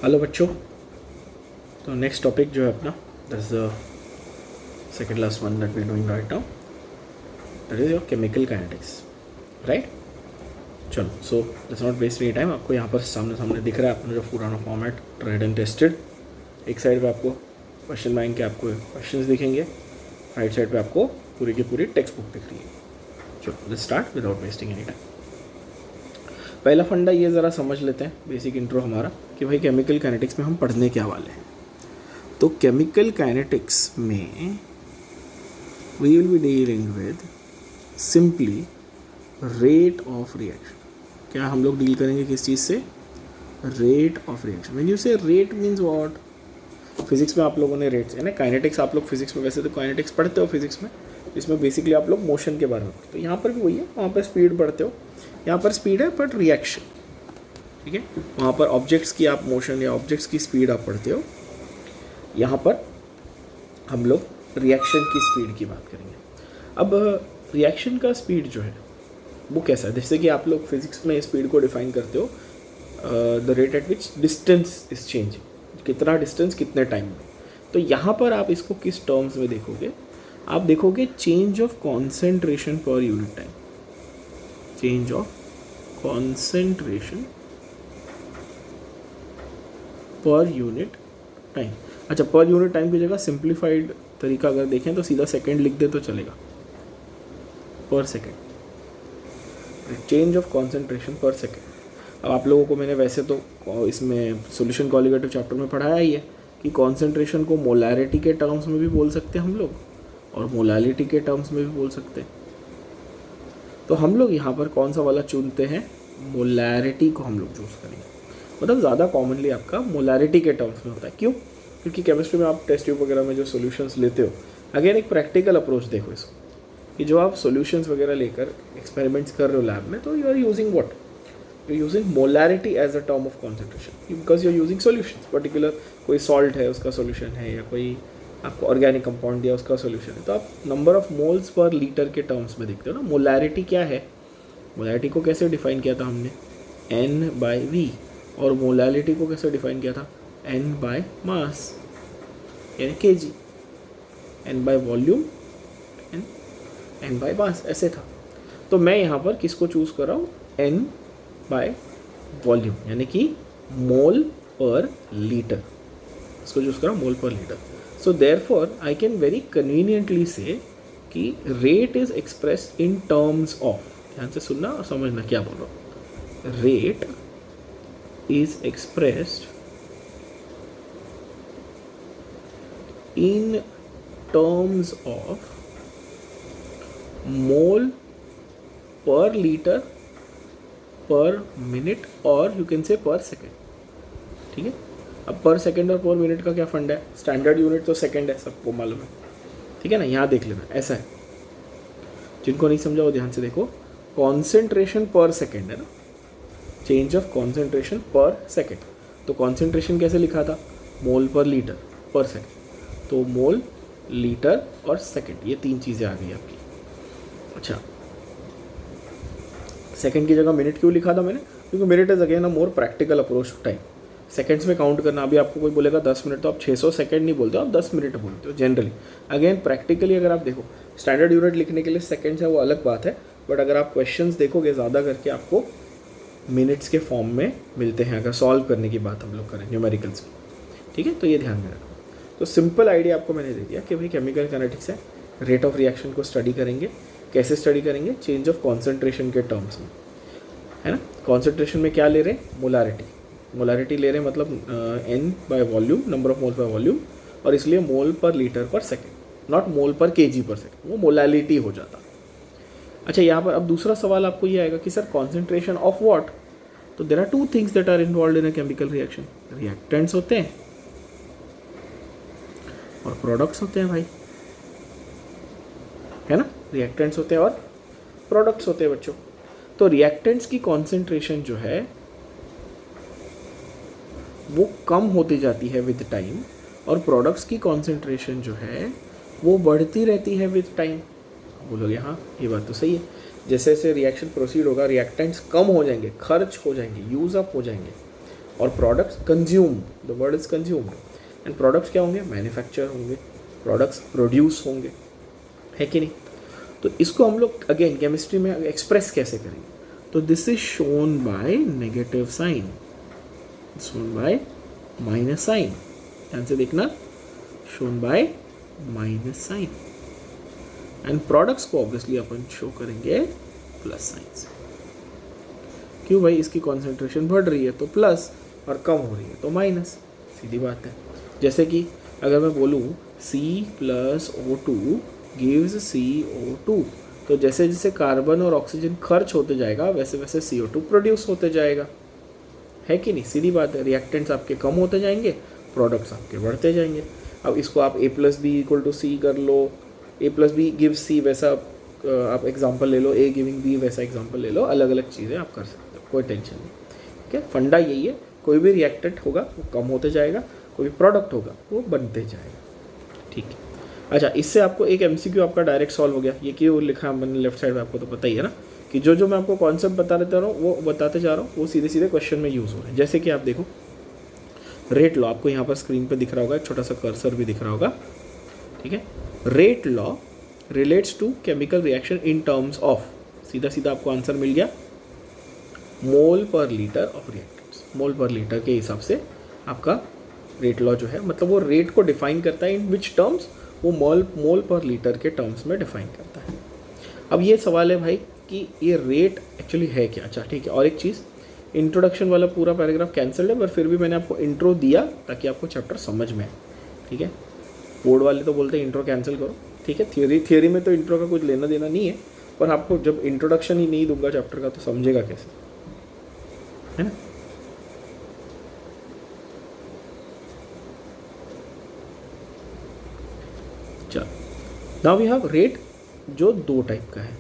Hello बच्चों। तो next topic जो है अपना, that is the second last one that we doing right now, that is your chemical kinetics, right. चलो, so let's not waste any time. आपको यहाँ पर सामने सामने दिख रहा है अपना जो पुराना फॉर्मेट, ट्राइड एंड टेस्टेड। एक साइड पे आपको क्वेश्चन बैंक के आपको क्वेश्चंस दिखेंगे, राइट साइड पे आपको पूरी की पूरी टेक्स्ट बुक दिख रही है। चलो let's start without wasting any time. पहला फंडा ये ज़रा समझ लेते हैं, बेसिक इंट्रो हमारा, कि भाई केमिकल काइनेटिक्स में हम पढ़ने क्या वाले हैं। तो केमिकल काइनेटिक्स में we will be dealing with simply rate of reaction. क्या हम लोग डील करेंगे किस चीज़ से? Rate of reaction. When you say rate means what? Physics में आप लोगों ने रेट्स, यानी काइनेटिक्स आप लोग फिजिक्स में, वैसे तो काइनेटिक्स पढ़ते हो फिजिक्स में, इसमें बेसिकली आप लोग मोशन के बारे में पढ़ते हो। यहाँ पर भी वही है, वहाँ पर स्पीड पढ़ते हो, यहाँ पर स्पीड है बट रिएक्शन, ठीक है। वहाँ पर ऑब्जेक्ट्स की आप मोशन या ऑब्जेक्ट्स की स्पीड आप पढ़ते हो, यहाँ पर हम लोग रिएक्शन की स्पीड की बात करेंगे। अब रिएक्शन का स्पीड जो है वो कैसा है? जैसे कि आप लोग फिजिक्स में स्पीड को डिफाइन करते हो the rate at which distance is changing, कितना डिस्टेंस कितने टाइम में। तो यहाँ पर आप इसको किस टर्म्स में देखोगे? आप देखोगे change of concentration per unit time, change of concentration per unit time. अच्छा, पर यूनिट टाइम की जगह सिंप्लीफाइड तरीका अगर देखें तो सीधा सेकंड लिख दे तो चलेगा, पर सेकंड, चेंज ऑफ कॉन्सेंट्रेशन पर सेकंड। अब आप लोगों को मैंने वैसे तो इसमें सॉल्यूशन कॉलिगेटिव चैप्टर में पढ़ाया ही है कि कॉन्सेंट्रेशन को मोलैरिटी के टर्म्स में भी बोल सकते हैं हम लोग, और मोलालिटी के टर्म्स में भी बोल सकते हैं। तो हम लोग यहाँ पर कौन सा वाला चुनते हैं? मोलैरिटी को हम लोग चूज़ करेंगे। मतलब ज़्यादा कॉमनली आपका मोलैरिटी के टर्म्स में होता है। क्यों? क्योंकि केमिस्ट्री में आप टेस्ट ट्यूब वगैरह में जो सॉल्यूशंस लेते हो, अगेन एक प्रैक्टिकल अप्रोच देखो इसको, कि जो आप सॉल्यूशंस वगैरह लेकर एक्सपेरिमेंट्स कर रहे हो लैब में, तो you are using what? You are using molarity as a term of concentration, because you are using solutions. Particular कोई सॉल्ट है उसका सॉल्यूशन है, या कोई आपको ऑर्गेनिक कंपाउंड दिया उसका सॉल्यूशन है, तो आप number of moles per litre के टर्म्स में देखते हो ना। मोलैरिटी क्या है? मोलैरिटी को कैसे डिफाइन किया था हमने? N/V। और मोलालिटी को कैसे डिफाइन किया था? N/ मास, यानी kg। N/ वॉल्यूम, N/ मास, ऐसे था। तो मैं यहाँ पर किसको चूज़ कर रहा हूँ? N/ वॉल्यूम, यानी कि मोल पर लीटर, इसको चूज़ कर रहा हूँ, मोल पर litre. So therefore I can very conveniently से कि rate is expressed in terms of, ध्यान से सुनना और समझना क्या बोल रहा हूँ। Rate is expressed in terms of mole per liter per minute, और you can say per second, ठीक है। अब पर सेकेंड और पर मिनट का क्या फंड है? स्टैंडर्ड यूनिट तो सेकेंड है, सबको मालूम है, ठीक है ना। यहाँ देख लेना, ऐसा है। जिनको नहीं समझा वो ध्यान से देखो, कॉन्सेंट्रेशन पर सेकेंड है ना, चेंज ऑफ कॉन्सेंट्रेशन पर सेकेंड। तो कॉन्सेंट्रेशन कैसे लिखा था? मोल पर लीटर पर सेकेंड। तो मोल, लीटर और सेकेंड, ये तीन चीज़ें आ गई आपकी। अच्छा, सेकेंड की जगह मिनट क्यों लिखा था मैंने? क्योंकि minute is again a more practical approach to time. Seconds में काउंट करना, अभी आपको कोई बोलेगा 10 मिनट, तो आप 600 सेकेंड नहीं बोलते हो, आप 10 मिनट बोलते हो जनरली। अगेन प्रैक्टिकली अगर आप देखो, स्टैंडर्ड यूनिट लिखने के लिए सेकेंड्स है, वो अलग बात है, बट अगर आप क्वेश्चंस देखोगे ज़्यादा करके आपको मिनट्स के फॉर्म में मिलते हैं, अगर सॉल्व करने की बात हम लोग करें न्यूमेरिकल्स की, ठीक है। तो ये ध्यान में रखो। तो सिंपल आइडिया आपको मैंने दे दिया कि भाई केमिकल काइनेटिक्स है, रेट ऑफ रिएक्शन को स्टडी करेंगे। कैसे स्टडी करेंगे? चेंज ऑफ कॉन्सेंट्रेशन के टर्म्स में, है ना। कॉन्सेंट्रेशन में क्या ले रहे हैं? मोलारिटी। मोलारिटी ले रहे हैं, मतलब N/ volume, number of moles by volume, और इसलिए मोल पर लीटर पर सेकेंड, नॉट मोल पर kg पर सेकेंड, वो मोलालिटी हो जाता। अच्छा, यहाँ पर अब दूसरा सवाल आपको ये आएगा कि सर कॉन्सेंट्रेशन ऑफ व्हाट? तो there are two things that are involve in a chemical reaction. Reactants होते हैं और प्रोडक्ट्स होते हैं भाई, है ना। रिएक्टेंट्स होते हैं और प्रोडक्ट्स होते हैं बच्चों। तो रिएक्टेंट्स की कॉन्सेंट्रेशन जो है वो कम होती जाती है विद टाइम, और प्रोडक्ट्स की कॉन्सेंट्रेशन जो है वो बढ़ती रहती है विद टाइम। बोलोगे हाँ ये बात तो सही है, जैसे जैसे रिएक्शन प्रोसीड होगा रिएक्टेंट्स कम हो जाएंगे, खर्च हो जाएंगे, यूज़ अप हो जाएंगे, और products consume, the word is consumed, and products क्या होंगे, मैन्युफैक्चर होंगे, प्रोडक्ट्स प्रोड्यूस होंगे, है कि नहीं। तो इसको हम लोग अगेन केमिस्ट्री में एक्सप्रेस कैसे करेंगे, तो this is shown by negative sign, shown by minus sign, ध्यान से देखना, shown by minus sign, and products को ऑब्वियसली अपन शो करेंगे प्लस साइन से। क्यों भाई, इसकी कॉन्सेंट्रेशन बढ़ रही है तो प्लस, और कम हो रही है तो माइनस, सीधी बात है। जैसे कि अगर मैं बोलूँ C+O2 गिव्स CO2, तो जैसे जैसे कार्बन और ऑक्सीजन खर्च होते जाएगा वैसे वैसे CO2 प्रोड्यूस होते जाएगा, है कि नहीं, सीधी बात है। रिएक्टेंट्स आपके कम होते जाएंगे, प्रोडक्ट्स आपके बढ़ते जाएंगे। अब इसको आप A+B=C कर लो, A+B गिव्स C, वैसा आप एग्जांपल ले लो, A गिविंग B वैसा एग्जांपल ले लो, अलग अलग चीज़ें आप कर सकते हो, कोई टेंशन नहीं, ठीक है। फंडा यही है, कोई भी रिएक्टेंट होगा वो कम होते जाएगा, कोई भी प्रोडक्ट होगा वो बनते जाएगा, ठीक है। अच्छा, इससे आपको एक MCQ आपका डायरेक्ट सॉल्व हो गया। ये क्यों लिखा है मैंने लेफ्ट साइड में, आपको तो पता ही है ना, कि जो जो मैं आपको कॉन्सेप्ट बताते जा रहा हूँ वो बताते जा रहा हूँ, वो सीधे सीधे क्वेश्चन में यूज़ हो रहे हैं। जैसे कि आप देखो रेट लॉ, आपको यहाँ पर स्क्रीन पे दिख रहा होगा, एक छोटा सा कर्सर भी दिख रहा होगा, ठीक है। Rate law relates to chemical reaction in terms of, सीधा सीधा आपको आंसर मिल गया, मोल पर लीटर ऑफ रिएक्टेंट्स, मोल पर लीटर के हिसाब से आपका रेट लॉ जो है, मतलब वो रेट को डिफाइन करता है, इन विच टर्म्स, वो मोल पर लीटर के टर्म्स में डिफाइन करता है। अब ये सवाल है भाई कि ये रेट एक्चुअली है क्या। अच्छा ठीक है, और एक चीज़, इंट्रोडक्शन वाला पूरा पैराग्राफ कैंसिल्ड है, पर फिर भी मैंने आपको इंट्रो दिया ताकि आपको चैप्टर समझ में आए, ठीक है। बोर्ड वाले तो बोलते हैं इंट्रो कैंसिल करो, ठीक है। थियोरी में तो इंट्रो का कुछ लेना देना नहीं है, पर आपको जब इंट्रोडक्शन ही नहीं दूंगा चैप्टर का तो समझेगा कैसे, है ना। चलो, नाउ वी हैव रेट, जो दो टाइप का है।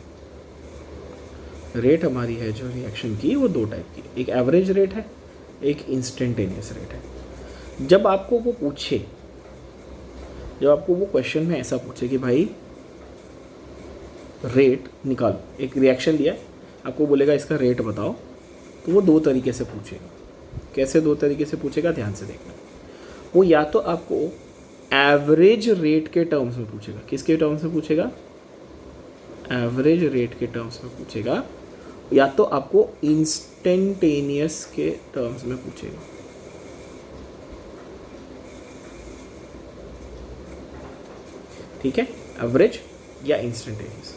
रेट हमारी है जो रिएक्शन की, वो दो टाइप की, एक एवरेज रेट है, एक इंस्टेंटेनियस रेट है। जब आपको वो पूछे, जब आपको वो क्वेश्चन में ऐसा पूछे कि भाई रेट निकालो, एक रिएक्शन दिया है, आपको बोलेगा इसका रेट बताओ, तो वो दो तरीके से पूछेगा। कैसे दो तरीके से पूछेगा, ध्यान से देखना। वो या तो आपको एवरेज रेट के टर्म्स में पूछेगा, किसके टर्म्स में पूछेगा, एवरेज रेट के टर्म्स में पूछेगा, या तो आपको इंस्टेंटेनियस के टर्म्स में पूछेगा। ठीक है, एवरेज या इंस्टेंटेनियस।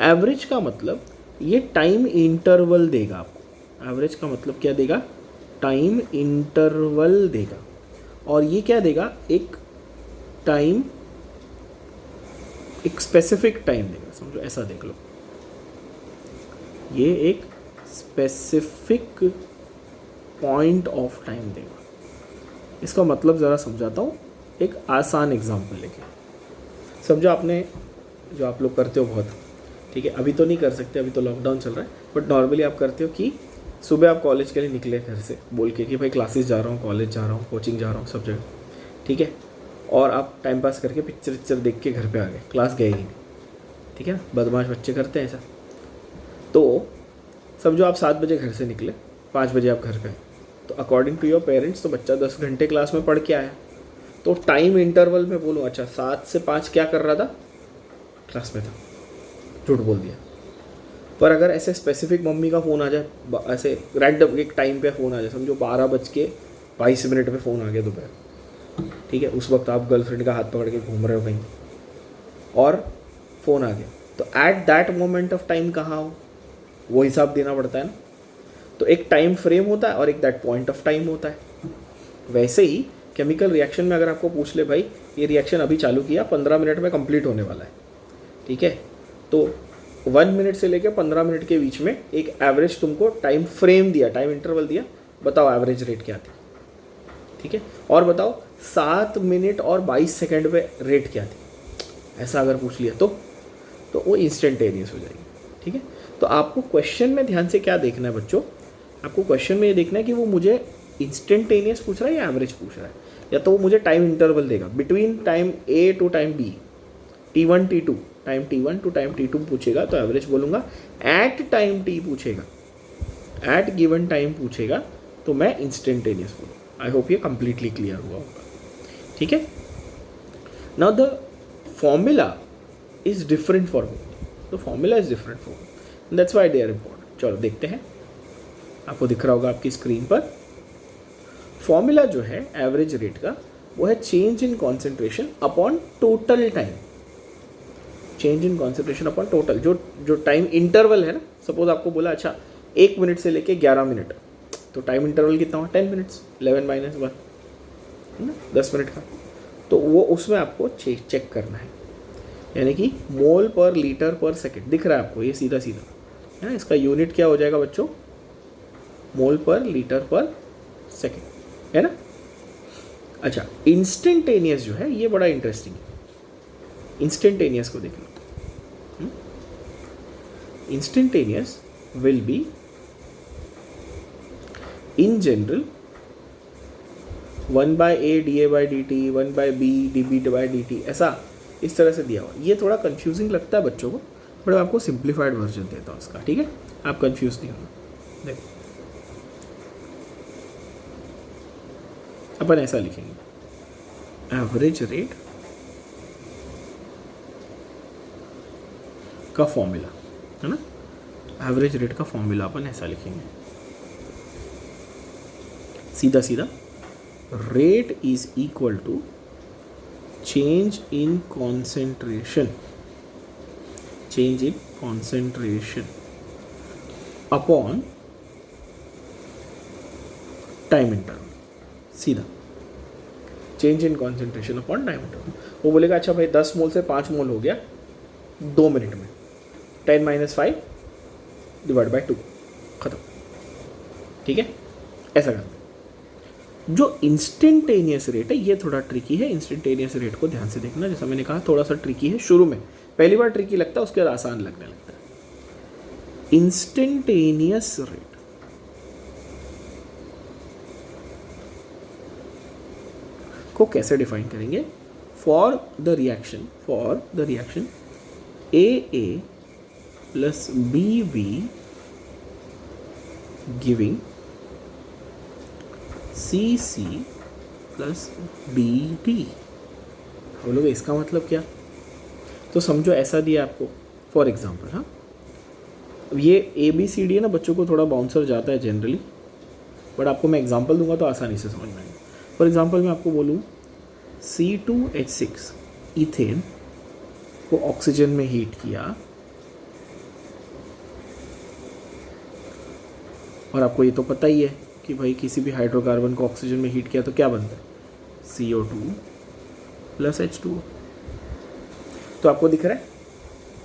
एवरेज का मतलब ये टाइम इंटरवल देगा आपको। एवरेज का मतलब क्या देगा, टाइम इंटरवल देगा, और ये क्या देगा, एक टाइम, एक स्पेसिफिक टाइम देगा, समझो ऐसा देख लो, ये एक स्पेसिफिक पॉइंट ऑफ टाइम देगा। इसका मतलब ज़रा समझाता हूँ एक आसान एग्जांपल लेके। समझो आपने, जो आप लोग करते हो बहुत, ठीक है, अभी तो नहीं कर सकते, अभी तो लॉकडाउन चल रहा है, बट नॉर्मली आप करते हो कि सुबह आप कॉलेज के लिए निकले घर से बोल के कि भाई क्लासेस जा रहा हूँ, कॉलेज जा रहा हूँ, कोचिंग जा रहा हूँ, सब जगह, ठीक है, और आप टाइम पास करके पिक्चर देख के घर पे आ गए, क्लास गए ही नहीं, ठीक है ना, बदमाश बच्चे करते हैं ऐसा। तो समझो आप 7 बजे घर से निकले, 5 बजे आप घर गए, तो अकॉर्डिंग टू योर पेरेंट्स तो बच्चा 10 घंटे क्लास में पढ़ के आया। तो टाइम इंटरवल में बोलूँ, अच्छा 7 से 5 क्या कर रहा था, क्लास में था, झूठ बोल दिया। पर अगर ऐसे स्पेसिफिक मम्मी का फ़ोन आ जाए, ऐसे रैंडम एक टाइम पे फ़ोन आ जाए, समझो 12:22 पे फ़ोन आ गया दोपहर, ठीक है, उस वक्त आप गर्लफ्रेंड का हाथ पकड़ के घूम रहे हो कहीं, और फ़ोन आ गया, तो at that moment of time कहाँ हो, वो हिसाब देना पड़ता है ना। तो एक टाइम फ्रेम होता है और एक दैट पॉइंट ऑफ टाइम होता है। वैसे ही केमिकल रिएक्शन में अगर आपको पूछ ले भाई ये रिएक्शन अभी चालू किया, 15 मिनट में कंप्लीट होने वाला है, ठीक है, तो 1 मिनट से लेकर 15 मिनट के बीच में एक एवरेज तुमको टाइम फ्रेम दिया, टाइम इंटरवल दिया, बताओ एवरेज रेट क्या थी, ठीक है, और बताओ 7 मिनट और 22 सेकंड पे रेट क्या थी, ऐसा अगर पूछ लिया तो वो इंस्टेंटेनियस हो जाएगी, ठीक है। तो आपको क्वेश्चन में ध्यान से क्या देखना है बच्चों, आपको क्वेश्चन में ये देखना है कि वो मुझे इंस्टेंटेनियस पूछ रहा है या एवरेज पूछ रहा है, या तो वो मुझे टाइम इंटरवल देगा between time A to time B, T1 T2, time T1 to time T2 पूछेगा तो एवरेज बोलूँगा। एट टाइम T पूछेगा, एट गिवन टाइम पूछेगा तो मैं इंस्टेंटेनियस बोलूँ। आई होप ये कंप्लीटली क्लियर हुआ होगा, ठीक है। Now the formula is different for both, the formula is different for both, that's why they are important. चलो देखते हैं, आपको दिख रहा होगा आपकी स्क्रीन पर। फॉर्मूला जो है एवरेज रेट का वो है change in concentration upon total time. Change in concentration upon total, जो टाइम इंटरवल है ना, सपोज आपको बोला अच्छा 1 मिनट से लेके 11 मिनट, तो टाइम इंटरवल कितना हुआ 10 मिनट्स, 11 माइनस 1 है ना, 10 मिनट का। तो वो उसमें आपको चेक करना है, यानी कि मोल पर लीटर पर सेकेंड दिख रहा है आपको, ये सीधा सीधा है ना। इसका यूनिट क्या हो जाएगा बच्चों, मोल पर लीटर पर सेकेंड, है ना। अच्छा, इंस्टेंटेनियस जो है ये बड़ा इंटरेस्टिंग है। इंस्टेंटेनियस को देख लो। Instantaneous will be in general 1/a dA/dt, 1/b dB/dt, ऐसा इस तरह से दिया हुआ। ये थोड़ा कंफ्यूजिंग लगता है बच्चों को, बट आपको सिंप्लीफाइड वर्जन देता हूँ उसका, ठीक है। आप कंफ्यूज नहीं होना। देखो अपन ऐसा लिखेंगे, एवरेज रेट का फॉर्मूला है ना, एवरेज रेट का फॉर्मूला अपन ऐसा लिखेंगे सीधा सीधा, rate is equal to change in concentration, change in concentration upon time interval. सीधा change in concentration upon time interval. वो बोलेगा अच्छा भाई 10 मोल से 5 मोल हो गया 2 मिनट में, 10 - 5 / 2 खत्म, ठीक है। ऐसा करते हैं। जो इंस्टेंटेनियस रेट है ये थोड़ा ट्रिकी है। इंस्टेंटेनियस रेट को ध्यान से देखना, जैसा मैंने कहा थोड़ा सा ट्रिकी है शुरू में, पहली बार ट्रिकी लगता है, उसके बाद आसान लगने लगता है। इंस्टेंटेनियस रेट को कैसे डिफाइन करेंगे, for the reaction AA plus BB giving CC plus BD। बोलोगे इसका मतलब क्या, तो समझो ऐसा दिया आपको फॉर एग्जांपल। हाँ, ये ABCD है ना, बच्चों को थोड़ा बाउंसर जाता है जनरली, बट आपको मैं एग्जांपल दूंगा तो आसानी से समझ में आएगा। फॉर एग्जांपल मैं आपको बोलूँ C2H6 इथेन को ऑक्सीजन में हीट किया, और आपको ये तो पता ही है कि भाई किसी भी हाइड्रोकार्बन को ऑक्सीजन में हीट किया तो क्या बनता है, CO2 प्लस H2O। तो आपको दिख रहा है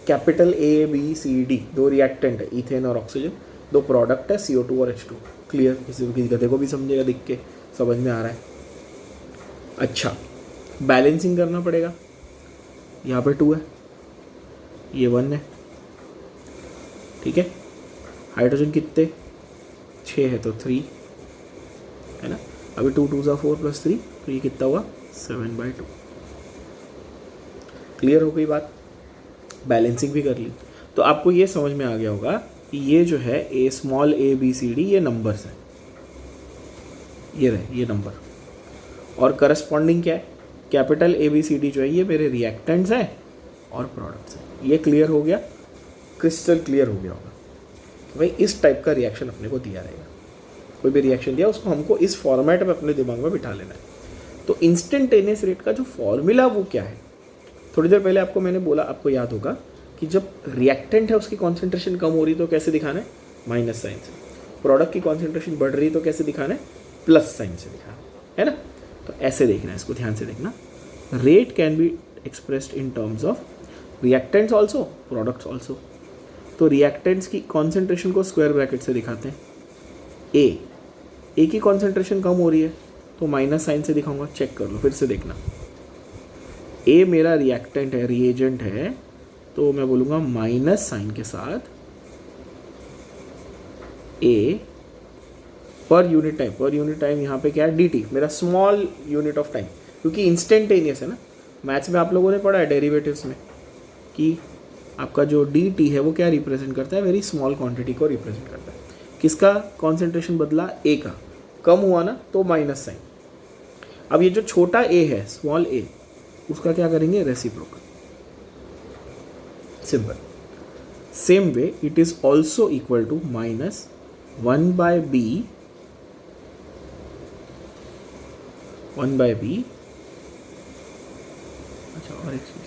कैपिटल ABCD 2 रिएक्टेंट है, इथेन और ऑक्सीजन, 2 प्रोडक्ट है CO2 और H2। क्लियर, किसी गधे को भी समझेगा, दिख के समझ में आ रहा है। अच्छा, बैलेंसिंग करना पड़ेगा, यहाँ पे 2 है, ये 1 है, ठीक है। हाइड्रोजन कितने 6 है तो 3 है ना। अभी 2 × 2 = 4 + 3, तो ये कितना हुआ 7/2। क्लियर हो गई बात, बैलेंसिंग भी कर ली। तो आपको ये समझ में आ गया होगा कि ये जो है स्मॉल ABCD ये नंबर्स हैं, ये रहे ये नंबर, और करस्पॉन्डिंग क्या है, कैपिटल ABCD जो है ये मेरे रिएक्टेंट्स हैं और प्रोडक्ट्स हैं। ये क्लियर हो गया, क्रिस्टल क्लियर हो गया होगा कि भाई इस टाइप का रिएक्शन अपने को दिया रहेगा। कोई भी रिएक्शन दिया उसको हमको इस फॉर्मेट में अपने दिमाग में बिठा लेना है। तो इंस्टेंटेनियस रेट का जो फॉर्मूला वो क्या है, थोड़ी देर पहले आपको मैंने बोला, आपको याद होगा कि जब रिएक्टेंट है उसकी कॉन्सेंट्रेशन कम हो रही तो कैसे दिखाना है, माइनस साइन से। प्रोडक्ट की कॉन्सेंट्रेशन बढ़ रही तो कैसे दिखाना है, प्लस साइन से दिखाना है ना। तो ऐसे देखना है, इसको ध्यान से देखना। Rate can be expressed in terms of reactants also, products also. तो रिएक्टेंट्स की कॉन्सेंट्रेशन को स्क्वायर ब्रैकेट से दिखाते हैं। ए की कॉन्सेंट्रेशन कम हो रही है तो माइनस साइन से दिखाऊंगा, चेक कर लो फिर से देखना। ए मेरा रिएक्टेंट है, रिएजेंट है, तो मैं बोलूँगा माइनस साइन के साथ ए पर यूनिट टाइम यहाँ पे क्या है dt, मेरा स्मॉल यूनिट ऑफ टाइम, क्योंकि इंस्टेंटेनियस है ना। मैथ्स में आप लोगों ने पढ़ा है डेरिवेटिव्स में कि आपका जो dt है वो क्या रिप्रेजेंट करता है, वेरी स्मॉल क्वांटिटी को रिप्रेजेंट करता है। किसका कॉन्सेंट्रेशन बदला, ए का, कम हुआ ना तो माइनस साइन। अब ये जो छोटा ए है, स्मॉल ए, उसका क्या करेंगे, reciprocal. Simple. Same way it is also equal to minus 1/b 1/b, अच्छा और एक चीज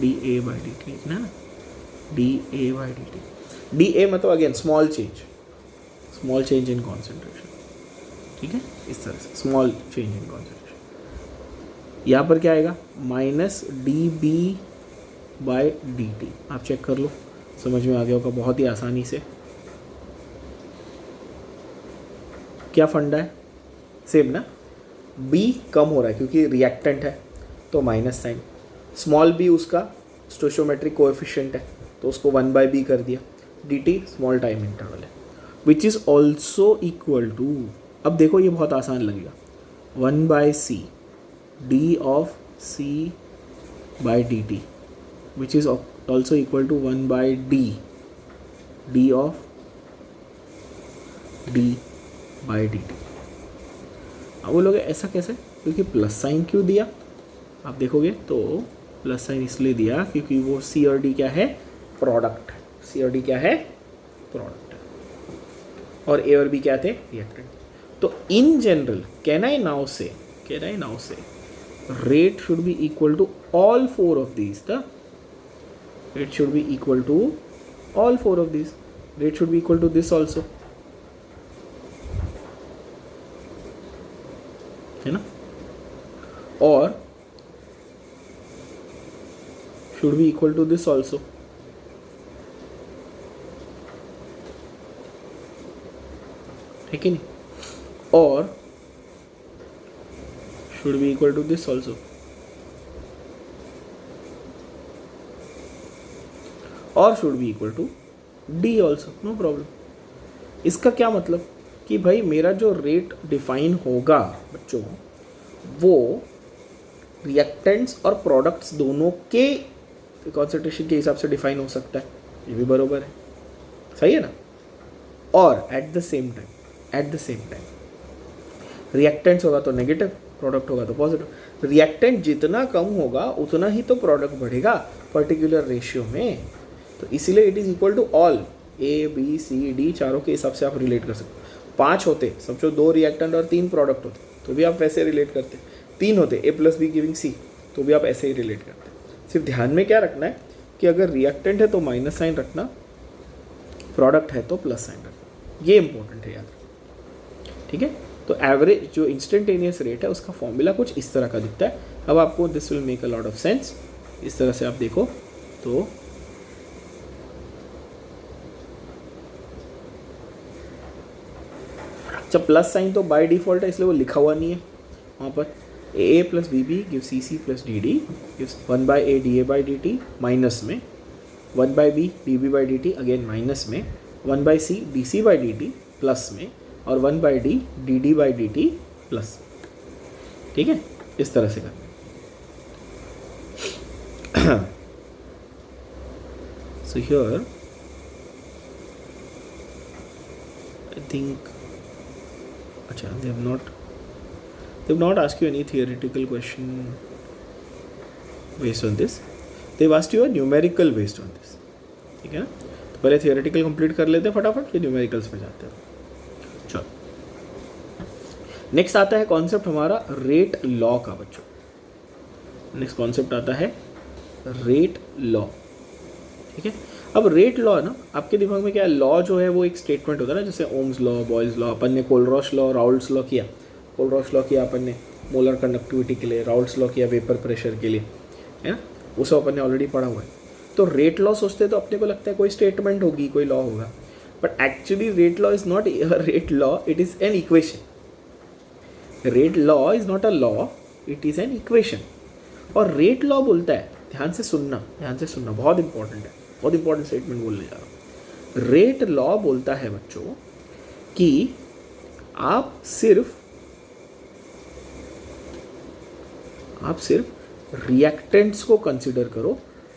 dA/dt ना, dA/dt। dA मतलब again small change in concentration, ठीक है, इस तरह से स्मॉल चेंज इन कॉन्सेंट्रेशन। यहाँ पर क्या आएगा, माइनस dB/dt। आप चेक कर लो, समझ में आ गया होगा बहुत ही आसानी से। क्या फंडा है, सेम ना, B कम हो रहा है क्योंकि रिएक्टेंट है तो माइनस साइन, स्मॉल b उसका स्टोइचोमेट्रिक कोएफिशिएंट है तो उसको 1/b कर दिया, dt स्मॉल टाइम इंटरवल है, which is also equal to, अब देखो ये बहुत आसान लगेगा, 1/c d of c/dt which is also equal to 1/d d of d/dt। अब बोलोगे ऐसा कैसे, क्योंकि प्लस साइन क्यों दिया, आप देखोगे तो प्लस साइन इसलिए दिया क्योंकि वो सी और डी क्या है, प्रोडक्ट। सी और डी क्या है, प्रोडक्ट, और ए और बी क्या थे, रिएक्टेंट। तो in general can I now say rate should be equal to all four of these, the rate should be equal to all four of these, rate should be equal to this also, है ना, और should be equal to this also, है कि नहीं, और should be equal to this also, और should be equal to D also, no problem। इसका क्या मतलब कि भाई मेरा जो रेट डिफाइन होगा बच्चों, वो रिएक्टेंट्स और प्रोडक्ट्स दोनों के कॉन्सेंट्रेशन के हिसाब से डिफाइन हो सकता है, ये भी बरोबर है, सही है ना। और at the same time reactants होगा तो नेगेटिव, प्रोडक्ट होगा तो पॉजिटिव। रिएक्टेंट जितना कम होगा उतना ही तो प्रोडक्ट बढ़ेगा पर्टिकुलर रेशियो में, तो इसीलिए it is equal to all, A B C D चारों के हिसाब से आप रिलेट कर सकते हो। 5 होते, समझो 2 रिएक्टेंट और 3 प्रोडक्ट होते तो भी आप वैसे रिलेट करते, 3 होते A+B गिविंग C तो भी आप ऐसे ही रिलेट करते। सिर्फ ध्यान में क्या रखना है कि अगर रिएक्टेंट है तो माइनस साइन रखना, प्रोडक्ट है तो प्लस साइन रखना, ये इंपॉर्टेंट है याद, ठीक है। तो एवरेज जो इंस्टेंटेनियस रेट है उसका फॉर्मूला कुछ इस तरह का दिखता है। अब आपको this will make a lot of sense, इस तरह से आप देखो तो जब प्लस साइन तो बाय डिफॉल्ट है इसलिए वो लिखा हुआ नहीं है वहाँ पर, A plus B B give C C plus D D gives 1/a dA/dt minus में 1/b dB/dt अगेन माइनस में 1/c dC/dt प्लस में और 1/d dd/dt प्लस, ठीक है, इस तरह से करना। सो हियर आई थिंक, अच्छा they have not asked you any theoretical question based on this, they've asked you a numerical based on this, ठीक है ना। तो पहले theoretical कंप्लीट कर लेते हैं फटाफट, फिर न्यूमेरिकल्स पे जाते हैं। चलो नेक्स्ट आता है कॉन्सेप्ट हमारा रेट लॉ का बच्चों। नेक्स्ट कॉन्सेप्ट आता है रेट लॉ, ठीक है। अब रेट लॉ ना आपके दिमाग में क्या है, लॉ जो है वो एक स्टेटमेंट होता है ना, जैसे ओम्स लॉ, बॉयल्स लॉ, अपन ने कोलरॉश लॉ, राउल्ट्स लॉ किया, कोलरॉश लॉ किया अपन ने मोलर कंडक्टिविटी के लिए, राउल्ट्स लॉ किया वेपर प्रेशर के लिए, है ना, वो सब अपन ने ऑलरेडी पढ़ा हुआ है। तो रेट लॉ सोचते तो अपने को लगता है कोई स्टेटमेंट होगी, कोई लॉ होगा, but actually rate law is not rate law, it is an equation. Rate law is not a law, it is an equation. और रेट लॉ बोलता है, ध्यान से सुनना, बहुत इंपॉर्टेंट है, बहुत इंपॉर्टेंट स्टेटमेंट बोलने जा रहा हूँ। रेट लॉ बोलता है बच्चों कि आप सिर्फ रिएक्टेंट्स को कंसिडर करो,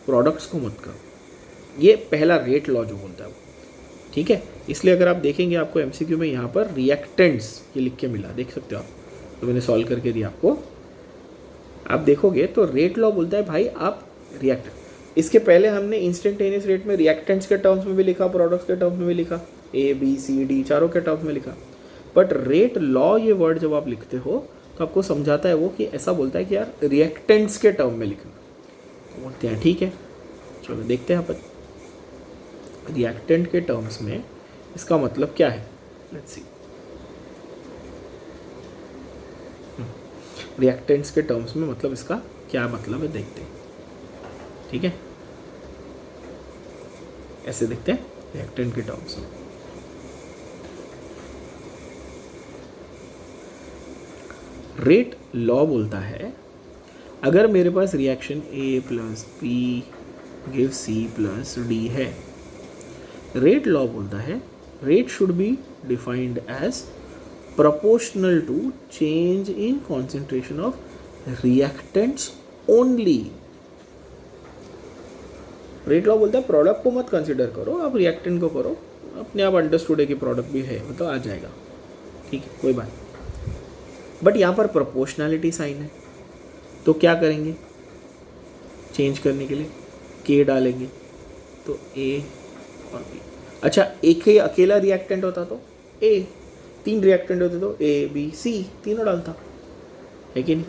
प्रोडक्ट्स को मत करो। ये पहला रेट लॉ जो बोलता है वो, ठीक है, इसलिए अगर आप देखेंगे आपको एमसीक्यू में यहाँ पर रिएक्टेंट्स ये लिख के मिला, देख सकते हो आप, तो मैंने सॉल्व करके दिया आपको। आप देखोगे तो रेट लॉ बोलता है भाई आप रिएक्ट, इसके पहले हमने इंस्टेंटेनियस रेट में रिएक्टेंट्स के टर्म्स में भी लिखा, प्रोडक्ट्स के टर्म्स में भी लिखा, ए बी सी डी चारों के टर्म्स में लिखा। बट रेट लॉ ये वर्ड जब आप लिखते हो तो आपको समझाता है वो कि ऐसा बोलता है कि यार रिएक्टेंट्स के टर्म में लिखना। तो बोलते हैं ठीक है, चलो देखते हैं अपन रिएक्टेंट के टर्म्स में इसका मतलब क्या है। लेट्स सी, रिएक्टेंट्स के टर्म्स में मतलब इसका क्या मतलब है देखते हैं। ठीक है, ऐसे देखते हैं रिएक्टेंट के टर्म्स में। रेट लॉ बोलता है अगर मेरे पास reaction A plus B give C plus D है, रेट लॉ बोलता है rate should be defined as proportional to change in concentration of reactants only। Rate law बोलता है प्रोडक्ट को मत कंसिडर करो, आप रिएक्टेंट को करो, अपने आप अंडरस्टूड है कि प्रोडक्ट भी है मतलब आ जाएगा, ठीक है कोई बात। बट यहाँ पर प्रोपोर्शनैलिटी साइन है, तो क्या करेंगे चेंज करने के लिए, के डालेंगे तो ए और बी। अच्छा एक ही अकेला रिएक्टेंट होता तो ए, 3 रिएक्टेंट होते तो ए बी सी तीनों डालता, है कि नहीं।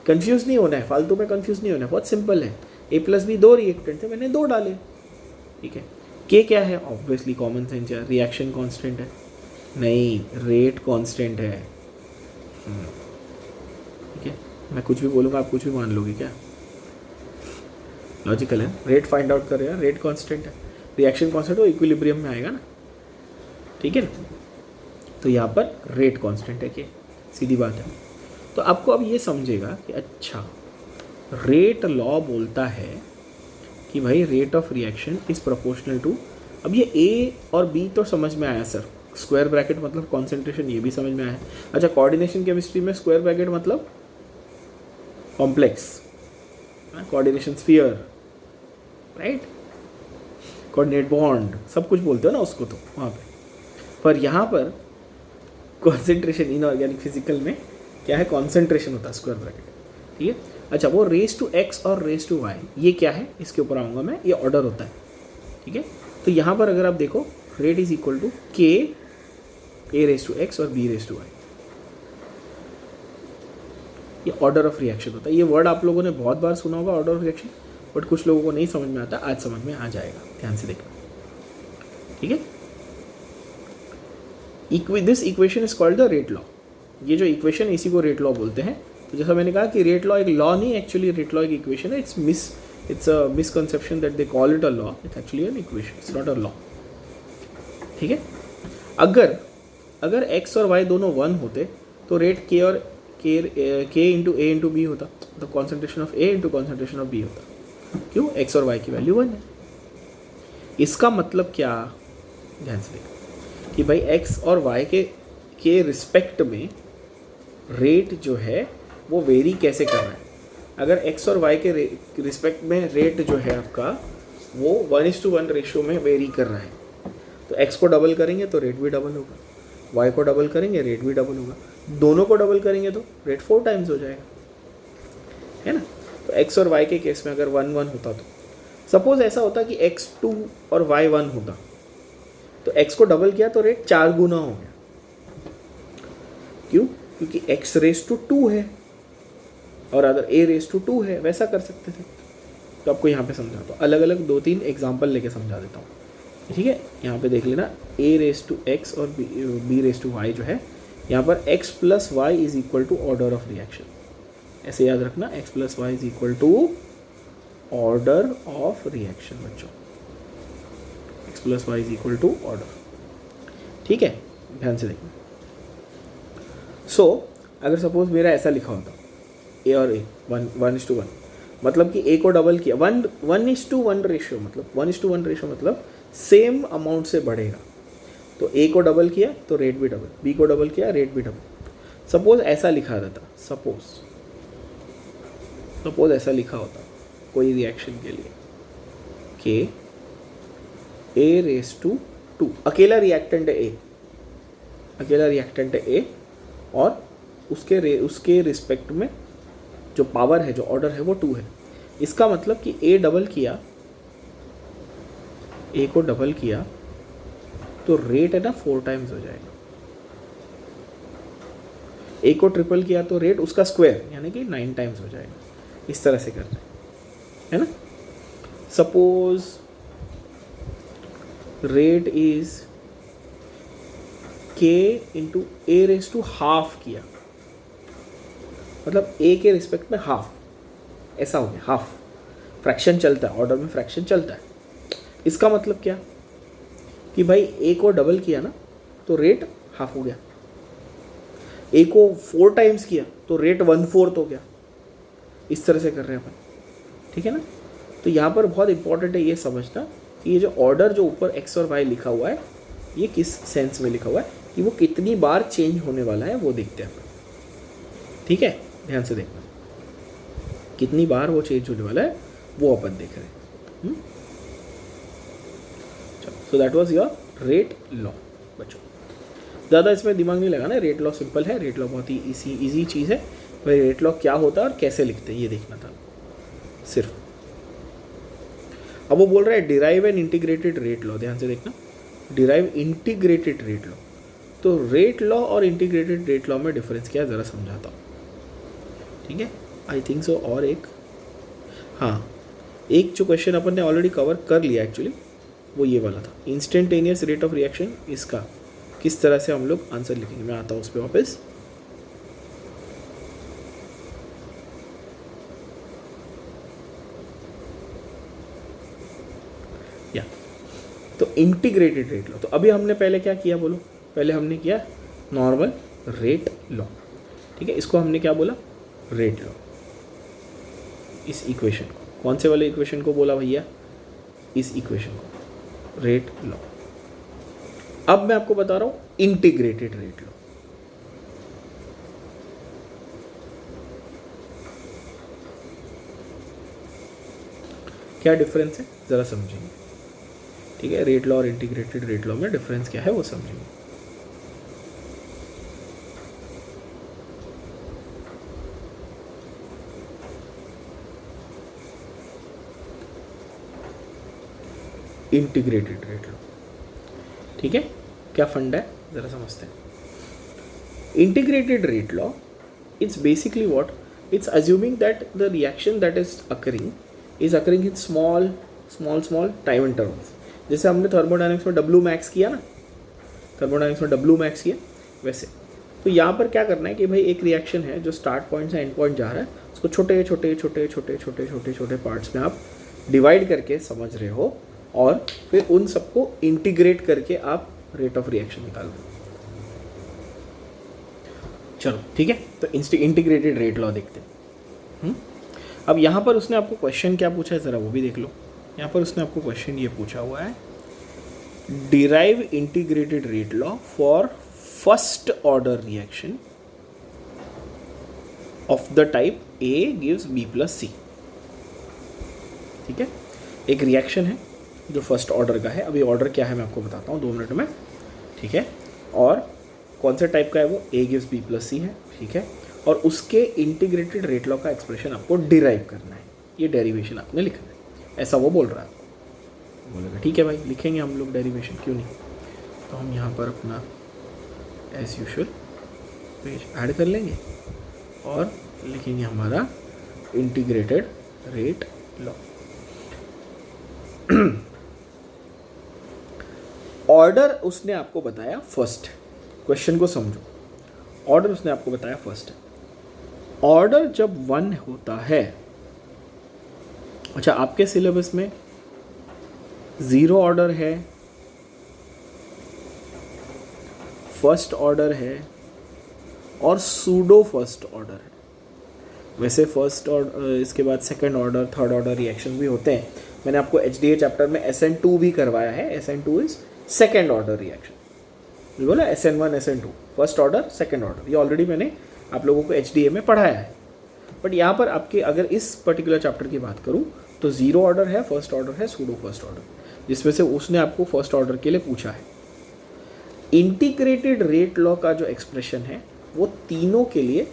कंफ्यूज नहीं होना है, फालतू में कंफ्यूज नहीं होना है, बहुत सिंपल है। ए प्लस बी 2 रिएक्टेंट थे, मैंने 2 डाले, ठीक है। के क्या है, ऑब्वियसली कॉमन सेंस है, रिएक्शन कांस्टेंट है, नहीं रेट कांस्टेंट है, ठीक है। मैं कुछ भी बोलूँगा आप कुछ भी मान लोगे क्या, लॉजिकल है। रेट फाइंड आउट कर रहे हैं, रेट कांस्टेंट है, रिएक्शन कांस्टेंट तो इक्विलिब्रियम में आएगा ना, ठीक है ना। तो यहाँ पर रेट कांस्टेंट है कि सीधी बात है। तो आपको अब ये समझेगा कि अच्छा रेट लॉ बोलता है कि भाई rate of reaction is proportional to, अब ये ए और बी तो समझ में आया सर, स्क्वायर ब्रैकेट मतलब कॉन्सेंट्रेशन ये भी समझ में आया। अच्छा कोऑर्डिनेशन केमिस्ट्री में स्क्वायर ब्रैकेट मतलब complex, coordination sphere, right, coordinate bond, सब कुछ बोलते हो ना उसको तो वहाँ पे। पर यहाँ पर कॉन्सेंट्रेशन इनऑर्गेनिक फिजिकल में क्या है, कॉन्सेंट्रेशन होता है स्क्वायर ब्रैकेट, ठीक है। अच्छा वो रेस टू एक्स और रेस टू वाई ये क्या है, इसके ऊपर आऊँगा मैं, ये ऑर्डर होता है, ठीक है। तो यहाँ पर अगर आप देखो rate is equal to K A raise to X और बी रेस टू वाई, ये ऑर्डर ऑफ रिएक्शन होता है। ये वर्ड आप लोगों ने बहुत बार सुना होगा ऑर्डर ऑफ रिएक्शन, बट कुछ लोगों को नहीं समझ में आता, आज समझ में आ जाएगा, ध्यान से देखना, ठीक है। This equation is called the rate law, ये जो इक्वेशन है इसी को रेट लॉ बोलते हैं। तो जैसा मैंने कहा कि रेट लॉ एक लॉ नहीं, एक्चुअली रेट लॉ एक इक्वेशन है, it's a misconception that they call it a law, it's actually an equation, it's not a law, ठीक है। अगर एक्स और वाई दोनों 1 होते तो रेट के और के इंटू ए इंटू बी होता, तो concentration of A into concentration of B होता। क्यों, एक्स और वाई की वैल्यू 1 है। इसका मतलब क्या, ध्यान से देखो कि भाई एक्स और वाई के रिस्पेक्ट में रेट जो है वो वेरी कैसे कर रहा है। अगर एक्स और वाई के रिस्पेक्ट में रेट जो है आपका वो 1:1 रेशियो में वेरी कर रहा है, तो एक्स को डबल करेंगे तो रेट भी डबल होगा, वाई को डबल करेंगे रेट भी डबल होगा, दोनों को डबल करेंगे तो रेट 4 टाइम्स हो जाएगा, है ना। तो एक्स और वाई के केस में अगर 1:1 होता, तो सपोज ऐसा होता कि x2 और y1 होता, तो x को डबल किया तो रेट 4 गुना हो गया। क्यों, क्योंकि x रेस टू 2 है और अगर a रेस टू 2 है, वैसा कर सकते थे। तो आपको यहाँ पे समझाता हूँ, अलग अलग 2-3 एग्जाम्पल लेके समझा देता हूँ, ठीक है। यहाँ पे देख लेना, a रेस टू x और b रेस टू y जो है, यहाँ पर x plus Y is equal to order of reaction, ऐसे याद रखना, x plus Y is equal to order of reaction बच्चों, x plus Y is equal to order, ठीक है, ध्यान से देखना। सो अगर सपोज मेरा ऐसा लिखा होता a और a 1:1, मतलब कि a को डबल किया, 1:1 रेशियो, मतलब 1:1 रेशियो मतलब सेम अमाउंट से बढ़ेगा, तो a को डबल किया तो रेट भी डबल, b को डबल किया रेट भी डबल। सपोज ऐसा लिखा रहता, सपोज ऐसा लिखा होता कोई रिएक्शन के लिए कि a रेस टू 2, अकेला रिएक्टेंट है ए, अकेला रिएक्टेंट है ए, और उसके रिस्पेक्ट में जो पावर है, जो ऑर्डर है वो 2 है। इसका मतलब कि ए डबल किया, ए को डबल किया तो रेट है ना 4 टाइम्स हो जाएगा। ए को ट्रिपल किया तो रेट उसका स्क्वायर यानी कि 9 टाइम्स हो जाएगा। इस तरह से कर रहे हैं ना। Suppose rate is k into A raise to half किया, मतलब a के रिस्पेक्ट में हाफ, ऐसा हो गया। हाफ फ्रैक्शन चलता है, ऑर्डर में फ्रैक्शन चलता है। इसका मतलब क्या कि भाई a को डबल किया ना तो रेट हाफ हो गया, a को 4 टाइम्स किया तो रेट 1/4 हो गया। इस तरह से कर रहे हैं अपन, ठीक है ना। तो यहाँ पर बहुत इंपॉर्टेंट है ये समझना कि ये जो ऑर्डर जो ऊपर x और y लिखा हुआ है, ये किस सेंस में लिखा हुआ है, कि वो कितनी बार चेंज होने वाला है वो देखते हैं अपन। ठीक है, ध्यान से देखना कितनी बार वो चेंज होने वाला है वो अपन देख रहे हैं। चलो, so that was your rate law. बच्चों ज़्यादा इसमें दिमाग नहीं लगाना है, रेट लॉ सिंपल है, रेट लॉ बहुत ही इजी चीज़ है। भाई रेट लॉ क्या होता है और कैसे लिखते हैं ये देखना था सिर्फ। अब वो बोल रहा है derive an integrated rate law, ध्यान से देखना, डिराइव इंटीग्रेटेड रेट लॉ। तो रेट लॉ और इंटीग्रेटेड रेट लॉ में डिफरेंस क्या है ज़रा समझाता हूँ, ठीक है। I think so. और एक, हाँ, एक जो क्वेश्चन अपन ने ऑलरेडी कवर कर लिया एक्चुअली, वो ये वाला था, इंस्टेंटेनियस रेट ऑफ रिएक्शन। इसका किस तरह से हम लोग आंसर लिखेंगे, मैं आता हूँ उस पर वापस। या तो इंटीग्रेटेड रेट लॉ, तो अभी हमने पहले क्या किया बोलो, पहले हमने किया नॉर्मल रेट लॉ, ठीक है। इसको हमने क्या बोला, रेट लॉ। इस इक्वेशन को, कौन से वाले इक्वेशन को बोला भैया, इस इक्वेशन को रेट लॉ। अब मैं आपको बता रहा हूं इंटीग्रेटेड रेट लॉ। क्या डिफरेंस है जरा समझेंगे, ठीक है। रेट लॉ और इंटीग्रेटेड रेट लॉ में डिफरेंस क्या है वो समझेंगे। इंटीग्रेटेड रेट लॉ, ठीक है। क्या फंडा है ज़रा समझते हैं। Integrated rate law, it's basically what, it's assuming that the reaction that is occurring in small time intervals. जैसे हमने थर्मोडायनेमिक्स में W मैक्स किया ना, थर्मोडायनेमिक्स में W मैक्स किया, वैसे तो यहाँ पर क्या करना है कि भाई एक रिएक्शन है जो स्टार्ट पॉइंट से एंड पॉइंट जा रहा है, उसको छोटे छोटे पार्ट्स में आप डिवाइड करके समझ रहे हो, और फिर उन सबको इंटीग्रेट करके आप रेट ऑफ रिएक्शन निकाल दो। चलो ठीक है, तो इंटीग्रेटेड रेट लॉ देखते हैं। अब यहाँ पर उसने आपको क्वेश्चन क्या पूछा है ज़रा वो भी देख लो। यहाँ पर उसने आपको क्वेश्चन ये पूछा हुआ है, derive integrated rate law for first order reaction of the type A gives B + C। ठीक है, एक रिएक्शन है जो फर्स्ट ऑर्डर का है। अभी ऑर्डर क्या है मैं आपको बताता हूँ 2 मिनट में, ठीक है। और कौन से टाइप का है वो, A गिव्स B + C है, ठीक है। और उसके इंटीग्रेटेड रेट लॉ का एक्सप्रेशन आपको डिराइव करना है, ये डेरिवेशन आपने लिखना है, ऐसा वो बोल रहा है आपको। बोलेगा ठीक है भाई, लिखेंगे हम लोग डेरिवेशन, क्यों नहीं। तो हम यहाँ पर अपना एज यूजुअल पेज ऐड कर लेंगे और लिखेंगे हमारा इंटीग्रेटेड रेट लॉ। ऑर्डर उसने आपको बताया फर्स्ट, क्वेश्चन को समझो। ऑर्डर उसने आपको बताया फर्स्ट है। ऑर्डर जब 1 होता है, अच्छा आपके सिलेबस में 0 ऑर्डर है, फर्स्ट ऑर्डर है और सूडो फर्स्ट ऑर्डर है। वैसे फर्स्ट ऑर्डर, इसके बाद second order, third order reaction भी होते हैं। मैंने आपको HDA चैप्टर में SN2 भी करवाया है। SN2 is second order reaction, बोला SN1 SN2 first order second order, ये ऑलरेडी मैंने आप लोगों को HDA में पढ़ाया है। बट यहाँ पर आपके अगर इस पर्टिकुलर चैप्टर की बात करूँ तो 0 ऑर्डर है, फर्स्ट ऑर्डर है, सूडो फर्स्ट ऑर्डर। जिसमें से उसने आपको फर्स्ट ऑर्डर के लिए पूछा है। इंटीग्रेटेड रेट लॉ का जो एक्सप्रेशन है वो तीनों के लिए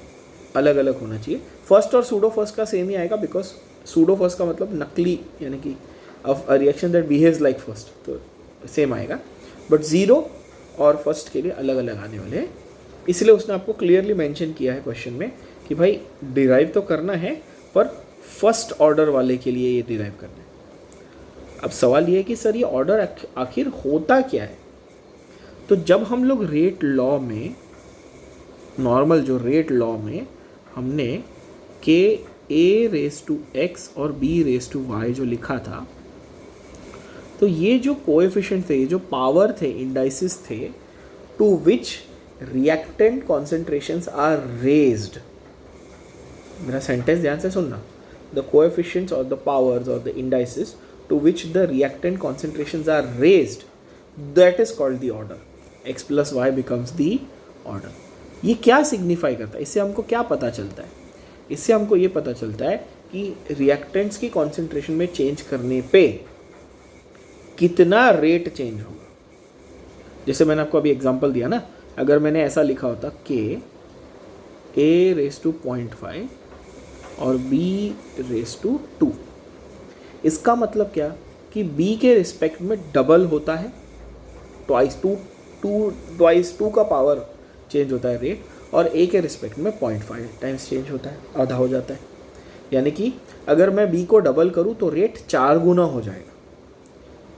अलग अलग होना चाहिए। फर्स्ट और सूडो फर्स्ट का सेम ही आएगा, बिकॉज सूडो फर्स्ट का मतलब नकली, यानी कि a reaction that behaves like first, तो सेम आएगा। बट ज़ीरो और फर्स्ट के लिए अलग अलग आने वाले हैं। इसलिए उसने आपको क्लियरली मेंशन किया है क्वेश्चन में कि भाई डिराइव तो करना है, पर फर्स्ट ऑर्डर वाले के लिए ये डिराइव करना है। अब सवाल ये है कि सर ये ऑर्डर आखिर होता क्या है? तो जब हम लोग रेट लॉ में, नॉर्मल जो रेट लॉ में हमने के ए रेस टू एक्स और बी रेस टू वाई जो लिखा था, तो ये जो कोएफिशिएंट थे, ये जो पावर थे, इंडाइसिस थे, to which reactant concentrations are raised. मेरा सेंटेंस ध्यान से सुनना। द कोएफिशिएंट्स और द पावर्स और the indices to which the reactant concentrations are raised, that is called the order. X plus Y becomes the order. ये क्या signify करता है? इससे हमको क्या पता चलता है? इससे हमको ये पता चलता है कि रिएक्टेंट्स की कॉन्सेंट्रेशन में चेंज करने पे कितना रेट चेंज होगा। जैसे मैंने आपको अभी एग्जांपल दिया ना, अगर मैंने ऐसा लिखा होता के ए रेस टू 0.5 और बी रेस टू 2, इसका मतलब क्या कि बी के रिस्पेक्ट में डबल होता है, ट्वाइस टू का पावर चेंज होता है रेट, और ए के रिस्पेक्ट में 0.5 टाइम्स चेंज होता है, आधा हो जाता है। यानी कि अगर मैं बी को डबल करूँ तो रेट 4 गुना हो जाएगा।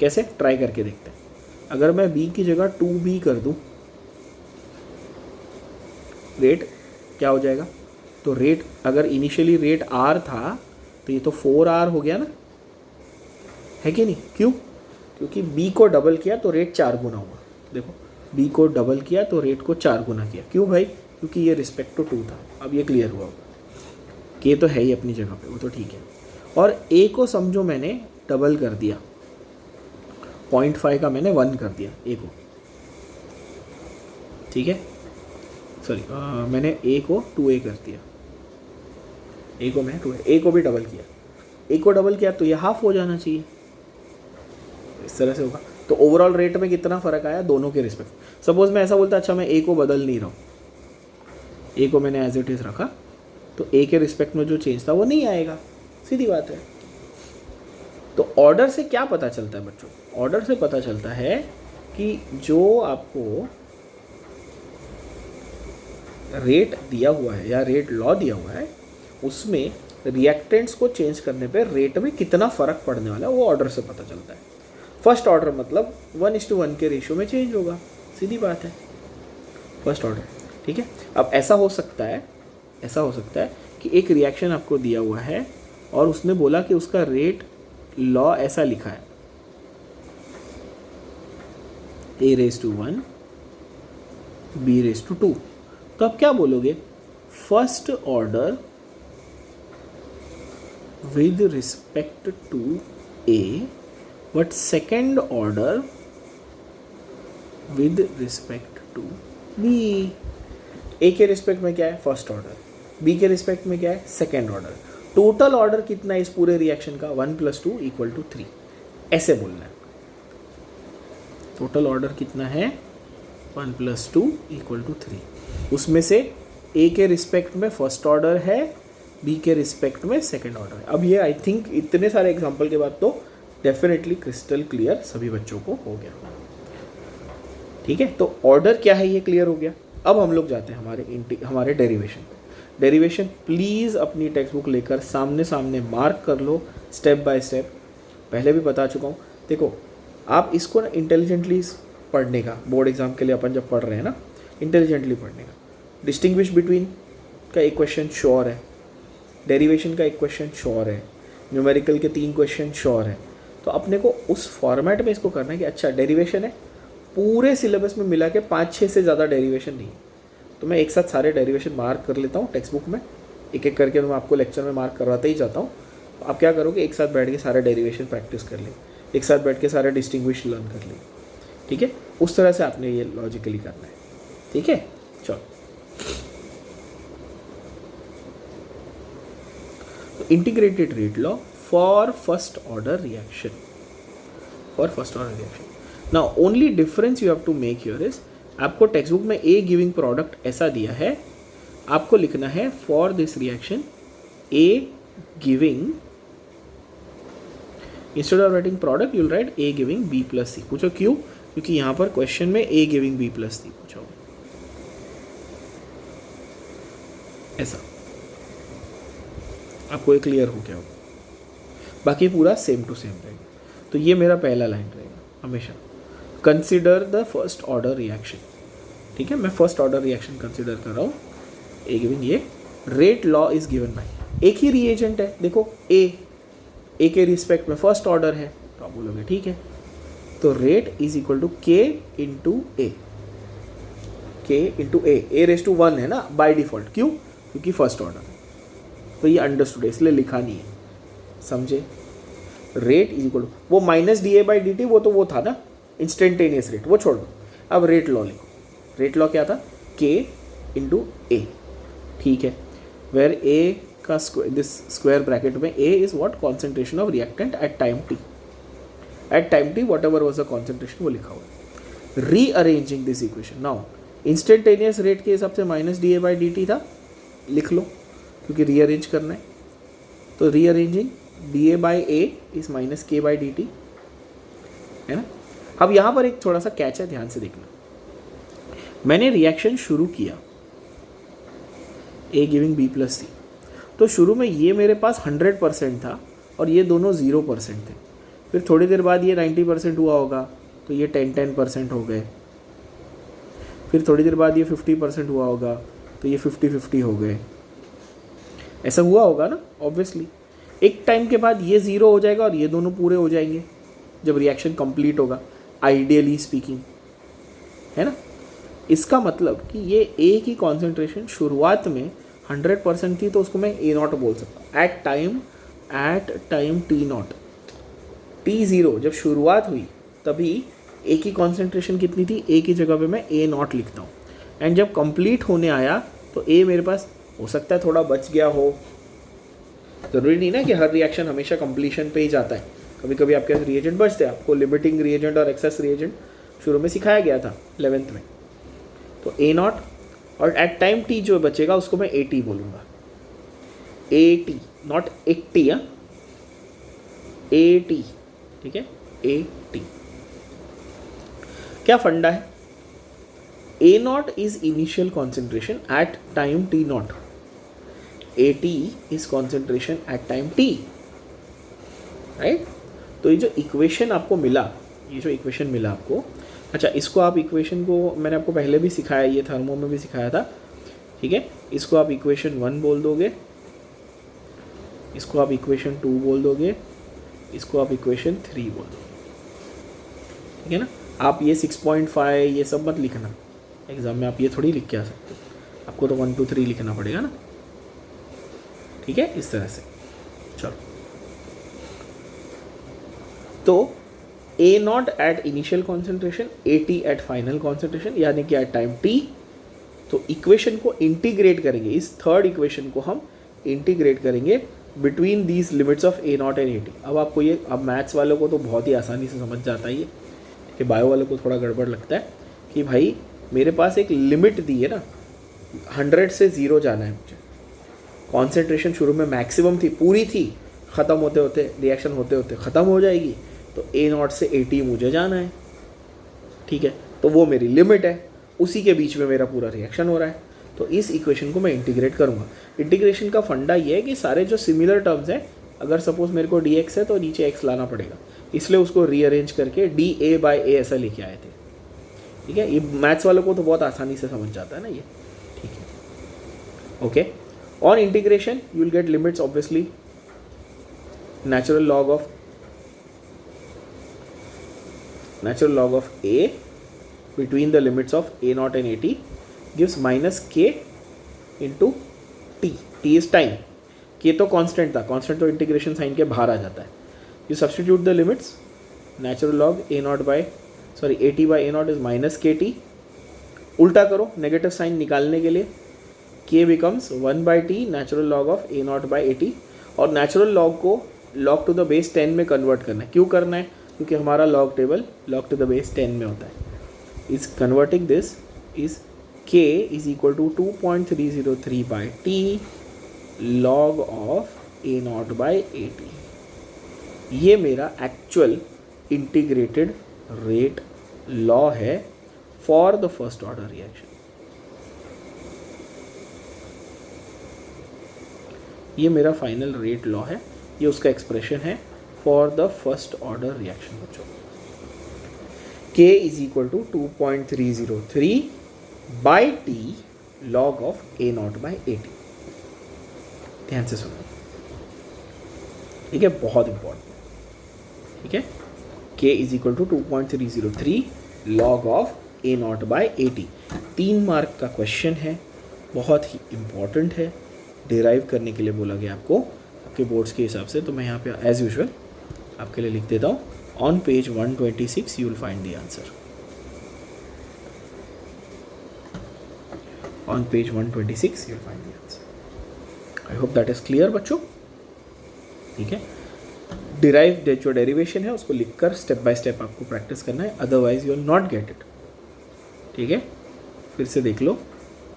कैसे? ट्राई करके देखते हैं। अगर मैं बी की जगह 2b कर दूँ, रेट क्या हो जाएगा? तो रेट, अगर इनिशियली रेट r था तो ये तो 4r हो गया ना, है कि नहीं? क्यों? क्योंकि b को डबल किया तो रेट 4 गुना हुआ। देखो, b को डबल किया तो रेट को 4 गुना किया। क्यों भाई? क्योंकि ये रिस्पेक्ट टू 2 था। अब ये क्लियर हुआ होगा। k तो है ही अपनी जगह पे, वो तो ठीक है। और a को समझो मैंने डबल कर दिया, 0.5 का मैंने 1 कर दिया a को, ठीक है? सॉरी, मैंने a को 2a कर दिया, a को मैं 2a, a को भी डबल किया, a को डबल किया तो ये हाफ हो जाना चाहिए। इस तरह से होगा। तो ओवरऑल रेट में कितना फ़र्क आया दोनों के रिस्पेक्ट। सपोज मैं ऐसा बोलता, अच्छा मैं a को बदल नहीं रहा हूँ, a को मैंने एज इट इज़ रखा, तो a के रिस्पेक्ट में जो चेंज था वो नहीं आएगा, सीधी बात है। तो ऑर्डर से क्या पता चलता है बच्चों? ऑर्डर से पता चलता है कि जो आपको रेट दिया हुआ है या रेट लॉ दिया हुआ है, उसमें रिएक्टेंट्स को चेंज करने पे रेट में कितना फ़र्क पड़ने वाला है वो ऑर्डर से पता चलता है। फर्स्ट ऑर्डर मतलब 1:1 के रेशियो में चेंज होगा, सीधी बात है, फर्स्ट ऑर्डर, ठीक है? अब ऐसा हो सकता है कि एक रिएक्शन आपको दिया हुआ है और उसने बोला कि उसका रेट लॉ ऐसा लिखा है, a⁻1 b⁻2। तो आप क्या बोलोगे? First order with respect to a, but second order with respect to b। a के रिस्पेक्ट में क्या है? First order. b के रिस्पेक्ट में क्या है? Second order. टोटल ऑर्डर कितना है इस पूरे रिएक्शन का? 1 + 2 = 3। ऐसे बोलना है। टोटल ऑर्डर कितना है? 1 + 2 = 3। उसमें से a के रिस्पेक्ट में फर्स्ट ऑर्डर है, b के रिस्पेक्ट में सेकेंड ऑर्डर है। अब ये आई थिंक इतने सारे एग्जाम्पल के बाद तो डेफिनेटली क्रिस्टल क्लियर सभी बच्चों को हो गया, ठीक है? तो ऑर्डर क्या है ये क्लियर हो गया। अब हम लोग जाते हैं हमारे डेरिवेशन पे। डेरिवेशन प्लीज़ अपनी टेक्स्ट बुक लेकर सामने सामने मार्क कर लो, स्टेप बाय स्टेप। पहले भी बता चुका हूँ। देखो, आप इसको ना इंटेलिजेंटली पढ़ने का, बोर्ड एग्जाम के लिए अपन जब पढ़ रहे हैं ना, इंटेलिजेंटली पढ़ने का। डिस्टिंग्विश बिटवीन का एक क्वेश्चन श्योर है, डेरिवेशन का एक क्वेश्चन श्योर है, न्यूमेरिकल के 3 क्वेश्चन श्योर है। तो अपने को उस फॉर्मेट में इसको करना है कि अच्छा डेरिवेशन है, पूरे सिलेबस में मिला के 5-6 से ज़्यादा डेरिवेशन नहीं है। तो मैं एक साथ सारे डेरिवेशन मार्क कर लेता हूँ टेक्स्ट बुक में, एक एक करके मैं आपको लेक्चर में मार्क करवाते ही जाता हूँ। तो आप क्या करोगे? एक साथ बैठ के सारे डेरिवेशन प्रैक्टिस कर ले, एक साथ बैठ के सारे डिस्टिंग्विश लर्न कर ले, ठीक है? उस तरह से आपने ये लॉजिकली करना है, ठीक है? चलो, तो integrated rate law for first order reaction. For first order reaction. Now only difference you have to make here is, आपको टेक्स्ट बुक में ए गिविंग प्रोडक्ट ऐसा दिया है, आपको लिखना है for this reaction A giving, instead of writing product you will write A giving B plus C. पूछो क्यों? क्योंकि यहाँ पर क्वेश्चन में ए गिविंग बी प्लस सी पूछा होगा. ऐसा आपको ये क्लियर हो गया होगा. बाकी पूरा सेम टू सेम रहेगा. तो ये मेरा पहला लाइन रहेगा हमेशा, consider the first order reaction. ठीक है, मैं फर्स्ट ऑर्डर रिएक्शन कंसिडर कर रहा हूँ. ए गिविंग ये rate law is given by, एक ही रिएजेंट है. देखो ए के रिस्पेक्ट में फर्स्ट ऑर्डर है, तो आप बोलोगे ठीक है. तो rate is equal to k into ए, के इंटू ए रेस टू 1 है ना बाय डिफॉल्ट. क्यों? क्योंकि फर्स्ट ऑर्डर है. तो ये अंडरस्टूड है, इसलिए लिखा नहीं है. समझे? रेट इज इक्वल टू वो minus D A by D T, वो था ना इंस्टेंटेनियस रेट, वो छोड़ दो. अब रेट लॉ लिखो. रेट लॉ क्या था? के इंटू ए. ठीक है, वेर ए का दिस स्क्वायर ब्रैकेट में A is what? Concentration of reactant at time T. At time T whatever was the concentration, वो लिखा हुआ है. Rearranging this equation, now instantaneous rate के हिसाब से minus D A by D T था, लिख लो क्योंकि रीअरेंज करना है. तो rearranging D A by A is minus K by D T, है ना. अब यहाँ पर एक थोड़ा सा कैच है, ध्यान से देखना. मैंने रिएक्शन शुरू किया ए गिविंग बी प्लस सी, तो शुरू में ये मेरे पास 100% था और ये दोनों 0% थे. फिर थोड़ी देर बाद ये 90% हुआ होगा, तो ये 10% हो गए. फिर थोड़ी देर बाद ये 50% हुआ होगा, तो ये 50-50 हो गए. ऐसा हुआ होगा ना ऑब्वियसली. एक टाइम के बाद ये 0 हो जाएगा और ये दोनों पूरे हो जाएंगे जब रिएक्शन कंप्लीट होगा, आइडियली स्पीकिंग, है ना. इसका मतलब कि ये ए की कॉन्सेंट्रेशन शुरुआत में 100% थी, तो उसको मैं ए नॉट बोल सकता. Eight time T not, T0 जब शुरुआत हुई तभी ए की कॉन्सेंट्रेशन कितनी थी, ए की जगह पे मैं ए नॉट लिखता हूँ. एंड जब कंप्लीट होने आया तो ए मेरे पास हो सकता है थोड़ा बच गया हो. ज़रूरी नहीं ना कि हर रिएक्शन हमेशा कंप्लीशन पे ही जाता है. कभी कभी आपके पास रिएजेंट बचते हैं. आपको लिमिटिंग रिएजेंट और एक्सेस रिएजेंट शुरू में सिखाया गया था 11th में. तो ए नॉट और एट टाइम टी जो बचेगा उसको मैं ए टी बोलूँगा. A T not 80, A T. ठीक है, ए टी. क्या फंडा है? A not is initial concentration at time T not, A T is concentration at time T, right. तो ये जो इक्वेशन आपको मिला, आपको, अच्छा इसको आप इक्वेशन को मैंने आपको पहले भी सिखाया, ये थर्मो में भी सिखाया था. ठीक है, इसको आप इक्वेशन 1 बोल दोगे, इसको आप इक्वेशन 2 बोल दोगे, इसको आप इक्वेशन 3 बोल दोगे. ठीक है ना. आप ये 6.5 ये सब मत लिखना एग्जाम में, आप ये थोड़ी लिख के आ सकते हो. आपको तो 1 2 3 लिखना पड़ेगा ना. ठीक है, इस तरह से. चलो, तो A not at initial concentration, A T at final concentration, यानी कि एट टाइम टी. तो इक्वेशन को इंटीग्रेट करेंगे, इस थर्ड इक्वेशन को हम इंटीग्रेट करेंगे between these limits of A not and A T. अब आपको ये, अब मैथ्स वालों को तो बहुत ही आसानी से समझ जाता है ये, कि बायो वालों को थोड़ा गड़बड़ लगता है कि भाई मेरे पास एक लिमिट दी है ना, 100 से 0 जाना है मुझे. कॉन्सेंट्रेशन शुरू में मैक्सिमम थी, पूरी थी, ख़त्म होते होते रिएक्शन होते होते ख़त्म हो जाएगी, तो ए नॉट से ए टी मुझे जाना है. ठीक है, तो वो मेरी लिमिट है, उसी के बीच में मेरा पूरा रिएक्शन हो रहा है. तो इस इक्वेशन को मैं इंटीग्रेट करूँगा. इंटीग्रेशन का फंडा ये है कि सारे जो सिमिलर टर्म्स हैं, अगर सपोज मेरे को डी एक्स है तो नीचे एक्स लाना पड़ेगा, इसलिए उसको रीअरेंज करके डी ए बाई ए ऐसा लेके आए थे. ठीक है, ये मैथ्स वालों को तो बहुत आसानी से समझ जाता है ना ये. ठीक है, okay. On integration you will get limits, obviously natural log of a between the limits of a naught and a t gives minus k into t. t is time. k तो कांस्टेंट था, constant तो integration sign के बाहर आ जाता है. You substitute the limits, natural log a naught by a t by a naught is minus K T. उल्टा करो नेगेटिव साइन निकालने के लिए, k becomes 1 by T natural log of a naught by a t. और natural log को log to the base 10 में convert करना है. क्यों करना है? क्योंकि हमारा log table log to the base 10 में होता है. Is converting this is k is equal to 2.303 by t log of a naught by AT. ये मेरा एक्चुअल इंटीग्रेटेड रेट लॉ है for the first order reaction. ये मेरा final rate law है, ये उसका एक्सप्रेशन है for the first order reaction बच्चों. k is equal to 2.303 by T log of a naught by AT. ध्यान से सुनो, ठीक है, बहुत इंपॉर्टेंट. ठीक है, k is equal to 2.303 log of a naught by AT. 3 mark का क्वेश्चन है, बहुत ही इम्पॉर्टेंट है, डिराइव करने के लिए बोला गया आपको आपके बोर्ड्स के हिसाब से. तो मैं यहाँ पे एज यूजुअल आपके लिए लिख देता हूँ. On page 126 you will find the answer. On page 126 you will find the answer. I hope that is clear बच्चों. ठीक है, डिराइव जो डेरिवेशन है उसको लिखकर स्टेप बाय स्टेप आपको प्रैक्टिस करना है, otherwise you will not get it. ठीक है, फिर से देख लो.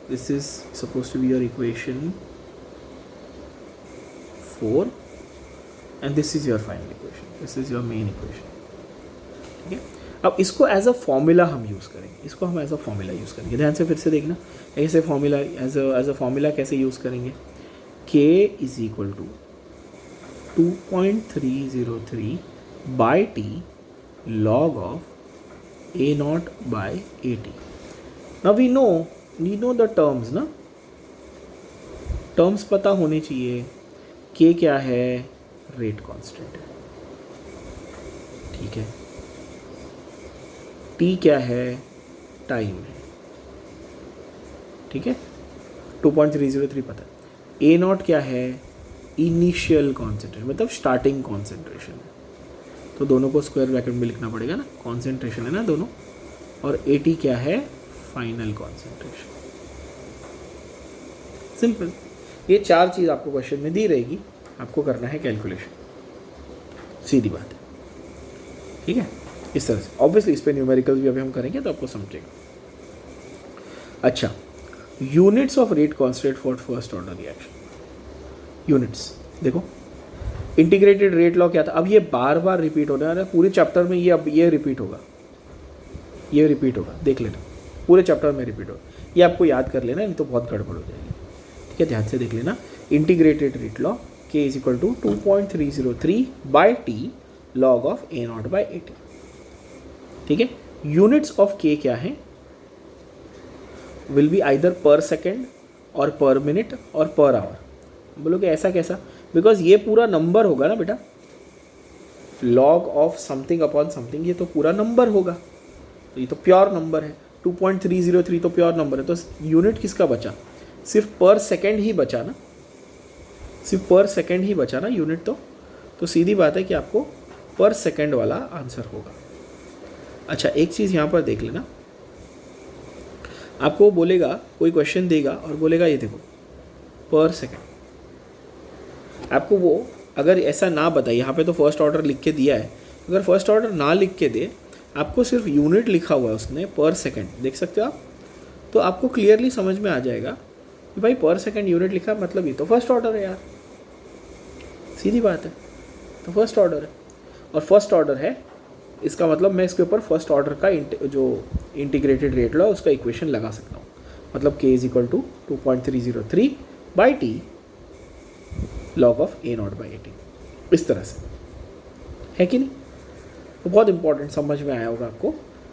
This is suppose to be your equation 4 and this is your final equation, this is your main equation. ठीक है, अब इसको एज अ फॉर्मूला हम यूज़ करेंगे, इसको हम एज अ फॉर्मूला यूज़ करेंगे. ध्यान से फिर से देखना, ऐसे फॉर्मूला एज अ फॉर्मूला कैसे यूज़ करेंगे. k is equal to 2.303 by T log of a naught by AT. Now we know the terms ना, टर्म्स पता होने चाहिए. k क्या है, रेट कांस्टेंट है. ठीक है, t क्या है, टाइम है. ठीक है, 2.303 पता है. a नॉट क्या है, इनिशियल कॉन्सेंट्रेशन, मतलब स्टार्टिंग कॉन्सेंट्रेशन है. तो दोनों को स्क्वायर ब्रैकेट में लिखना पड़ेगा ना, कॉन्सेंट्रेशन है ना दोनों. और AT क्या है, फाइनल कॉन्सेंट्रेशन. सिंपल. ये 4 चीज़ आपको क्वेश्चन में दी रहेगी, आपको करना है कैलकुलेशन, सीधी बात है. ठीक है, इस तरह से. ऑब्वियसली इस पे न्यूमेरिकल्स भी अभी हम करेंगे तो आपको समझेगा. अच्छा, units of rate constant for first order reaction. Units देखो, इंटीग्रेटेड रेट लॉ क्या था. अब ये बार बार रिपीट होने वाला है पूरे चैप्टर में. ये अब ये रिपीट होगा, ये रिपीट होगा, देख लेना, पूरे चैप्टर में रिपीट होगा. ये आपको याद कर लेना, नहीं तो बहुत गड़बड़ हो जाएगी. ठीक है, ध्यान से देख लेना. Integrated rate law k is equal to 2.303 by T log of a naught by AT. ठीक है, यूनिट्स ऑफ k क्या है, will be either per second और पर मिनट और पर आवर. बोलोगे ऐसा कैसा, बिकॉज ये पूरा नंबर होगा ना बेटा. Log of something upon something, ये तो पूरा नंबर होगा, तो ये तो प्योर नंबर है. 2.303 तो प्योर नंबर है. तो यूनिट किसका बचा, सिर्फ पर सेकेंड ही बचा ना, सिर्फ पर सेकेंड ही बचा ना यूनिट. तो सीधी बात है कि आपको पर सेकेंड वाला आंसर होगा. अच्छा, एक चीज़ यहाँ पर देख लेना, आपको बोलेगा, कोई क्वेश्चन देगा और बोलेगा ये देखो पर सेकेंड. आपको वो अगर ऐसा ना बताए, यहाँ पे तो फर्स्ट ऑर्डर लिख के दिया है, अगर फर्स्ट ऑर्डर ना लिख के दे, आपको सिर्फ यूनिट लिखा हुआ है उसने पर सेकेंड, देख सकते हो आप, तो आपको क्लियरली समझ में आ जाएगा कि भाई पर सेकेंड यूनिट लिखा है, मतलब ये तो फर्स्ट ऑर्डर है यार. सीधी बात है, तो फर्स्ट ऑर्डर है. और फर्स्ट ऑर्डर है, इसका मतलब मैं इसके ऊपर फर्स्ट ऑर्डर का जो इंटीग्रेटेड रेट लॉ उसका इक्वेशन लगा सकता हूँ. मतलब k is equal to 2.303 by T log of a naught by AT. इस तरह से है कि नहीं. तो बहुत इंपॉर्टेंट, समझ में आया होगा आपको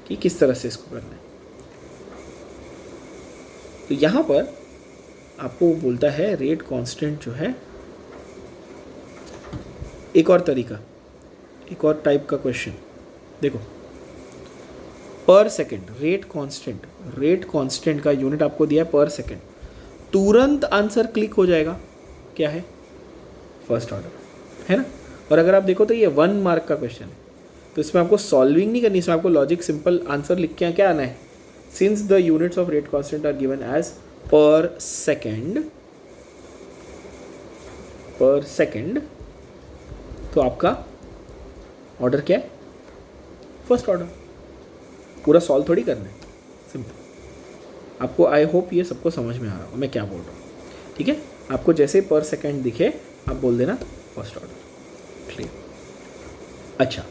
कि किस तरह से इसको करना है. तो यहाँ पर आपको बोलता है रेट कांस्टेंट जो है, एक और तरीका, एक और टाइप का क्वेश्चन देखो. पर सेकेंड रेट कांस्टेंट का यूनिट आपको दिया है पर सेकेंड. तुरंत आंसर क्लिक हो जाएगा, क्या है, फर्स्ट ऑर्डर है ना. और अगर आप देखो तो ये 1 मार्क का क्वेश्चन है, तो इसमें आपको सॉल्विंग नहीं करनी, इसमें आपको लॉजिक सिंपल आंसर लिख के क्या आना है. Since the units of rate constant are given as per second, तो आपका ऑर्डर क्या है, फर्स्ट ऑर्डर। पूरा सॉल्व थोड़ी करना है, सिंपल। आपको आई होप ये सबको समझ में आ रहा हो मैं क्या बोल रहा हूँ, ठीक है। आपको जैसे पर सेकेंड दिखे आप बोल देना फर्स्ट ऑर्डर, क्लियर। अच्छा,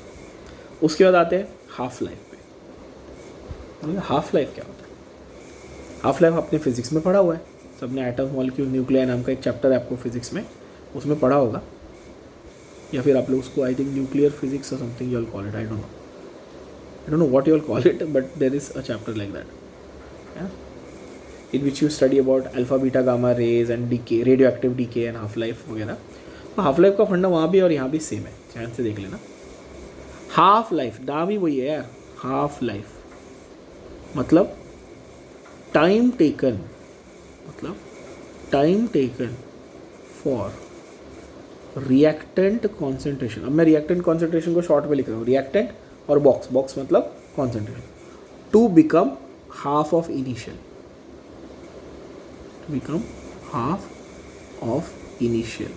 उसके बाद आते हैं हाफ लाइफ पे। हाफ लाइफ क्या होता है? हाफ लाइफ आपने फिजिक्स में पढ़ा हुआ है, सबने एटम मॉलिक्यूल न्यूक्लियर नाम का एक चैप्टर है आपको फिजिक्स में, उसमें पढ़ा होगा, या फिर आप लोग उसको आई थिंक न्यूक्लियर फिजिक्स और something you all call it, I don't know what you all call it, but there is a chapter like that in which you study about alpha beta gamma rays and decay, radioactive decay and half life वगैरह। तो half life का फंडा वहाँ भी और यहाँ भी same है, ध्यान से देख लेना। हाफ लाइफ नाम ही वही है यार, हाफ लाइफ मतलब टाइम टेकन, मतलब time taken for reactant concentration. अब मैं रिएक्टेंट कॉन्सेंट्रेशन को शॉर्ट में लिख रहा हूँ, रिएक्टेंट और बॉक्स, बॉक्स मतलब concentration, to become half of initial, to become half of initial.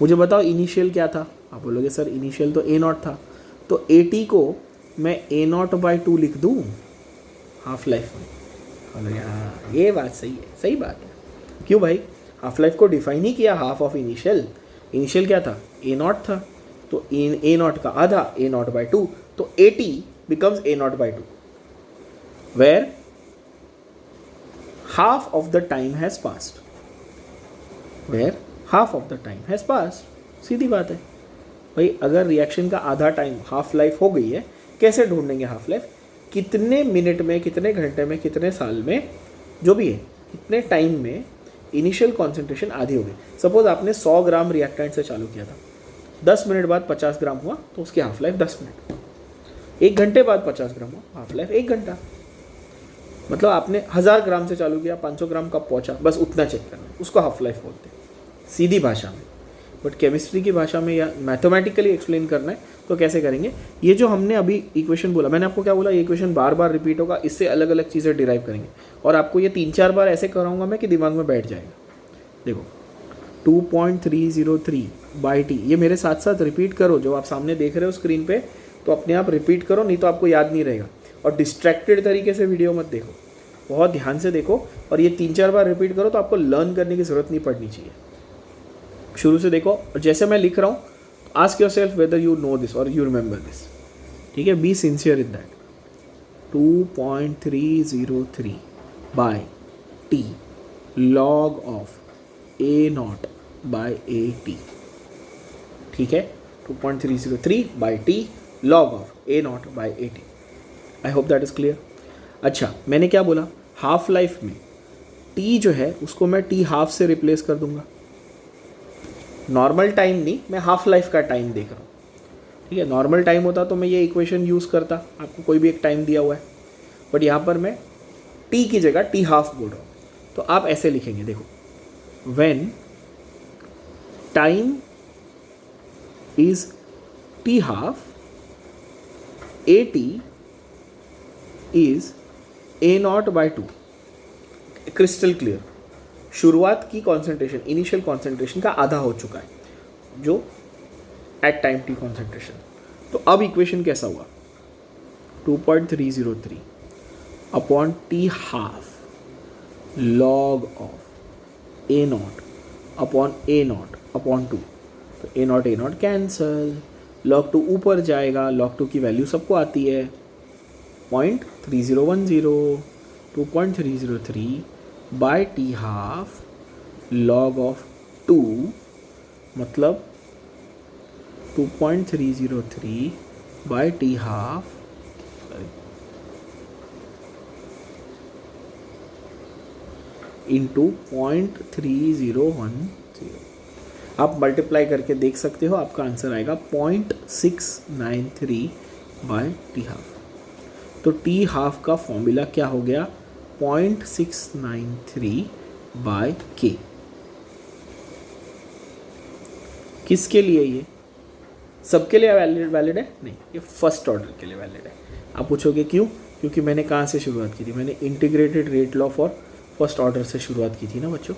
मुझे बताओ इनिशियल क्या था? आप बोलोगे सर इनिशियल तो ए नॉट था, तो ए टी को मैं ए नॉट बाई 2 लिख दूँ हाफ लाइफ में। हाँ ये बात सही है, सही बात है। क्यों भाई? हाफ लाइफ को डिफाइन ही किया हाफ ऑफ इनिशियल। इनिशियल क्या था? ए नॉट था, तो ए नॉट का आधा ए नॉट बाई 2, तो A T becomes A not by 2 where half of the time has passed, where half of the time has passed। सीधी बात है भाई, अगर रिएक्शन का आधा टाइम हाफ लाइफ हो गई है, कैसे ढूंढेंगे हाफ लाइफ? कितने मिनट में, कितने घंटे में, कितने साल में, जो भी है, कितने टाइम में इनिशियल कॉन्सेंट्रेशन आधी हो गई। सपोज आपने 100 ग्राम रिएक्टेंट से चालू किया था, 10 मिनट बाद 50 ग्राम हुआ तो उसकी हाफ लाइफ 10 मिनट। 1 घंटे बाद 50 ग्राम हुआ, हाफ लाइफ 1 घंटा। मतलब आपने 1000 ग्राम से चालू किया, 500 ग्राम कब पहुंचा, बस उतना चेक करना, उसको हाफ लाइफ बोलते हैं सीधी भाषा में। बट केमिस्ट्री की भाषा में या मैथमेटिकली एक्सप्लेन करना है तो कैसे करेंगे? ये जो हमने अभी इक्वेशन बोला, मैंने आपको क्या बोला, ये इक्वेशन बार बार रिपीट होगा, इससे अलग अलग चीज़ें डिराइव करेंगे, और आपको ये 3-4 बार ऐसे कराऊंगा मैं कि दिमाग में बैठ जाएगा। देखो 2.303 बाई टी, ये मेरे साथ साथ रिपीट करो, जो आप सामने देख रहे हो स्क्रीन पे, तो अपने आप रिपीट करो, नहीं तो आपको याद नहीं रहेगा। और डिस्ट्रैक्टेड तरीके से वीडियो मत देखो, बहुत ध्यान से देखो, और ये 3-4 बार रिपीट करो तो आपको लर्न करने की ज़रूरत नहीं पड़नी चाहिए। शुरू से देखो, और जैसे मैं लिख रहा हूँ, ask yourself whether you know this और यू रिमेंबर दिस, ठीक है। Be sincere in that. 2.303 by T log of A naught by A T, ठीक है। 2.303 by T log of A naught by A T. I hope that is clear. अच्छा, मैंने क्या बोला, half life में T जो है उसको मैं टी हाफ से रिप्लेस कर दूंगा। नॉर्मल टाइम नहीं, मैं हाफ लाइफ का टाइम देख रहा हूँ, ठीक है। नॉर्मल टाइम होता तो मैं ये इक्वेशन यूज़ करता, आपको कोई भी एक टाइम दिया हुआ है, बट यहाँ पर मैं टी की जगह टी हाफ बोल रहा हूँ। तो आप ऐसे लिखेंगे, देखो, when time is T half, A T is A not by 2। Crystal clear. शुरुआत की कॉन्सेंट्रेशन, इनिशियल कॉन्सेंट्रेशन का आधा हो चुका है, जो एट टाइम टी कॉन्सेंट्रेशन। तो अब इक्वेशन कैसा हुआ, 2.303 upon T half log of A not upon A not upon 2। तो ए नॉट कैंसल, लॉग 2 ऊपर जाएगा, लॉग 2 की वैल्यू सबको आती है 0.3010। 2.303 by T half log of 2 मतलब 2.303 बाय टी हाफ इंटू 0.3010। आप मल्टीप्लाई करके देख सकते हो, आपका आंसर आएगा 0.693 बाय टी हाफ। तो टी हाफ का फॉर्मूला क्या हो गया, 0.693 बाय के। किसके लिए? ये सबके लिए वैलिड है? नहीं, ये फर्स्ट ऑर्डर के लिए वैलिड है। आप पूछोगे क्यों? क्योंकि मैंने कहाँ से शुरुआत की थी, मैंने integrated rate law for first order से शुरुआत की थी ना बच्चों,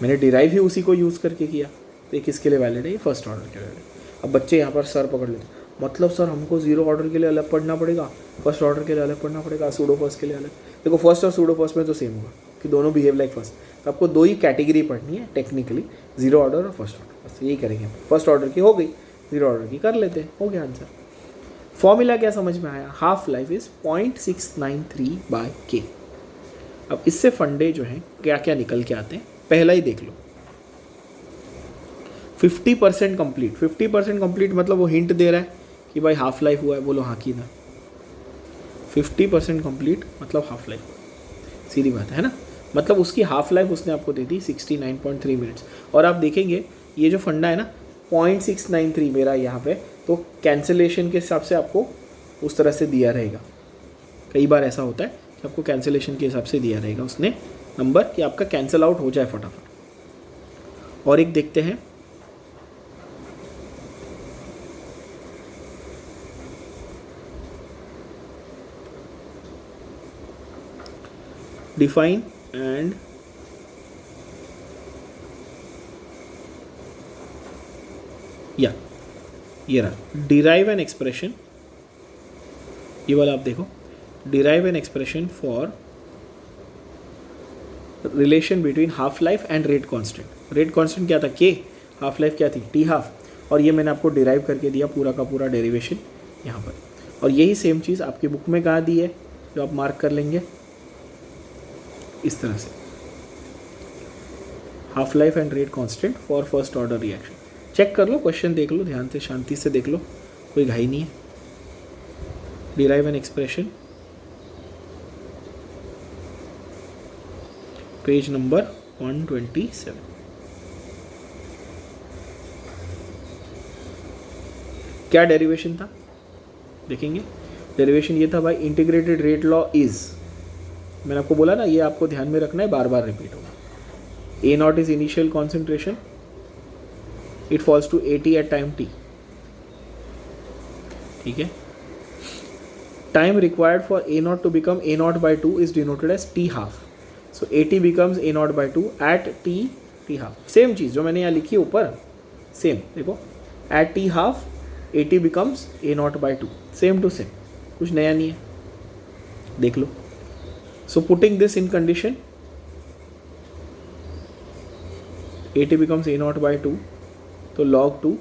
मैंने डिराइव ही उसी को यूज़ करके किया। तो ये किसके लिए वैलिड है? ये फर्स्ट ऑर्डर के लिए। अब बच्चे यहाँ पर सर पकड़ लेते, मतलब सर हमको जीरो ऑर्डर के लिए अलग पढ़ना पड़ेगा, फर्स्ट ऑर्डर के लिए अलग पढ़ना पड़ेगा, सूडो फर्स्ट के लिए अलग। देखो फर्स्ट और सूडो फर्स्ट में तो सेम होगा कि दोनों बिहेव लाइक फर्स्ट, तो आपको दो ही कैटेगरी पढ़नी है टेक्निकली, जीरो ऑर्डर और फर्स्ट ऑर्डर, बस यही करेंगे। फर्स्ट ऑर्डर की हो गई, जीरो ऑर्डर की कर लेते हैं, हो गया आंसर। फॉर्मूला क्या समझ में आया? Half life is 0.693/K। अब इससे फंडे जो हैं क्या क्या निकल के आते हैं, पहला ही देख लो, 50% कंप्लीट। 50% कंप्लीट मतलब वो हिंट दे रहा है कि भाई हाफ लाइफ हुआ है, बोलो हाँ की ना। 50% कंप्लीट मतलब हाफ लाइफ, सीधी बात है ना। मतलब उसकी हाफ लाइफ उसने आपको दे दी 69.3 मिनट्स। और आप देखेंगे ये जो फंडा है ना 0.693 मेरा यहाँ पे, तो कैंसिलेशन के हिसाब से आपको उस तरह से दिया रहेगा। कई बार ऐसा होता है कि आपको कैंसिलेशन के हिसाब से दिया रहेगा उसने नंबर, कि आपका कैंसिल आउट हो जाए फटाफट। और एक देखते हैं, डिफाइन एंड या ये रहा डिराइव एन एक्सप्रेशन, ये वाला आप देखो, derive an expression for relation between half life and rate constant. Rate constant क्या था? के, हाफ लाइफ क्या थी? T half. और ये मैंने आपको डिराइव करके दिया पूरा का पूरा डेरिवेशन यहाँ पर। और यही सेम चीज़ आपकी बुक में कहाँ दी है, जो आप मार्क कर लेंगे इस तरह से, half life and rate constant for first order reaction. Check कर लो, क्वेश्चन देख लो ध्यान से, शांति से देख लो, कोई घाई नहीं है। Derive an expression, page number 127। क्या डेरिवेशन था देखेंगे? डेरिवेशन ये था भाई, इंटीग्रेटेड रेट लॉ इज, मैंने आपको बोला ना ये आपको ध्यान में रखना है, बार बार रिपीट होगा। A not is initial concentration, it falls to 80 at time t, ठीक है। Time required for A not to become A not by 2 is denoted as T half, so 80 becomes A not by 2 at T half. Same चीज़ जो मैंने यहाँ लिखी है ऊपर, same देखो, at T half 80 becomes A not by 2, same to same, कुछ नया नहीं है, देख लो। So putting this in condition, 80 becomes a naught by 2, तो log 2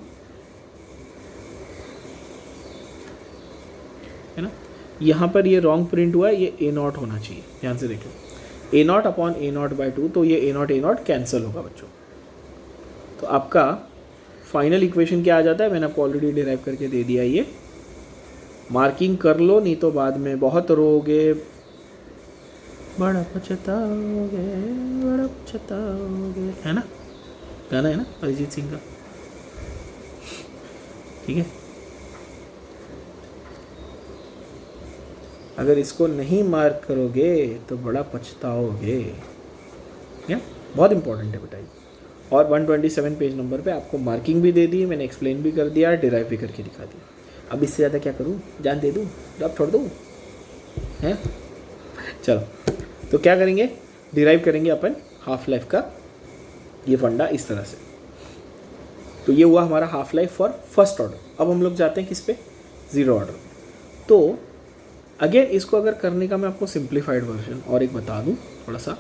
है ना। यहाँ पर ये रॉन्ग प्रिंट हुआ है, ये a नॉट होना चाहिए, ध्यान से देखो, a not upon a naught by 2, तो ये a नॉट कैंसिल होगा बच्चों। तो आपका फाइनल इक्वेशन क्या आ जाता है, मैंने आपको ऑलरेडी डिराइव करके दे दिया, ये मार्किंग कर लो, नहीं तो बाद में बहुत रोगे, बड़ा पछताओगे, बड़ा पछताओगे, है ना, गाना है ना अरिजीत सिंह का, ठीक है। अगर इसको नहीं मार्क करोगे तो बड़ा पछताओगे, क्या, बहुत इंपॉर्टेंट है बेटा ये। और 127 पेज नंबर पे आपको मार्किंग भी दे दी, मैंने एक्सप्लेन भी कर दिया, डिराइव भी करके दिखा दिया। अब इससे ज़्यादा क्या करूँ, जान दे दूँ, जॉब छोड़ दूँ, हैं? चलो, तो क्या करेंगे, डिराइव करेंगे अपन हाफ लाइफ का ये फंडा इस तरह से। तो ये हुआ हमारा half life for first order. अब हम लोग जाते हैं किस पे, जीरो ऑर्डर। तो अगेन इसको अगर करने का मैं आपको सिंप्लीफाइड वर्जन और एक बता दूं थोड़ा सा,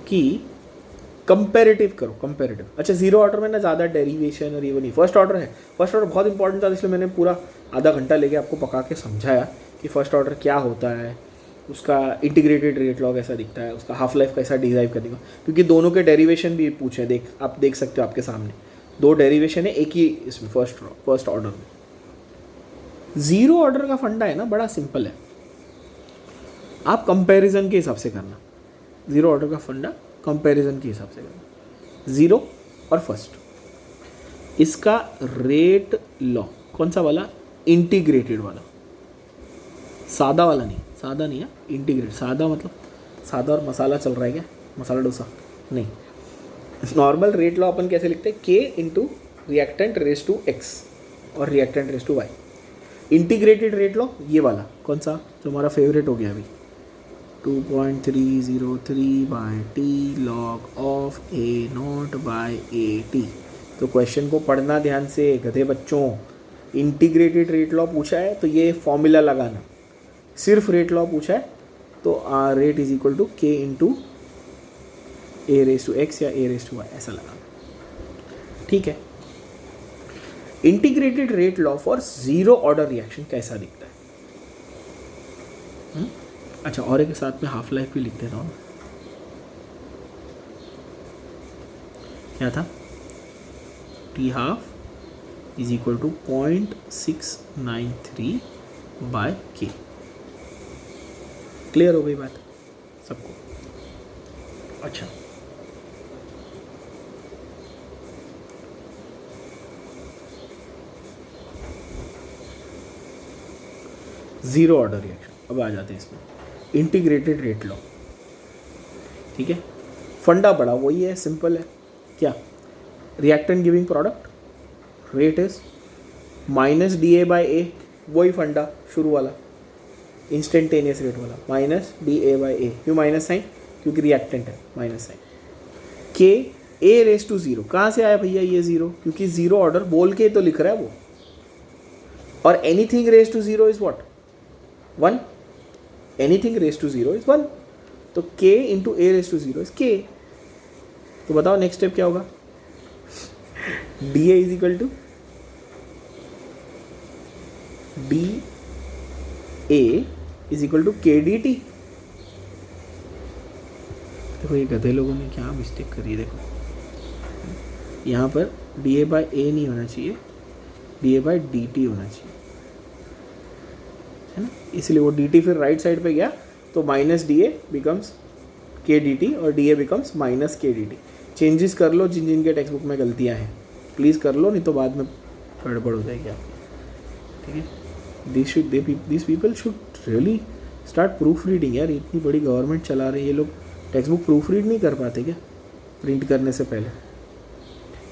कि कंपैरेटिव करो, कंपैरेटिव। अच्छा, जीरो ऑर्डर में ना ज़्यादा डेरिवेशन और ये वो नहीं, फर्स्ट ऑर्डर है। फर्स्ट ऑर्डर बहुत इंपॉर्टेंट था, इसलिए मैंने पूरा आधा घंटा लेके आपको पका के समझाया कि फर्स्ट ऑर्डर क्या होता है, उसका इंटीग्रेटेड रेट लॉ कैसा दिखता है, उसका हाफ लाइफ कैसा डिराइव करने का, क्योंकि दोनों के डेरिवेशन भी पूछे, आप देख सकते हो आपके सामने दो डेरिवेशन है एक ही इसमें फर्स्ट ऑर्डर में। जीरो ऑर्डर का फंडा है ना, बड़ा सिंपल है, आप कंपैरिजन के हिसाब से करना। जीरो ऑर्डर का फंडा कंपैरिजन के हिसाब से करना, जीरो और फर्स्ट। इसका रेट लॉ कौन सा वाला, इंटीग्रेटेड वाला, सादा वाला नहीं, सादा नहीं है, इंटीग्रेट। सादा मतलब सादा और मसाला चल रहा है क्या, मसाला डोसा नहीं। नॉर्मल रेट लॉ अपन कैसे लिखते हैं, K into reactant raise to X और reactant raise to Y. Integrated rate law ये वाला कौन सा, जो हमारा फेवरेट हो गया अभी, 2.303 by T log of A not by A T. तो क्वेश्चन को पढ़ना ध्यान से गधे बच्चों, इंटीग्रेटेड रेट लॉ पूछा है तो ये फॉर्मूला लगाना, सिर्फ रेट लॉ पूछा है तो rate is equal to k into A raise to x या ए रेस टू वाई ऐसा लगाना, ठीक है। Integrated rate law for zero order reaction कैसा दिखता है? अच्छा, और एक साथ में हाफ लाइफ भी लिख देता हूँ। क्या था? T half is equal to 0.693 by k. Clear हो गई बात सबको? अच्छा, जीरो ऑर्डर रिएक्शन, अब आ जाते हैं इसमें इंटीग्रेटेड रेट लॉ, ठीक है। फंडा बड़ा वही है, सिंपल है। क्या? Reactant giving product rate is minus D A by A, वही फंडा शुरू वाला इंस्टेंटेनियस रेट वाला, minus D A by A. क्यों माइनस साइन? क्योंकि रिएक्टेंट है, minus sign. K A raise to zero, कहाँ से आया भैया ये जीरो? क्योंकि जीरो ऑर्डर बोल के तो लिख रहा है वो, और anything raise to zero is what? 1। Anything raise to zero is 1, तो k into A raise to zero is k। तो बताओ नेक्स्ट स्टेप क्या होगा? D A is equal to d A is equal to k d t. देखो ये गधे लोगों ने क्या मिस्टेक करी है, देखो यहाँ पर डी ए बाई ए नहीं होना चाहिए, D A by D T होना चाहिए, है ना। इसलिए वो डी टी फिर राइट साइड पे गया तो माइनस डी ए बिकम्स के डी टी और डी ए बिकम्स माइनस के डी टी। चेंजेस कर लो जिन जिन के टेक्स्ट बुक में गलतियाँ हैं, प्लीज़ कर लो, नहीं तो बाद में गड़बड़ हो जाएगी आपकी, ठीक है। This people should really start proof reading यार। इतनी बड़ी गवर्नमेंट चला रही है, ये लोग टेक्स्ट बुक प्रूफ रीड नहीं कर पाते क्या प्रिंट करने से पहले?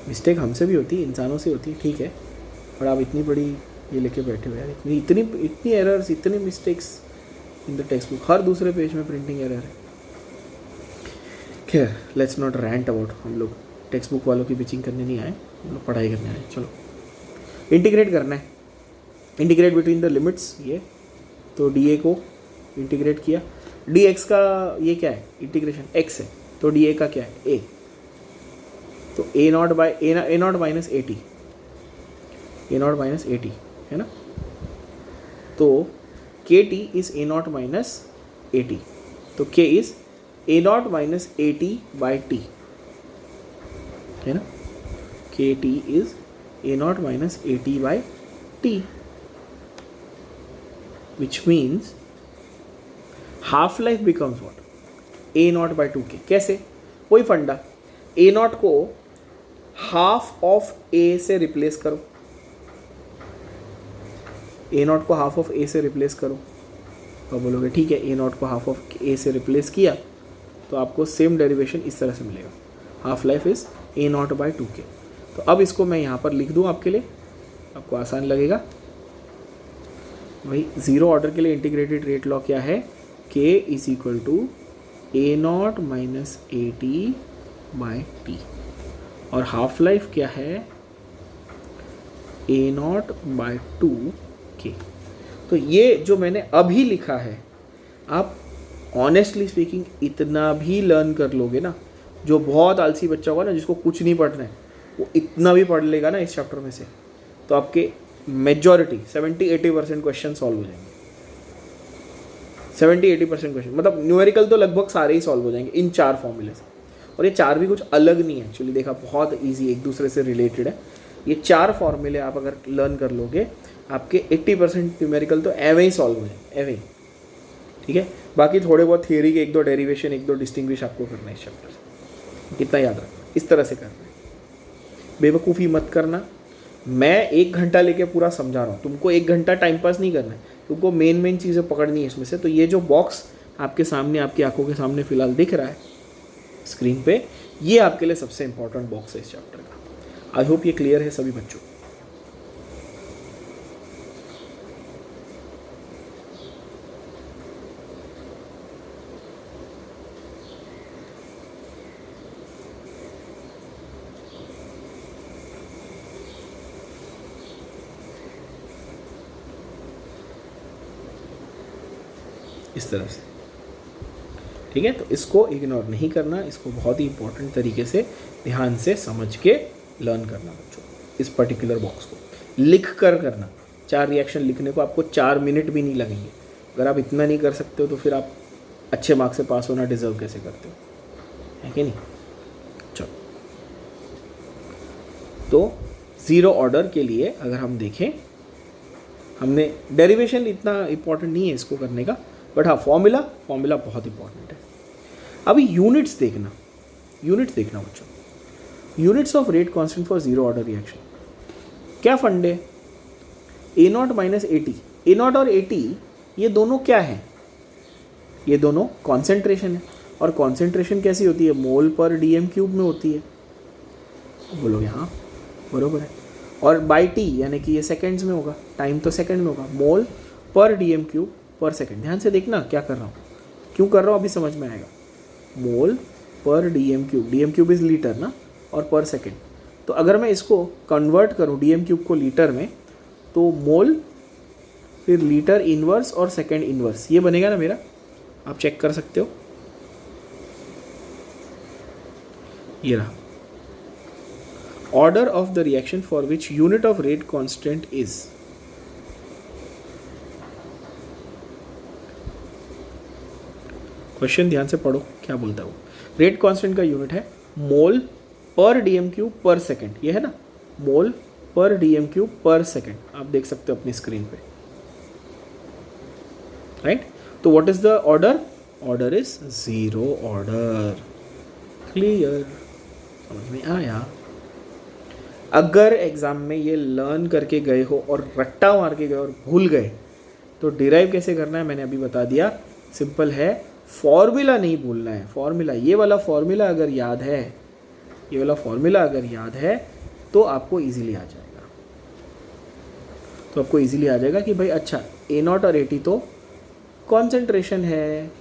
मिस्टेक हमसे भी होती है, इंसानों से होती है, ठीक है, और आप इतनी बड़ी ये लेके बैठे हुए यार, इतनी एरर्स, इतने mistakes in the textbook. हर दूसरे पेज में प्रिंटिंग एरर है। खैर, लेट्स नॉट रैंट अबाउट। हम लोग टेक्स्ट बुक वालों की पिचिंग करने नहीं आए, हम लोग पढ़ाई करने आए। चलो, इंटीग्रेट करना है, इंटीग्रेट बिटवीन द लिमिट्स। ये तो डी ए को इंटीग्रेट किया, डी एक्स का ये क्या है? इंटीग्रेशन एक्स है, तो डी ए का क्या है? ए। तो A not by A naught minus A T, A naught minus A T, है ना। तो K T is A naught minus A T, तो K is A naught minus A T by T, है ना। K T is A naught minus A T by T, which means half life becomes what? a naught by 2k। कैसे? वही फंडा, a naught को half of a से replace करो, a naught को half of a से replace करो। तो बोलोगे ठीक है, a नॉट को हाफ ऑफ a से रिप्लेस किया तो आपको सेम डेरिवेशन इस तरह से मिलेगा, half life is a naught by 2k। तो अब इसको मैं यहाँ पर लिख दूँ आपके लिए, आपको आसान लगेगा। वही ज़ीरो ऑर्डर के लिए इंटीग्रेटेड रेट लॉ क्या है? k is equal to A naught minus A T by t, और हाफ लाइफ क्या है? A not by 2k। तो ये जो मैंने अभी लिखा है, आप ऑनेस्टली स्पीकिंग इतना भी लर्न कर लोगे ना, जो बहुत आलसी बच्चा होगा ना, जिसको कुछ नहीं पढ़ना है, वो इतना भी पढ़ लेगा ना इस चैप्टर में से, तो आपके मेजॉरिटी 70-80% क्वेश्चन सॉल्व हो जाएंगे। 70-80% क्वेश्चन, मतलब न्यूमेरिकल तो लगभग सारे ही सॉल्व हो जाएंगे इन 4 फॉर्मूले से। और ये 4 भी कुछ अलग नहीं है, एक्चुअली देखा, बहुत इजी, एक दूसरे से रिलेटेड है। ये 4 फॉर्मूले आप अगर लर्न कर लोगे, आपके 80% न्यूमेरिकल तो एवं ही सॉल्व हो जाएंगे, एवं ही, ठीक है। बाकी थोड़े बहुत थियरी के 1-2 डेरिवेशन, 1-2 डिस्टिंग्विश आपको करना है इस चैप्टर से, इतना याद रखना, इस तरह से करना है। बेवकूफ़ी मत करना। मैं 1 घंटा लेके पूरा समझा रहा हूँ, तुमको 1 घंटा टाइम पास नहीं करना है, तुमको मेन चीज़ें पकड़नी है इसमें से। तो ये जो बॉक्स आपके सामने, आपकी आंखों के सामने फिलहाल दिख रहा है स्क्रीन पे, ये आपके लिए सबसे इंपॉर्टेंट बॉक्स है इस चैप्टर का। आई होप ये क्लियर है सभी बच्चों। इस तरह से, ठीक है। तो इसको इग्नोर नहीं करना, इसको बहुत ही इंपॉर्टेंट तरीके से ध्यान से समझ के लर्न करना बच्चों। इस पर्टिकुलर बॉक्स को लिख कर करना, 4 रिएक्शन लिखने को आपको 4 मिनट भी नहीं लगेंगे। अगर आप इतना नहीं कर सकते हो तो फिर आप अच्छे मार्क्स से पास होना डिजर्व कैसे करते हो, है कि नहीं। चलो, तो ज़ीरो ऑर्डर के लिए अगर हम देखें, हमने डेरिवेशन इतना इम्पोर्टेंट नहीं है इसको करने का, बट हाँ फॉर्मूला बहुत इंपॉर्टेंट है। अभी यूनिट्स देखना बच्चों, units of rate constant for zero order reaction. क्या फंडे, A0 माइनस AT, A0 और AT ये दोनों क्या हैं, ये दोनों कॉन्सेंट्रेशन है। और कॉन्सेंट्रेशन कैसी होती है, मोल पर DM³ में होती है, बोलो यहाँ बरोबर है। और बाई T यानी कि ये सेकेंड्स में होगा, टाइम तो सेकेंड में होगा, मोल पर DM³ पर सेकेंड। ध्यान से देखना क्या कर रहा हूँ, क्यों कर रहा हूँ अभी समझ में आएगा। मोल पर DM³ इज़ लीटर ना, और पर सेकेंड। तो अगर मैं इसको कन्वर्ट करूँ DM³ को लीटर में, तो मोल फिर लीटर इनवर्स और सेकेंड इनवर्स, ये बनेगा ना मेरा, आप चेक कर सकते हो। ये रहा order of the reaction for which unit of rate constant is. Question ध्यान से पढ़ो क्या बोलता है वो। रेट कांस्टेंट का यूनिट है मोल पर DM³ पर सेकेंड, ये है ना, मोल पर DM³ पर सेकेंड, आप देख सकते हो अपनी स्क्रीन पे, राइट। तो what is the order, order is zero order. Clear, समझ में आया। अगर एग्जाम में ये लर्न करके गए हो और रट्टा मार के गए और भूल गए, तो डिराइव कैसे करना है मैंने अभी बता दिया, सिंपल है। फॉर्मूला नहीं भूलना है, फॉर्मूला, ये वाला फॉर्मूला अगर याद है, ये वाला फॉर्मूला अगर याद है तो आपको इजीली आ जाएगा। तो आपको इजीली आ जाएगा कि भाई अच्छा A0 और AT तो कॉन्सेंट्रेशन है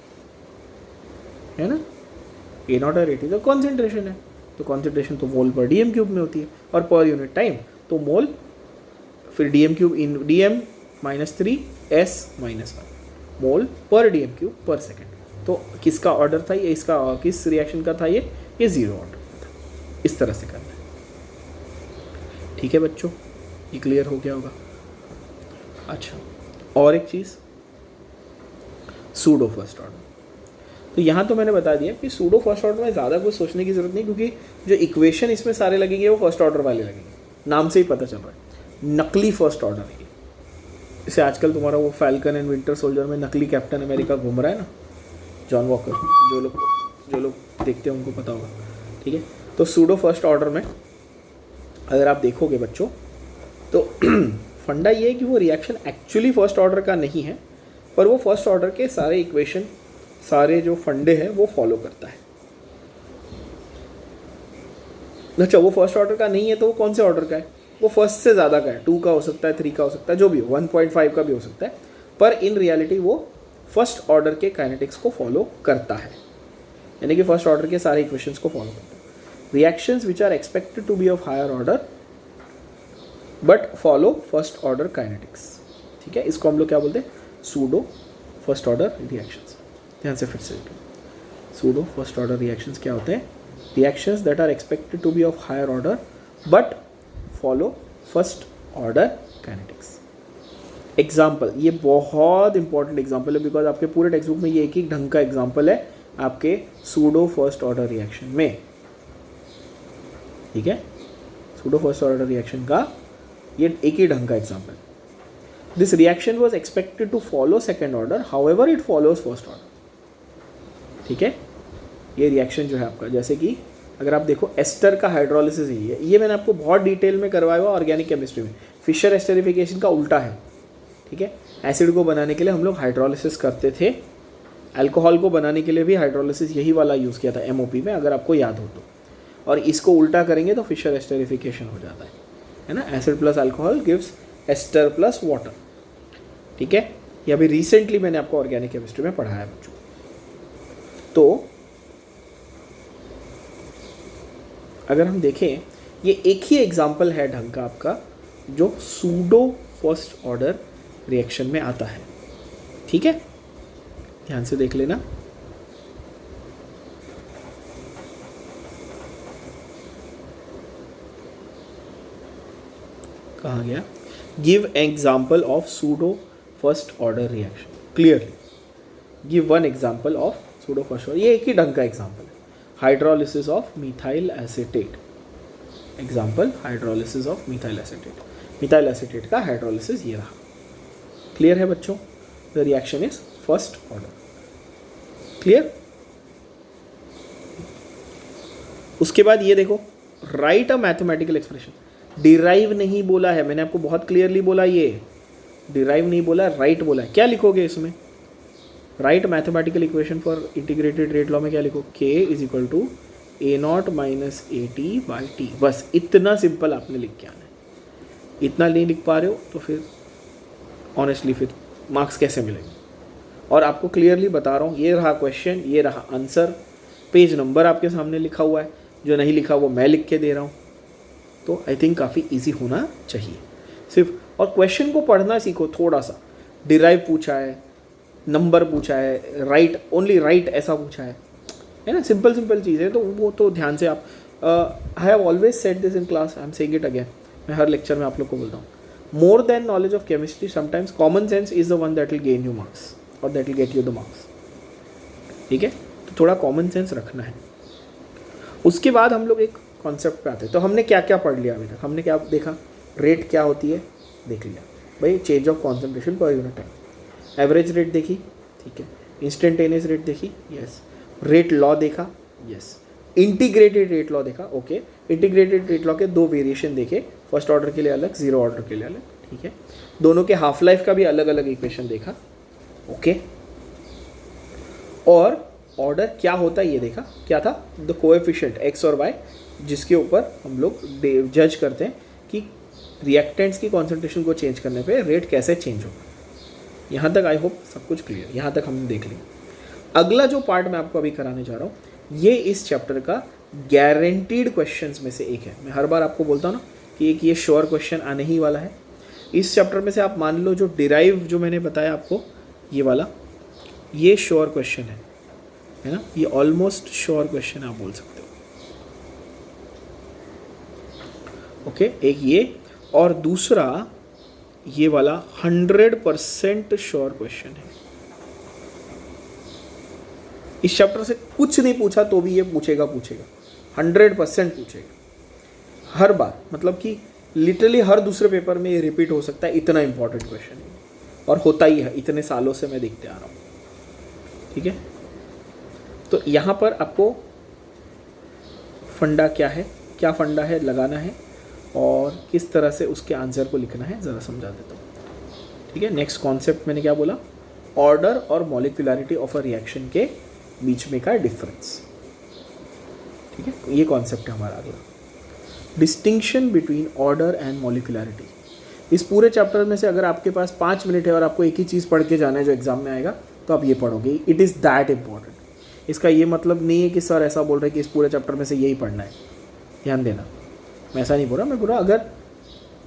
ना, A0 और AT तो कॉन्सेंट्रेशन है, तो कॉन्सेंट्रेशन तो मोल पर DM³ में होती है, और पर यूनिट टाइम तो मोल फिर DM³ इन DM माइनस 3 S माइनस 1 मोल पर DM³ पर सेकेंड। तो किसका ऑर्डर था ये, इसका किस रिएक्शन का था ये ज़ीरो ऑर्डर था। इस तरह से करना है, ठीक है बच्चों, ये क्लियर हो गया होगा। अच्छा, और एक चीज़, सूडो फर्स्ट ऑर्डर। तो यहाँ तो मैंने बता दिया कि सूडो फर्स्ट ऑर्डर में ज़्यादा कुछ सोचने की ज़रूरत नहीं, क्योंकि जो इक्वेशन इसमें सारे लगेंगे वो फर्स्ट ऑर्डर वाले लगेंगे, नाम से ही पता चल रहा है नकली फर्स्ट ऑर्डर है। इसे आजकल तुम्हारा वो फैल्कन एंड विंटर सोल्जर में नकली कैप्टन अमेरिका घूम रहा है ना, जॉन वॉकर, जो लोग देखते हैं उनको पता होगा, ठीक है। तो सूडो फर्स्ट ऑर्डर में अगर आप देखोगे बच्चों, तो फंडा ये है कि वो रिएक्शन एक्चुअली फर्स्ट ऑर्डर का नहीं है, पर वो फर्स्ट ऑर्डर के सारे इक्वेशन, सारे जो फंडे हैं वो फॉलो करता है। अच्छा, वो फर्स्ट ऑर्डर का नहीं है तो वो कौन से ऑर्डर का है, वो फर्स्ट से ज़्यादा का है, 2 का हो सकता है, 3 का हो सकता है, जो भी हो, 1.5 का भी हो सकता है, पर इन रियलिटी वो फर्स्ट ऑर्डर के काइनेटिक्स को फॉलो करता है, यानी कि फर्स्ट ऑर्डर के सारे इक्वेशंस को फॉलो करता है। Reactions which are expected to be of higher order but follow first order kinetics, ठीक है। इसको हम लोग क्या बोलते हैं, सूडो फर्स्ट ऑर्डर रिएक्शंस। ध्यान से फिर से, सूडो फर्स्ट ऑर्डर रिएक्शंस क्या होते हैं, reactions that are expected to be of higher order but follow first order kinetics. Example, ये बहुत इंपॉर्टेंट एग्जाम्पल है, बिकॉज आपके पूरे टेक्स्ट बुक में ये एक ही ढंग का एग्जाम्पल है आपके सूडो फर्स्ट ऑर्डर रिएक्शन में, ठीक है। सूडो फर्स्ट ऑर्डर रिएक्शन का ये एक ही ढंग का example. This reaction was expected to follow second order, however it follows first order, ठीक है। ये रिएक्शन जो है आपका, जैसे कि अगर आप देखो एस्टर का हाइड्रोलिसिस है, ये मैंने आपको बहुत डिटेल में करवाया हुआ ऑर्गेनिक केमिस्ट्री में, फिशर एस्टरिफिकेशन का उल्टा है, ठीक है। एसिड को बनाने के लिए हम लोग हाइड्रोलिसिस करते थे, अल्कोहल को बनाने के लिए भी हाइड्रोलिसिस यही वाला यूज़ किया था MOP में, अगर आपको याद हो तो। और इसको उल्टा करेंगे तो फिशर एस्टरिफिकेशन हो जाता है ना, acid plus alcohol gives ester plus water, ठीक है। ये अभी रिसेंटली मैंने आपको ऑर्गेनिक केमिस्ट्री में पढ़ाया है बच्चों। तो अगर हम देखें, ये एक ही एग्जाम्पल है ढंग का आपका जो सूडो फर्स्ट ऑर्डर रिएक्शन में आता है, ठीक है। ध्यान से देख लेना। कहाँ गया? Give example of pseudo first order reaction clearly. Give one example of pseudo first order, ये एक ही ढंग का एग्जाम्पल है। Hydrolysis of methyl acetate, example hydrolysis of methyl acetate. Methyl acetate का हाइड्रोलिसिस ये रहा। क्लियर है बच्चों? The reaction is first order. Clear? उसके बाद ये देखो, right a mathematical expression. Derive नहीं बोला है, मैंने आपको बहुत क्लियरली बोला, ये डिराइव नहीं बोला, राइट बोला है। क्या लिखोगे इसमें? Write mathematical equation for integrated rate law में क्या लिखो? k is equal to a0 minus AT/T। बस इतना सिंपल आपने लिख के आना है। इतना नहीं लिख पा रहे हो तो फिर ऑनेस्टली फिर मार्क्स कैसे मिलेंगे? और आपको क्लियरली बता रहा हूँ, ये रहा क्वेश्चन, ये रहा आंसर, पेज नंबर आपके सामने लिखा हुआ है, जो नहीं लिखा वो मैं लिख के दे रहा हूँ। तो आई थिंक काफ़ी इजी होना चाहिए सिर्फ। और क्वेश्चन को पढ़ना सीखो थोड़ा सा। डिराइव पूछा है, नंबर पूछा है, राइट ओनली राइट ऐसा पूछा है ना, सिंपल सिंपल चीज़ें, तो वो तो ध्यान से आप, I have always said this in class, I am saying it again, मैं हर लेक्चर में आप लोग को बोलता हूँ, more than knowledge of chemistry sometimes common sense is the one that will gain you marks और that will get you the marks. ठीक है, तो थोड़ा कॉमन सेंस रखना है। उसके बाद हम लोग एक कॉन्सेप्ट पे आते हैं। तो हमने क्या क्या पढ़ लिया अभी तक? हमने क्या देखा? रेट क्या होती है देख लिया भाई, change of concentration per unit time. Average rate देखी, ठीक है। इंस्टेंटेनियस रेट देखी, यस। रेट लॉ देखा, यस। इंटीग्रेटेड रेट लॉ देखा, ओके। इंटीग्रेटेड रेट लॉ के दो वेरिएशन देखे, फर्स्ट ऑर्डर के लिए अलग, जीरो ऑर्डर के लिए अलग, ठीक है। दोनों के हाफ लाइफ का भी अलग अलग इक्वेशन देखा, ओके। और ऑर्डर क्या होता है ये देखा, क्या था? द कोएफिशिएंट एक्स और वाई, जिसके ऊपर हम लोग जज करते हैं कि रिएक्टेंट्स की कॉन्सेंट्रेशन को चेंज करने पे रेट कैसे चेंज होगा। यहाँ तक आई होप सब कुछ क्लियर, यहाँ तक हमने देख लिया। अगला जो पार्ट मैं आपको अभी कराने जा रहा हूँ, ये इस चैप्टर का गारंटीड क्वेश्चंस में से एक है। मैं हर बार आपको बोलता हूँ ना कि एक ये श्योर क्वेश्चन आने ही वाला है। इस चैप्टर में से आप मान लो जो डिराइव जो मैंने बताया आपको, ये वाला, ये श्योर क्वेश्चन है ना, ये ऑलमोस्ट श्योर क्वेश्चन आप बोल सकते हो, ओके। एक ये, और दूसरा ये वाला 100% श्योर क्वेश्चन है। इस चैप्टर से कुछ नहीं पूछा तो भी ये पूछेगा 100% पूछेगा हर बार, मतलब कि लिटरली हर दूसरे पेपर में ये रिपीट हो सकता है, इतना इंपॉर्टेंट क्वेश्चन है और होता ही है, इतने सालों से मैं देखते आ रहा हूँ, ठीक है। तो यहाँ पर आपको फंडा क्या है, क्या फंडा है लगाना है और किस तरह से उसके आंसर को लिखना है ज़रा समझा देता हूँ, ठीक है। नेक्स्ट कॉन्सेप्ट मैंने क्या बोला? ऑर्डर और मॉलिक्यूलरिटी ऑफ अ रिएक्शन के बीच में का डिफरेंस, ठीक है। ये कॉन्सेप्ट है हमारा अगला, distinction between order and molecularity. इस पूरे चैप्टर में से अगर आपके पास 5 मिनट है और आपको एक ही चीज़ पढ़ के जाना है जो एग्जाम में आएगा, तो आप ये पढ़ोगे। It is that important. इसका ये मतलब नहीं है कि सर ऐसा बोल रहे कि इस पूरे चैप्टर में से यही पढ़ना है, ध्यान देना, मैं ऐसा नहीं बोल रहा। मैं बोल रहा अगर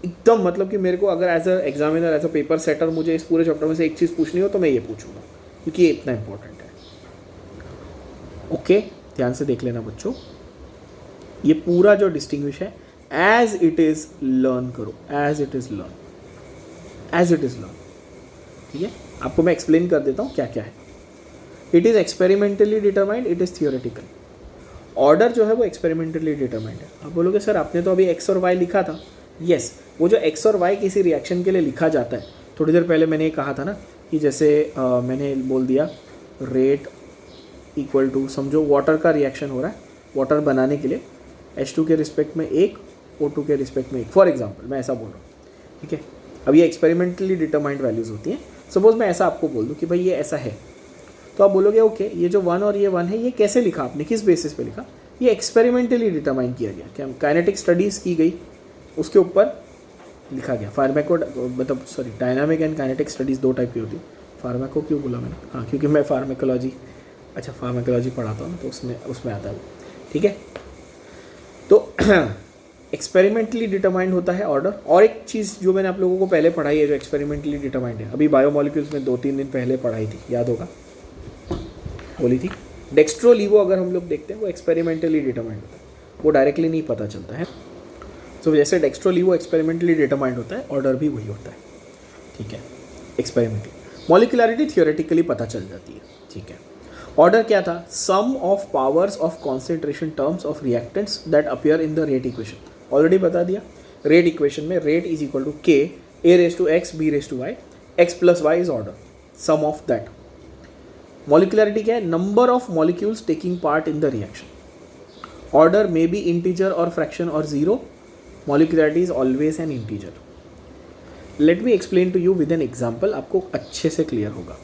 एकदम मतलब कि मेरे को अगर as a examiner, as a paper setter मुझे इस पूरे चैप्टर में से एक चीज़ पूछनी हो तो मैं ये पूछूंगा, क्योंकि ये इतना इंपॉर्टेंट है, ओके। ध्यान से देख लेना बच्चों, ये पूरा जो डिस्टिंग्विश है, एज इट इज़ लर्न करो, as it is learn, as it is learn, ठीक है। आपको मैं एक्सप्लेन कर देता हूँ क्या क्या है। It is experimentally determined, it is theoretical. Order जो है वो एक्सपेरिमेंटली डिटरमाइंड है। आप बोलोगे सर आपने तो अभी एक्स और वाई लिखा था, यस। वो जो एक्स और वाई किसी रिएक्शन के लिए लिखा जाता है, थोड़ी देर पहले मैंने ये कहा था ना कि जैसे मैंने बोल दिया रेट इक्वल टू, समझो वाटर का रिएक्शन हो रहा है, वाटर बनाने के लिए H2 के रिस्पेक्ट में 1, O2 के रिस्पेक्ट में 1, फॉर एग्जाम्पल मैं ऐसा बोल रहा हूँ, ठीक है। अब ये एक्सपेरिमेंटली डिटरमाइंड वैल्यूज़ होती हैं। सपोज मैं ऐसा आपको बोल दूँ कि भाई ये ऐसा है, तो आप बोलोगे ओके ये जो 1 और ये 1 है ये कैसे लिखा आपने, किस बेसिस पे लिखा? ये एक्सपेरिमेंटली डिटरमाइन किया गया, क्या काइनेटिक स्टडीज़ की गई, उसके ऊपर लिखा गया। फार्मेको मतलब sorry dynamic and kinetic studies 2 type की होती है। फार्मेको क्यों बोला मैंने? हाँ, क्योंकि मैं फार्मेकोलॉजी, अच्छा फार्मेकोलॉजी पढ़ाता हूँ तो उसमें आता है, ठीक है। तो एक्सपेरिमेंटली डिटरमाइंड होता है ऑर्डर। और एक चीज़ जो मैंने आप लोगों को पहले पढ़ाई है जो एक्सपेरिमेंटली डिटरमाइंड है, अभी बायोमोलिक्यूल्स में 2-3 दिन पहले पढ़ाई थी, याद होगा, बोली थी। डेक्स्ट्रो लीवो अगर हम लोग देखते हैं वो एक्सपेरिमेंटली डिटरमाइंड होता है, वो डायरेक्टली नहीं पता चलता है। तो जैसे डेक्स्ट्रो लीवो एक्सपेरिमेंटली डिटरमाइंड होता है, ऑर्डर भी वही होता है, ठीक है, एक्सपेरिमेंटली। मॉलिक्यूलैरिटी थियोरेटिकली पता चल जाती है, ठीक है। ऑर्डर क्या था? Sum of powers of concentration terms of reactants that appear in the rate equation. Already बता दिया, रेट इक्वेशन में rate is equal to K A raise to X B raise to Y, X plus Y is order, sum of that. Molecularity क्या है? Number of molecules taking part in the reaction. Order may be integer और fraction और zero, molecularity is always an integer. Let me explain to you with an example, आपको अच्छे से clear होगा।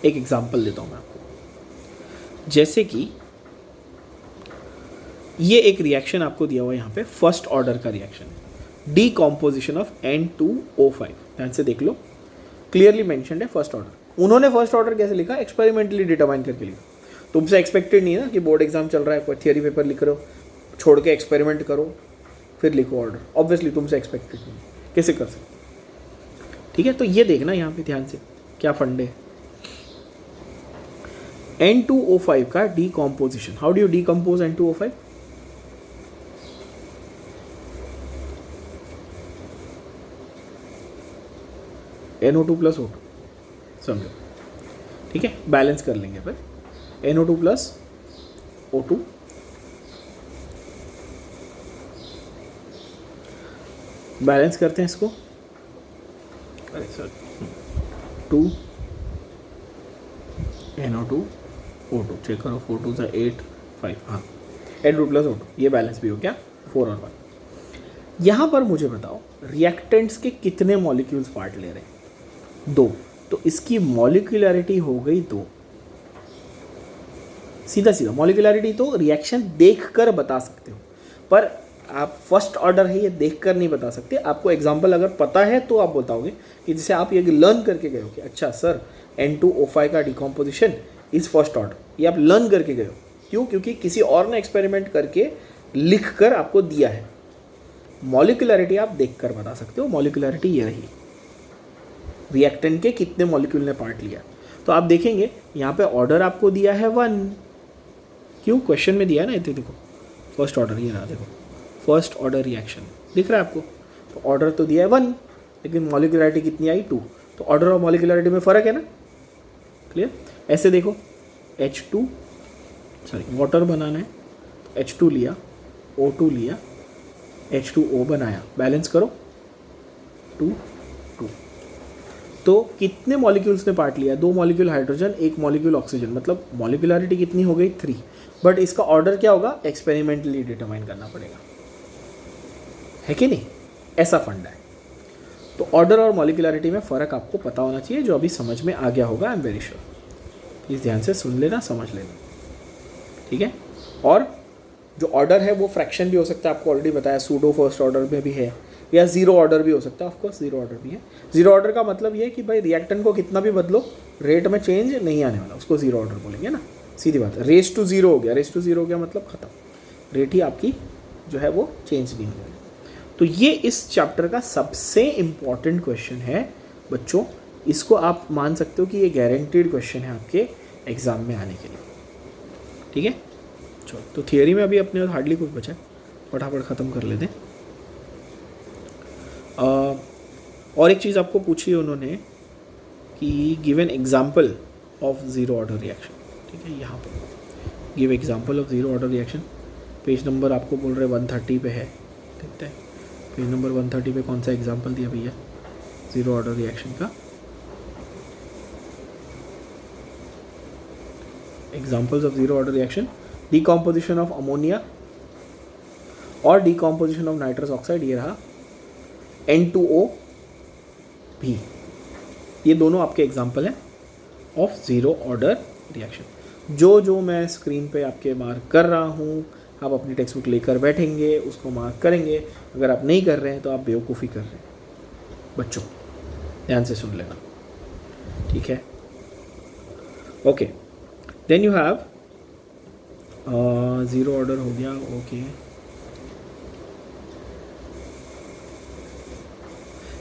एक example देता हूं मैं आपको। जैसे कि ये एक रिएक्शन आपको दिया हुआ है यहाँ पे, फर्स्ट ऑर्डर का रिएक्शन है, डीकॉम्पोजिशन ऑफ N2O5। ध्यान से देख लो, क्लियरली मेंशन्ड है फर्स्ट ऑर्डर। उन्होंने फर्स्ट ऑर्डर कैसे लिखा? एक्सपेरिमेंटली डिटरमाइन करके लिखा। तुमसे एक्सपेक्टेड नहीं है ना कि बोर्ड एग्जाम चल रहा है, कोई थियरी पेपर लिख रहे हो, छोड़ के एक्सपेरिमेंट करो फिर लिखो ऑर्डर। ऑब्वियसली तुमसे एक्सपेक्टेड नहीं, कैसे कर सकते? ठीक है, तो ये देखना यहाँ पे ध्यान से क्या फंडे। N2O5 का decomposition, how do you decompose N2O5? NO2 plus O2, समझो, ठीक है, बैलेंस कर लेंगे फिर। NO2 प्लस O2 बैलेंस करते हैं इसको, अरे सर 2 NO2 O2, चेक करो 4 2 सा 8 5, हाँ N2 प्लस O2, ये बैलेंस भी हो गया 4 और 1। यहाँ पर मुझे बताओ रिएक्टेंट्स के कितने मॉलिक्यूल्स पार्ट ले रहे हैं? 2, तो इसकी मॉलिक्यूलैरिटी हो गई 2। सीधा सीधा मॉलिक्यूलैरिटी तो रिएक्शन देखकर बता सकते हो, पर आप फर्स्ट ऑर्डर है ये देखकर नहीं बता सकते। आपको एग्जांपल अगर पता है तो आप बताओगे कि जैसे आप ये लर्न करके गए हो कि अच्छा सर N2O5 का डिकॉम्पोजिशन इज फर्स्ट ऑर्डर, ये आप लर्न करके गए हो। क्यों? क्योंकि किसी और ने एक्सपेरिमेंट करके लिख कर आपको दिया है। मॉलिक्यूलैरिटी आप देखकर बता सकते हो। मॉलिक्यूलैरिटी ये रही, रिएक्टेंट के कितने मॉलिक्यूल ने पार्ट लिया। तो आप देखेंगे यहाँ पे ऑर्डर आपको दिया है 1। क्यों? क्वेश्चन में दिया है ना, इतने देखो फर्स्ट ऑर्डर, ये ना देखो फर्स्ट ऑर्डर रिएक्शन दिख रहा है आपको, तो ऑर्डर तो दिया है 1, लेकिन मॉलिक्यूलैरिटी कितनी आई 2। तो ऑर्डर और मॉलिक्यूलैरिटी में फ़र्क है ना, क्लियर? ऐसे देखो H2 वाटर बनाना है, H2 लिया, O2 लिया, H2O बनाया, बैलेंस करो 2 2। तो कितने मॉलिक्यूल्स ने पार्ट लिया? 2 मॉलिक्यूल हाइड्रोजन, 1 मॉलिक्यूल ऑक्सीजन, मतलब मॉलिक्यूलैरिटी कितनी हो गई 3। बट इसका ऑर्डर क्या होगा? एक्सपेरिमेंटली डिटरमाइन करना पड़ेगा, है कि नहीं? ऐसा फंडा है। तो ऑर्डर और मॉलिक्यूलैरिटी में फ़र्क आपको पता होना चाहिए, जो अभी समझ में आ गया होगा। I am very sure, please ध्यान से सुन लेना, समझ लेना, ठीक है। और जो ऑर्डर है वो फ्रैक्शन भी हो सकता है, आपको ऑलरेडी बताया, सूडो फर्स्ट ऑर्डर में भी है, या जीरो ऑर्डर भी हो सकता है। ऑफकोर्स जीरो ऑर्डर भी है। जीरो ऑर्डर का मतलब ये है कि भाई रिएक्टेंट को कितना भी बदलो रेट में चेंज नहीं आने वाला, उसको जीरो ऑर्डर बोलेंगे ना, सीधी बात है। रेस टू जीरो हो गया, रेस टू जीरो हो गया मतलब ख़त्म, रेट ही आपकी जो है वो चेंज नहीं होगी। तो ये इस चैप्टर का सबसे इम्पॉर्टेंट क्वेश्चन है बच्चों। इसको आप मान सकते हो कि ये गारंटीड क्वेश्चन है आपके एग्ज़ाम में आने के लिए, ठीक है। चलो, तो थियरी में अभी अपने हार्डली कुछ बचा है, फटाफट ख़त्म कर लेते हैं। और एक चीज़ आपको पूछी है उन्होंने कि give an example of zero order reaction, ठीक है। यहाँ पर give example of zero order reaction, page number आपको बोल रहे 130 पे है, देखते हैं पेज नंबर 130 पे कौन सा एग्जाम्पल दिया भैया ज़ीरो ऑर्डर रिएक्शन का। Examples of zero order reaction, decomposition of ammonia और डिकॉम्पोजिशन ऑफ नाइट्रस ऑक्साइड, ये रहा N2O भी, ये दोनों आपके एग्जाम्पल हैं ऑफ ज़ीरो ऑर्डर रिएक्शन। जो मैं स्क्रीन पे आपके मार्क कर रहा हूँ, आप अपनी टेक्स्ट बुक लेकर बैठेंगे, उसको मार्क करेंगे। अगर आप नहीं कर रहे हैं तो आप बेवकूफ़ी कर रहे हैं बच्चों, ध्यान से सुन लेना, ठीक है। Okay, then you have zero order हो गया, okay.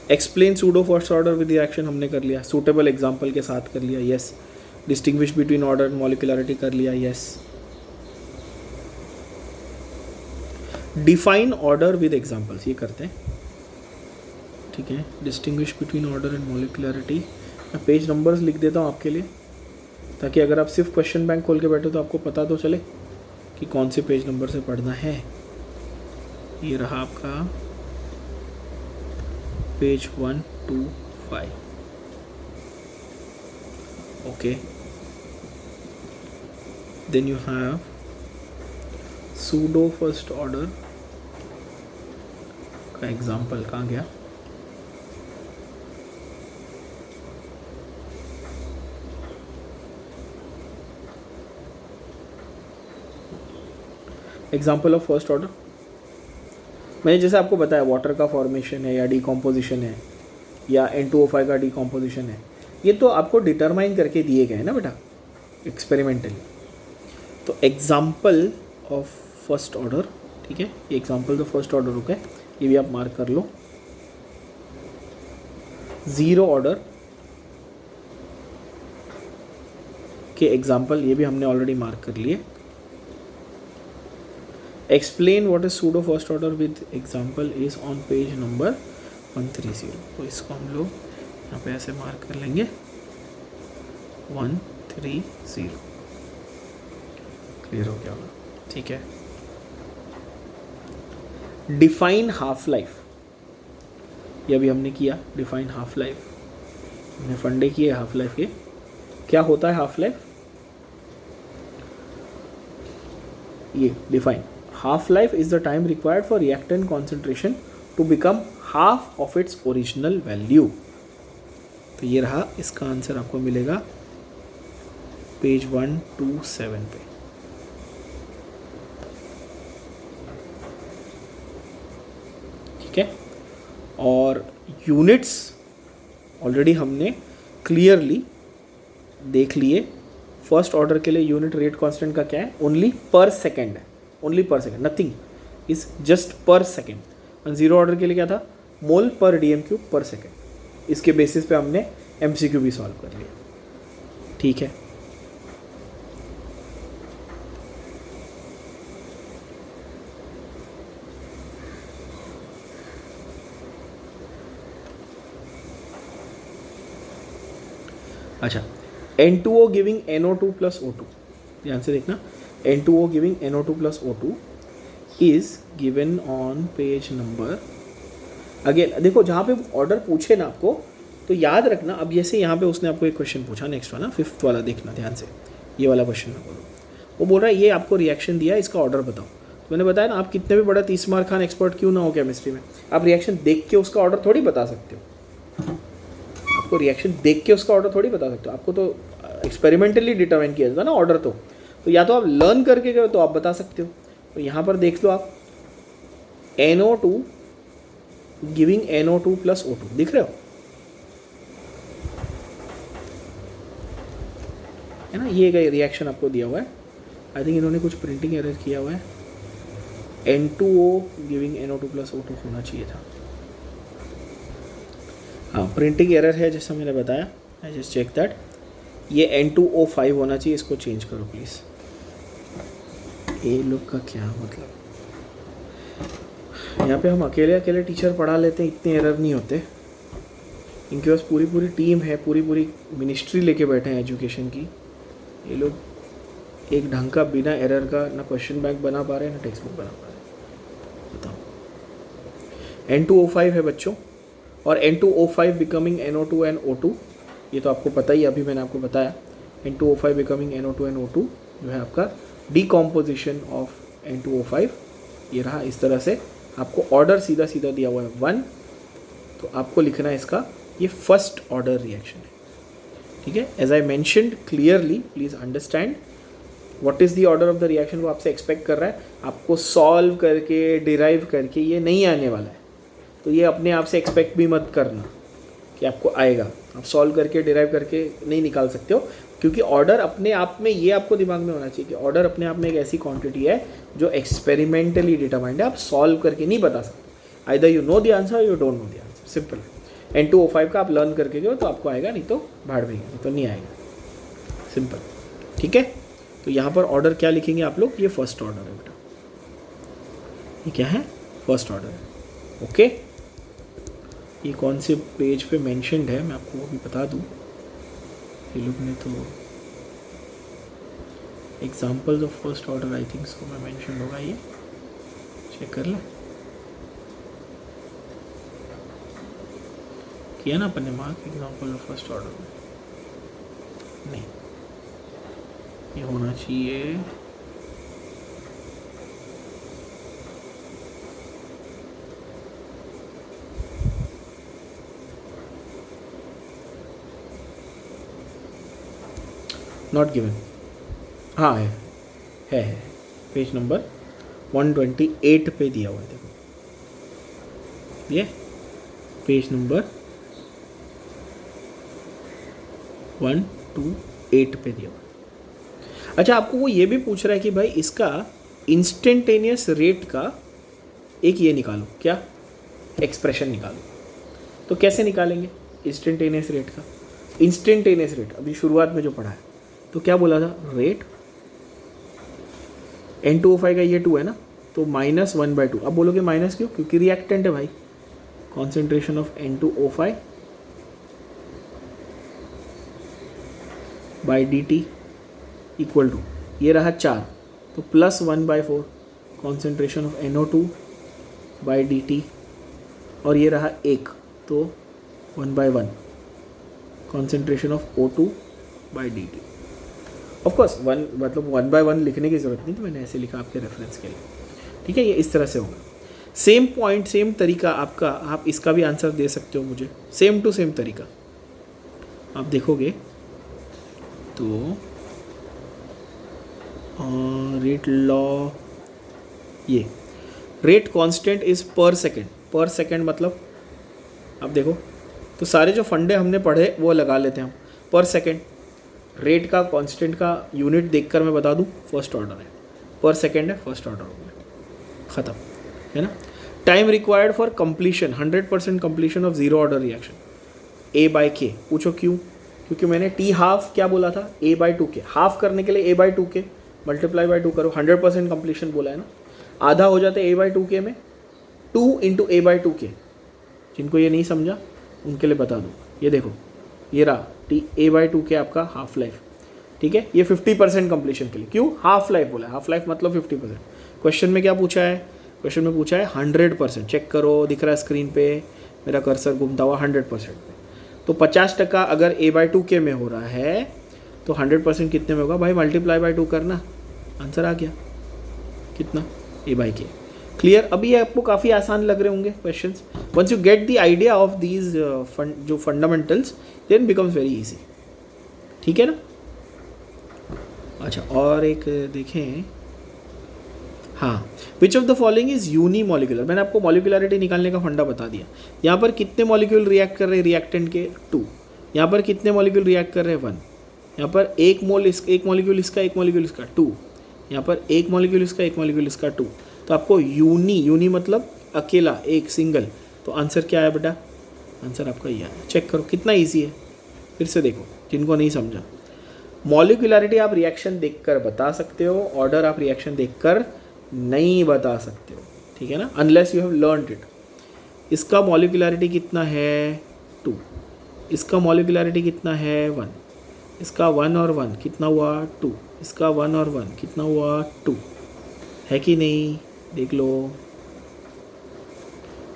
Explain pseudo first order with reaction हमने कर लिया, सूटेबल एग्जाम्पल के साथ कर लिया, yes. Distinguish between order and molecularity कर लिया, yes. Define order with examples, ये करते हैं, ठीक है। Distinguish between order and molecularity, मैं पेज नंबर्स लिख देता हूँ आपके लिए, ताकि अगर आप सिर्फ क्वेश्चन बैंक खोल के बैठे तो आपको पता तो चले कि कौन से पेज नंबर से पढ़ना है। ये रहा आपका page 125, okay. Then you have pseudo first order का एग्जाम्पल, कहाँ गया? एग्जाम्पल ऑफ फर्स्ट ऑर्डर, मैंने जैसे आपको बताया वाटर का फॉर्मेशन है या डिकम्पोजिशन है या N2O5 का डिकम्पोजिशन है, ये तो आपको डिटरमाइन करके दिए गए हैं ना बेटा एक्सपेरिमेंटली। तो एग्जाम्पल ऑफ फर्स्ट ऑर्डर, ठीक है, ये एग्जाम्पल ऑफ फर्स्ट ऑर्डर हो गए, ये भी आप मार्क कर लो। ज़ीरो ऑर्डर के एग्जाम्पल ये भी हमने ऑलरेडी मार्क कर लिए। Explain what is pseudo first order with example is on page number 130। तो इसको हम लोग यहाँ पे ऐसे मार्क कर लेंगे 130। क्लियर हो गया होगा, ठीक है। डिफाइन हाफ लाइफ, ये भी हमने किया। डिफाइन हाफ लाइफ हमने फंडे किए हाफ लाइफ के। क्या होता है हाफ लाइफ? ये define half life is the time required for reactant concentration to become half of its original value। तो ये रहा, इसका आंसर आपको मिलेगा पेज 127 पे। ठीक है, और यूनिट्स ऑलरेडी हमने क्लियरली देख लिए। फर्स्ट ऑर्डर के लिए यूनिट रेट कांस्टेंट का क्या है? ओनली पर सेकेंड है, ओनली पर सेकेंड, नथिंग इज जस्ट पर सेकेंड। और जीरो ऑर्डर के लिए क्या था? मोल पर डीएम क्यूब पर सेकेंड। इसके बेसिस पे हमने एमसीक्यू भी सॉल्व कर लिया। ठीक है, अच्छा, N2O giving NO2 plus O2, ध्यान से देखना। N2O giving NO2 plus O2 is given on page number, again देखो जहाँ पे ऑर्डर पूछे ना आपको तो याद रखना। अब जैसे यहाँ पे उसने आपको एक क्वेश्चन पूछा, नेक्स्ट वाला 5th वाला देखना ध्यान से, ये वाला क्वेश्चन मैं बोलूँ। वो बोल रहा है ये आपको रिएक्शन दिया, इसका ऑर्डर बताओ। तो मैंने बताया ना, आप कितने भी बड़ा 30 मार्क खान एक्सपर्ट क्यों ना हो केमिस्ट्री में, आप रिएक्शन देख के उसका ऑर्डर थोड़ी बता सकते हो। आपको रिएक्शन देख के उसका ऑर्डर थोड़ी बता सकते हो, आपको तो एक्सपेरिमेंटली डिटरमाइन किया जाता है ना ऑर्डर। तो या तो आप लर्न करके गए तो आप बता सकते हो। तो यहाँ पर देख लो आप, NO2 giving NO2 plus O2, दिख रहे हो है ना? ये रिएक्शन आपको दिया हुआ है। आई थिंक इन्होंने कुछ प्रिंटिंग एरर किया हुआ है। N2O giving NO2 plus O2 होना चाहिए था। हाँ, प्रिंटिंग एरर है जैसा मैंने बताया। I just check that. ये N2O5 होना चाहिए, इसको चेंज करो प्लीज़। ये लोग का क्या मतलब, यहाँ पे हम अकेले टीचर पढ़ा लेते हैं, इतने एरर नहीं होते। इनके पास पूरी टीम है, पूरी मिनिस्ट्री लेके बैठे हैं एजुकेशन की। ये लोग एक ढंग का बिना एरर का ना क्वेश्चन बैंक बना पा रहे हैं ना टेक्स्ट बुक बना पा रहे हैं। बताओ, N2O5 है बच्चों, और N2O5 becoming NO2 and O2, ये तो आपको पता ही, अभी मैंने आपको बताया। N2O5 becoming NO2 and O2 जो है आपका डिकम्पोजिशन ऑफ N2O5। ये रहा, इस तरह से आपको ऑर्डर सीधा दिया हुआ है 1, तो आपको लिखना है इसका ये फर्स्ट ऑर्डर रिएक्शन है। ठीक है, as I mentioned clearly, please understand what is the order of the reaction. वो आपसे एक्सपेक्ट कर रहा है, आपको सॉल्व करके डिराइव करके ये नहीं आने वाला है। तो ये अपने आप से एक्सपेक्ट भी मत करना कि आपको आएगा। आप सॉल्व करके डिराइव करके नहीं निकाल सकते हो, क्योंकि ऑर्डर अपने आप में, ये आपको दिमाग में होना चाहिए कि ऑर्डर अपने आप में एक ऐसी क्वांटिटी है जो एक्सपेरिमेंटली डिटरमाइंड है। आप सॉल्व करके नहीं बता सकते। Either you know the answer, you don't know the answer, simple. N2O5 का आप लर्न करके गए तो आपको आएगा, नहीं तो भाड़ में, नहीं तो नहीं आएगा। सिंपल। ठीक है, तो यहाँ पर ऑर्डर क्या लिखेंगे आप लोग, ये फर्स्ट ऑर्डर है बेटा, ये क्या है, फर्स्ट ऑर्डर है। ओके, ये कौन से पेज पे मेंशन्ड है मैं आपको वो भी बता दूँ, ये लोग ने तो examples of first order I think so में मेंशन होगा, ये चेक कर लें, किया ना अपन ने mark example of first order में, नहीं ये होना चाहिए नॉट गिवन, हाँ है पेज नंबर 128 पे दिया हुआ है, देखो ये पेज नंबर 128 पे दिया हुआ है। अच्छा, आपको वो ये भी पूछ रहा है कि भाई इसका इंस्टेंटेनियस रेट का एक ये निकालो, क्या एक्सप्रेशन निकालो, तो कैसे निकालेंगे इंस्टेंटेनियस रेट का, इंस्टेंटेनियस रेट अभी शुरुआत में जो पढ़ा है, तो क्या बोला था, रेट N2O5 का ये 2 है ना, तो -1/2। अब बोलोगे माइनस क्यों, क्योंकि रिएक्टेंट है भाई, concentration of N2O5 by dt equal to, ये रहा 4 तो +1/4 concentration of NO2 by dt, और ये रहा 1 तो 1/1 concentration of O2 by dt। Of course 1 मतलब 1/1 लिखने की ज़रूरत नहीं, तो मैंने ऐसे लिखा आपके रेफरेंस के लिए। ठीक है, ये इस तरह से होगा, सेम पॉइंट सेम तरीका आपका, आप इसका भी आंसर दे सकते हो मुझे, सेम टू सेम तरीका आप देखोगे तो रेट लॉ, ये रेट कांस्टेंट इज पर सेकंड मतलब आप देखो, तो सारे जो फंडे हमने पढ़े वो लगा लेते हैं हम, पर सेकंड रेट का कांस्टेंट का यूनिट देखकर मैं बता दूं फर्स्ट ऑर्डर है, पर सेकंड है फर्स्ट ऑर्डर हो गया, ख़त्म है ना। Time required for completion 100% completion of zero order reaction A/K, पूछो क्यों, क्योंकि मैंने T हाफ क्या बोला था, A/2K, हाफ करने के लिए A/2K मल्टीप्लाई बाई 2 करो, 100% कंप्लीशन बोला है ना, आधा हो जाता है A/2K में, 2 × A/2K, जिनको ये नहीं समझा उनके लिए बता दूँ, ये देखो ये रहा A/2K आपका हाफ लाइफ। ठीक है, ये 50% कंप्लीशन के लिए, क्यों हाफ लाइफ बोला है, हाफ लाइफ मतलब 50%। क्वेश्चन में क्या पूछा है, क्वेश्चन में पूछा है 100%, चेक करो दिख रहा है स्क्रीन पे मेरा कर्सर घूमता हुआ 100% पे, तो 50% अगर A/2K में हो रहा है तो 100% कितने में होगा भाई, मल्टीप्लाई बाई 2 करना, आंसर आ गया कितना, A/K। क्लियर, अभी ये आपको काफ़ी आसान लग रहे होंगे questions, once you get the idea of these जो fundamentals then becomes very easy. ठीक है ना। अच्छा, और एक देखें, हाँ, which of the following is unimolecular, मैंने आपको मॉलिकुलरिटी निकालने का फंडा बता दिया। यहाँ पर कितने मॉलिक्यूल रिएक्ट कर रहे हैं रिएक्टेंट के, 2, यहाँ पर कितने मॉलिक्यूल रिएक्ट कर रहे हैं, 1, यहाँ पर एक मॉलिक्यूल इसका, एक मॉलिक्यूल इसका, 2, यहाँ पर एक मॉलिक्यूल इसका, एक मॉलिक्यूल इसका, 2, तो आपको यूनी मतलब अकेला, एक सिंगल, तो आंसर क्या है बेटा, आंसर आपका ये है। चेक करो कितना इजी है, फिर से देखो जिनको नहीं समझा, मॉलिक्युलरिटी आप रिएक्शन देखकर बता सकते हो, ऑर्डर आप रिएक्शन देखकर नहीं बता सकते हो, ठीक है ना, unless you have learned it. इसका मॉलिक्युलरिटी कितना है 2, इसका मॉलिक्युलरिटी कितना है 1, इसका 1 और 1 कितना हुआ 2, इसका 1 और 1 कितना हुआ 2, है कि नहीं, देख लो,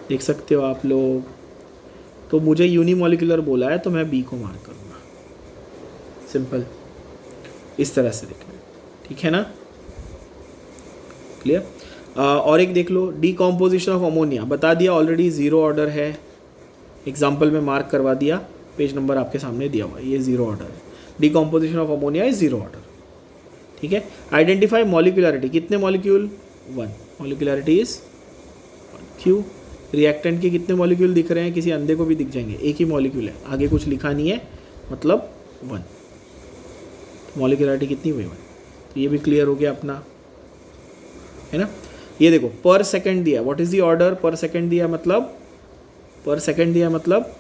देख सकते हो आप लोग। तो मुझे यूनिमॉलिक्यूलर बोला है तो मैं बी को मार्क करूँगा, सिंपल, इस तरह से देखना, ठीक है ना, क्लियर। और एक देख लो, डीकॉम्पोजिशन ऑफ अमोनिया बता दिया ऑलरेडी, ज़ीरो ऑर्डर है, एग्जाम्पल में मार्क करवा दिया, पेज नंबर आपके सामने दिया हुआ है, ये ज़ीरो ऑर्डर है, decomposition of ammonia is zero order, ठीक है। आइडेंटिफाई मॉलिक्युलरिटी, कितने मॉलिक्यूल 1, मॉलिक्युलरिटी इज 1, क्यों, रिएक्टेंट के कितने मॉलिक्यूल दिख रहे हैं, किसी अंधे को भी दिख जाएंगे, एक ही मॉलिक्यूल है, आगे कुछ लिखा नहीं है, मतलब 1, मॉलिक्युलरिटी कितनी हुई 1, तो ये भी क्लियर हो गया अपना, है ना। ये देखो पर सेकंड दिया, व्हाट इज द ऑर्डर, पर सेकंड दिया मतलब, पर सेकंड दिया मतलब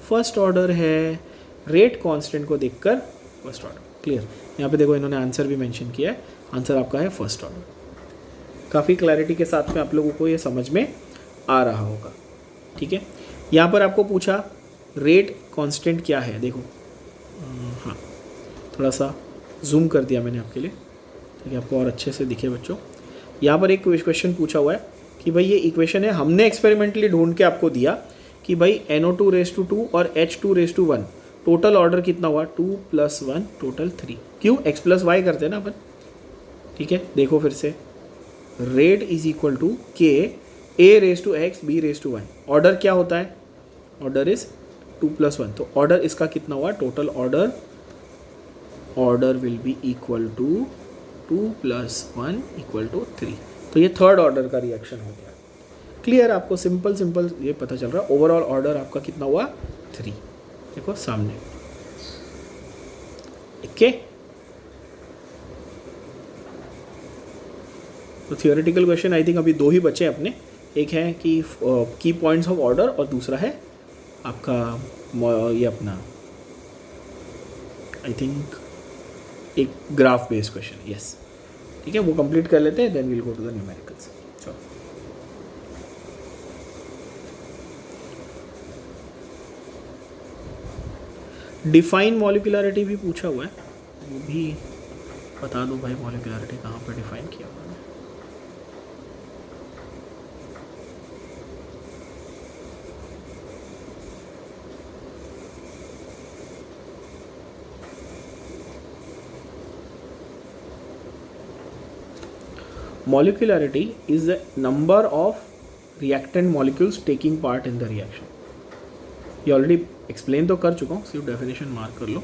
फर्स्ट ऑर्डर है, रेट कांस्टेंट को देखकर फर्स्ट ऑर्डर, क्लियर। यहाँ पे देखो इन्होंने आंसर भी मेंशन किया है, आंसर आपका है फर्स्ट ऑर्डर। काफ़ी क्लैरिटी के साथ में आप लोगों को ये समझ में आ रहा होगा, ठीक है। यहाँ पर आपको पूछा रेट कांस्टेंट क्या है, देखो हाँ थोड़ा सा जूम कर दिया मैंने आपके लिए ताकि आपको और अच्छे से दिखे बच्चों। यहाँ पर एक क्वेश्चन पूछा हुआ है कि भाई ये इक्वेशन है, हमने एक्सपेरिमेंटली ढूंढ के आपको दिया कि भाई NO2 और H2 टोटल ऑर्डर कितना हुआ 2 + 1 टोटल 3। क्यों x + y करते हैं ना अपन, ठीक है। देखो फिर से rate is equal to K A⁻x B⁻y। Order क्या होता है, ऑर्डर इज 2 + 1, तो ऑर्डर इसका कितना हुआ total order will be equal to 2 + 1 = 3। तो ये थर्ड ऑर्डर का रिएक्शन हो गया। क्लियर, आपको सिंपल ये पता चल रहा है। ओवरऑल ऑर्डर आपका कितना हुआ 3, देखो सामने, ओके। तो थियोरेटिकल क्वेश्चन आई थिंक अभी 2 ही बचे अपने, एक है कि की पॉइंट्स ऑफ ऑर्डर और दूसरा है आपका ये अपना आई थिंक एक ग्राफ बेस्ड क्वेश्चन, यस ठीक है। वो कंप्लीट कर लेते हैं, then will go to the numericals. चलो डिफाइन मॉलिक्यूलरिटी भी पूछा हुआ है, वो भी बता दो भाई, मॉलिक्यूलरिटी कहाँ पर डिफाइन किया हुआ है। Molecularity is the number of reactant molecules taking part in the reaction. ये ऑलरेडी एक्सप्लेन तो कर चुका हूँ, सिर्फ डेफिनेशन मार्क कर लो।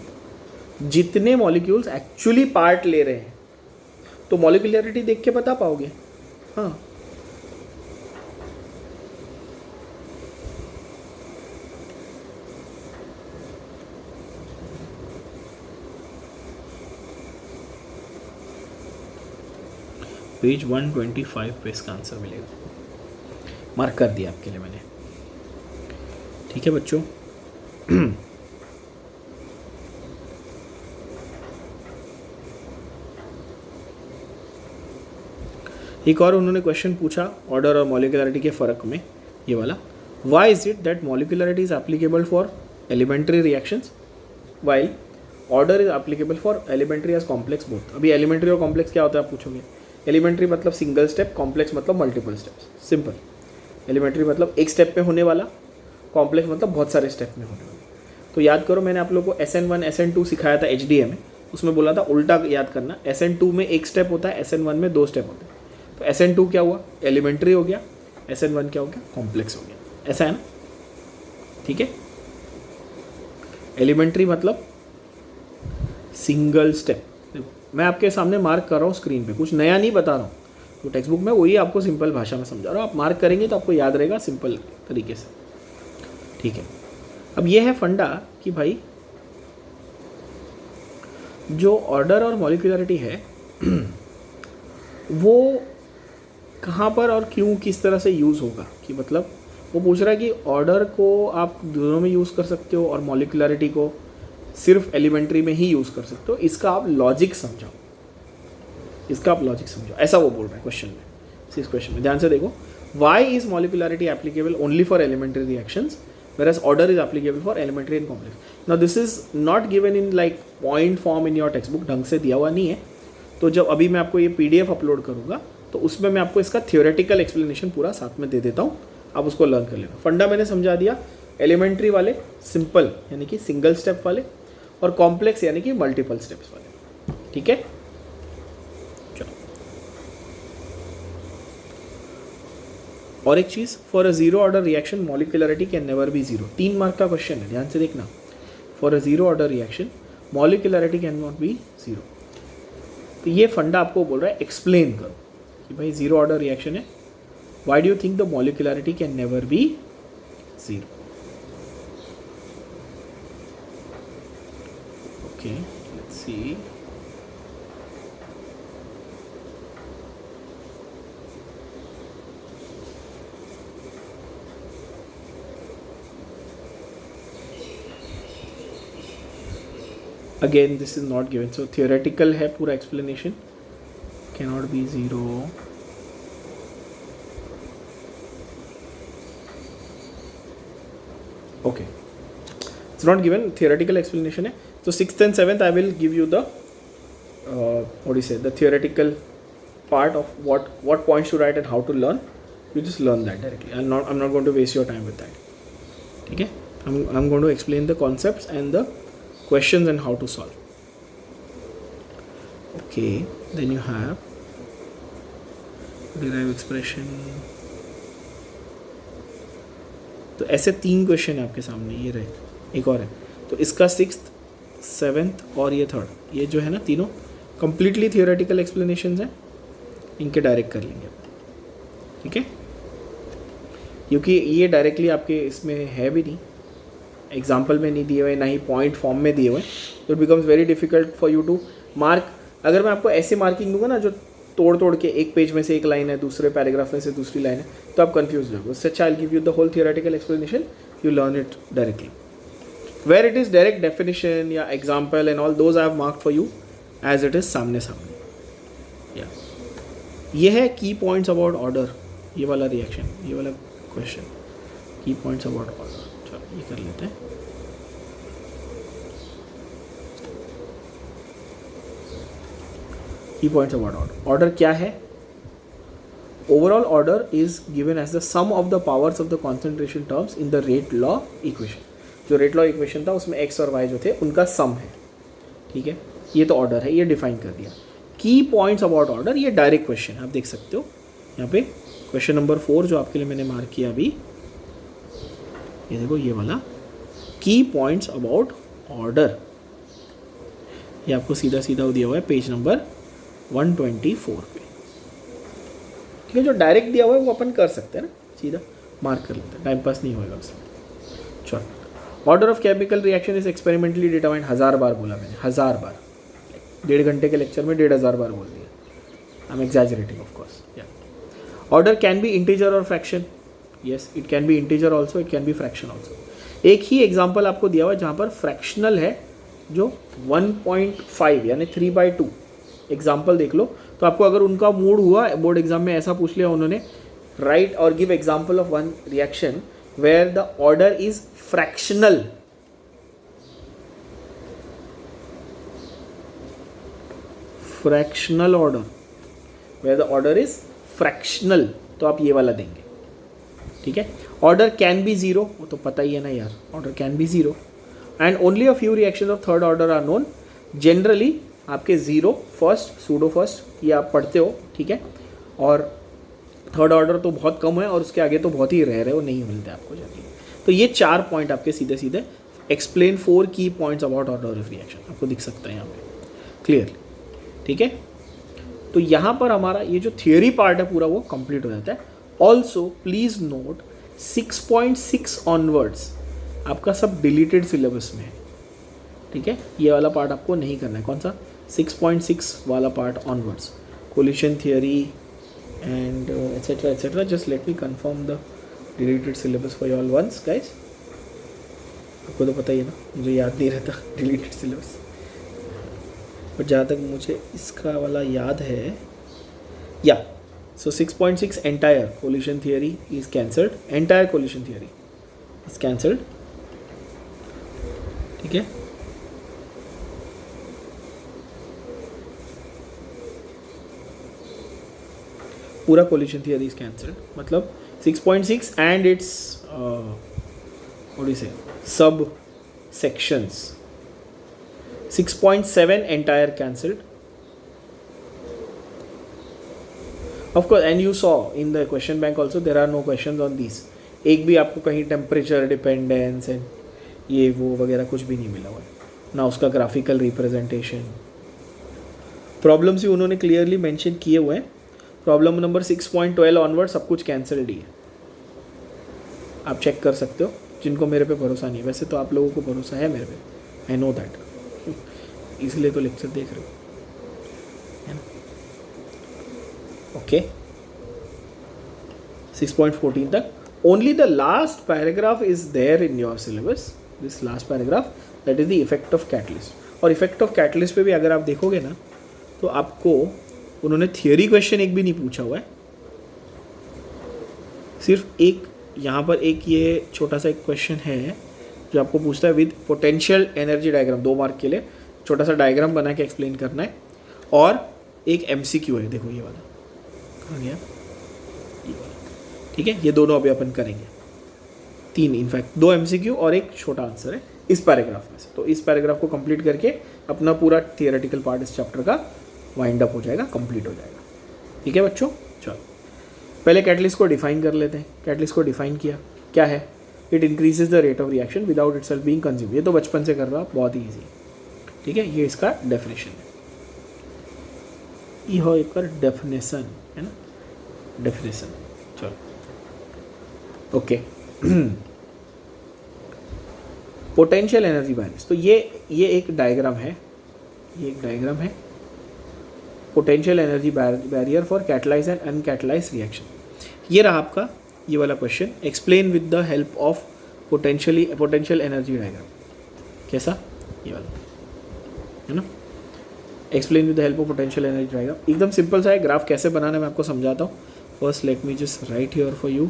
जितने मॉलिक्यूल्स एक्चुअली पार्ट ले रहे हैं, तो मॉलिक्यूलरिटी देख के बता पाओगे। हाँ, पेज 125 पे इसका आंसर मिलेगा, मार्क कर दिया आपके लिए मैंने, ठीक है बच्चों। एक और उन्होंने क्वेश्चन पूछा ऑर्डर और मॉलिक्यूलरिटी के फ़र्क में, ये वाला, why is it that molecularity is applicable for elementary reactions while order is applicable for elementary as complex both. अभी एलिमेंट्री और कॉम्प्लेक्स क्या होता है आप पूछोगे। एलिमेंट्री मतलब सिंगल स्टेप, कॉम्प्लेक्स मतलब मल्टीपल स्टेप्स, सिंपल। एलिमेंट्री मतलब एक स्टेप पे होने वाला, कॉम्प्लेक्स मतलब बहुत सारे स्टेप में होने वाला। तो याद करो, मैंने आप लोगों को SN1 SN2 सिखाया था HDA में, उसमें बोला था उल्टा याद करना। SN2 में एक स्टेप होता है, SN1 में 2 स्टेप होते हैं। तो SN2 क्या हुआ, एलिमेंट्री हो गया, SN1 क्या हो गया, कॉम्प्लेक्स हो गया, ऐसा है ना, ठीक है। एलिमेंट्री मतलब सिंगल स्टेप, मैं आपके सामने मार्क कर रहा हूँ स्क्रीन पे, कुछ नया नहीं बता रहा हूँ, तो टेक्स्ट बुक में वही आपको सिंपल भाषा में समझा रहा हूँ। आप मार्क करेंगे तो आपको याद रहेगा सिंपल तरीके से, ठीक है। अब ये है फंडा कि भाई जो ऑर्डर और मॉलिक्यूलरिटी है वो कहाँ पर और क्यों किस तरह से यूज़ होगा, कि मतलब वो पूछ रहा है कि ऑर्डर को आप दोनों में यूज़ कर सकते हो और मॉलिक्यूलरिटी को सिर्फ एलिमेंट्री में ही यूज़ कर सकते हो, इसका आप लॉजिक समझाओ, इसका आप लॉजिक समझो, ऐसा वो बोल रहा है क्वेश्चन में। इस क्वेश्चन में ध्यान से देखो, why is molecularity applicable only for elementary reactions whereas order is applicable for elementary and complex. Now this is not given in like point form in your textbook, ढंग से दिया हुआ नहीं है। तो जब अभी मैं आपको ये PDF अपलोड करूँगा तो उसमें मैं आपको इसका थियोरेटिकल एक्सप्लेनेशन पूरा साथ में दे देता हूँ, आप उसको लर्न कर लेना। फंडा मैंने समझा दिया, एलिमेंट्री वाले सिंपल यानी कि सिंगल स्टेप वाले, और कॉम्प्लेक्स यानी कि मल्टीपल स्टेप्स वाले, ठीक है। और एक चीज़, for a zero order reaction molecularity can never be zero. 3 mark का क्वेश्चन है, ध्यान से देखना। For a zero order reaction molecularity can not be zero. तो ये फंडा आपको बोल रहा है एक्सप्लेन करो कि भाई जीरो ऑर्डर रिएक्शन है, why do you think the molecularity can never be zero. Okay, let's see. Again this is not given, so theoretical है पूरा explanation, cannot be zero. Okay, it's not given, theoretical explanation है. तो 6th and 7th I will give you the what do you say, the theoretical part of what points to write and how to learn. You just learn that directly. I'm not going to waste your time with that. Okay, I'm going to explain the concepts and the questions and how to solve. Okay, then you have derive expression. तो ऐसे 3 question है आपके सामने, ये रहे, एक और है. तो इसका 6th 7th और ये 3rd, ये जो है ना तीनों कंप्लीटली थियोरेटिकल एक्सप्लेनेशंस हैं, इनके डायरेक्ट कर लेंगे, ठीक है. क्योंकि ये डायरेक्टली आपके इसमें है भी नहीं, एग्जाम्पल में नहीं दिए हुए, ना ही पॉइंट फॉर्म में दिए हुए, तो it becomes very difficult for you to mark. अगर मैं आपको ऐसे मार्किंग दूंगा ना, जो तोड़ के एक पेज में से एक लाइन है, दूसरे पैराग्राफ में से दूसरी लाइन है, तो आप कंफ्यूज हो जाओगे. उससे अच्छा I give you the whole theoretical explanation, you learn it directly. Where it is direct definition या example and all those I have marked for you as it is सामने. Yeah. ये है key points about order, ये वाला reaction, ये वाला question, key points about order. चलो ये कर लेते हैं. Key points about order. Order क्या है? Overall order is given as the sum of the powers of the concentration terms in the rate law equation. जो रेट लॉ इक्वेशन था उसमें x और y जो थे उनका सम है, ठीक है. ये तो ऑर्डर है, ये डिफाइन कर दिया. की पॉइंट्स अबाउट ऑर्डर, ये डायरेक्ट क्वेश्चन है, आप देख सकते हो यहाँ पे क्वेश्चन नंबर 4 जो आपके लिए मैंने मार्क किया अभी, ये देखो ये वाला की पॉइंट्स अबाउट ऑर्डर, ये आपको सीधा सीधा दिया हुआ है पेज नंबर 124 पे, ठीक है. जो डायरेक्ट दिया हुआ है वो अपन कर सकते हैं ना, सीधा मार्क कर लेते हैं, टाइम पास नहीं होएगा उसमें. चलो, order of chemical reaction is experimentally determined, 1000 बार बोला मैंने, 1000 बार, 1.5 घंटे के लेक्चर में 1500 बार बोल दिया. I am exaggerating of course. या ऑर्डर कैन बी इंटीजर और fraction. Yes, it can be integer also, it can be fraction also. एक ही एग्जाम्पल आपको दिया हुआ है जहाँ पर फ्रैक्शनल है, जो 1.5 यानी 3/2. एग्जाम्पल देख लो, तो आपको अगर उनका मूड हुआ बोर्ड एग्जाम में ऐसा पूछ लिया उन्होंने, राइट और give example of one reaction where the order is fractional. Fractional order, where the order is fractional, तो आप ये वाला देंगे, ठीक है. Order can be 0, वो तो पता ही है ना यार, order can be 0, and only a few reactions of third order are known. Generally आपके 0 फर्स्ट, सूडो फर्स्ट, ये आप पढ़ते हो, ठीक है. और थर्ड ऑर्डर तो बहुत कम है, और उसके आगे तो बहुत ही रेयर है, वो नहीं मिलते आपको जाके. तो ये 4 पॉइंट आपके सीधे सीधे एक्सप्लेन 4 की points about order of reaction, आपको दिख सकता है यहाँ पे क्लियरली, ठीक है. तो यहाँ पर हमारा ये जो थियोरी पार्ट है पूरा वो कंप्लीट हो जाता है. ऑल्सो प्लीज नोट 6.6 ऑनवर्ड्स आपका सब डिलीटेड सिलेबस में है, ठीक है. ये वाला पार्ट आपको नहीं करना है. कौन सा? 6.6 वाला part onwards, collision theory and etc. Just let me confirm the deleted syllabus for you all once, guys. आपको तो पता ही है ना, मुझे याद नहीं रहता deleted syllabus, बट जहाँ तक मुझे इसका वाला याद है, या so 6.6 entire collision theory is cancelled, entire collision theory is cancelled, ठीक है. पूरा कोलिशन थियरी इज कैंसल्ड, मतलब 6.6 and it's what do you say सब sections. 6.7 entire cancelled of course, and you saw in the question bank also there are no question on this. एक भी आपको कहीं temperature dependence and ये वो वगैरह कुछ भी नहीं मिला हुआ है, ना उसका ग्राफिकल रिप्रेजेंटेशन. प्रॉब्लम्स भी उन्होंने क्लियरली मेंशन किए हुए हैं. प्रॉब्लम नंबर 6.12 ऑनवर्ड सब कुछ कैंसल्ड ही है, आप चेक कर सकते हो. जिनको मेरे पे भरोसा नहीं है, वैसे तो आप लोगों को भरोसा है मेरे पे, आई नो दैट, इसलिए तो लेक्चर देख रहे हो, है ना. ओके, 6.14 तक. Only the last paragraph is there in your syllabus, this last paragraph, that is the effect of catalyst. और इफेक्ट ऑफ कैटलिस्ट पे भी अगर आप देखोगे ना तो आपको उन्होंने थियोरी क्वेश्चन एक भी नहीं पूछा हुआ है, सिर्फ एक यहाँ पर एक ये छोटा सा एक क्वेश्चन है जो आपको पूछता है with potential energy diagram, 2 mark के लिए छोटा सा डायग्राम बना के एक्सप्लेन करना है, और एक MCQ है, देखो ये वाला कहाँ गया, ये वाला, ठीक है। ये दोनों अभी अपन करेंगे, 3 इनफैक्ट 2 MCQ और एक छोटा आंसर है इस पैराग्राफ में से। तो इस पैराग्राफ को कंप्लीट करके अपना पूरा थियोरेटिकल पार्ट इस चैप्टर का वाइंड अप हो जाएगा, कंप्लीट हो जाएगा, ठीक है बच्चों। चलो पहले कैटलिस्ट को डिफाइन कर लेते हैं। कैटलिस्ट को डिफाइन किया, क्या है, it increases the rate of reaction without itself being consume. ये तो बचपन से कर रहा, बहुत ही ईजी, ठीक है। ये इसका डेफिनेशन है, ये हो एक डेफिनेशन है ना, डेफिनेशन। चलो ओके पोटेंशियल एनर्जी बैलेंस, तो ये एक डायग्राम है, ये एक डायग्राम है potential energy barrier for catalyse and uncatalyse reaction. ये रहा आपका ये वाला क्वेश्चन, explain with the help of potential energy diagram. कैसा, ये वाला है ना, explain with the help of potential energy diagram. एकदम सिंपल सा है, ग्राफ कैसे बनाना है मैं आपको समझाता हूँ। First let me just right here for you,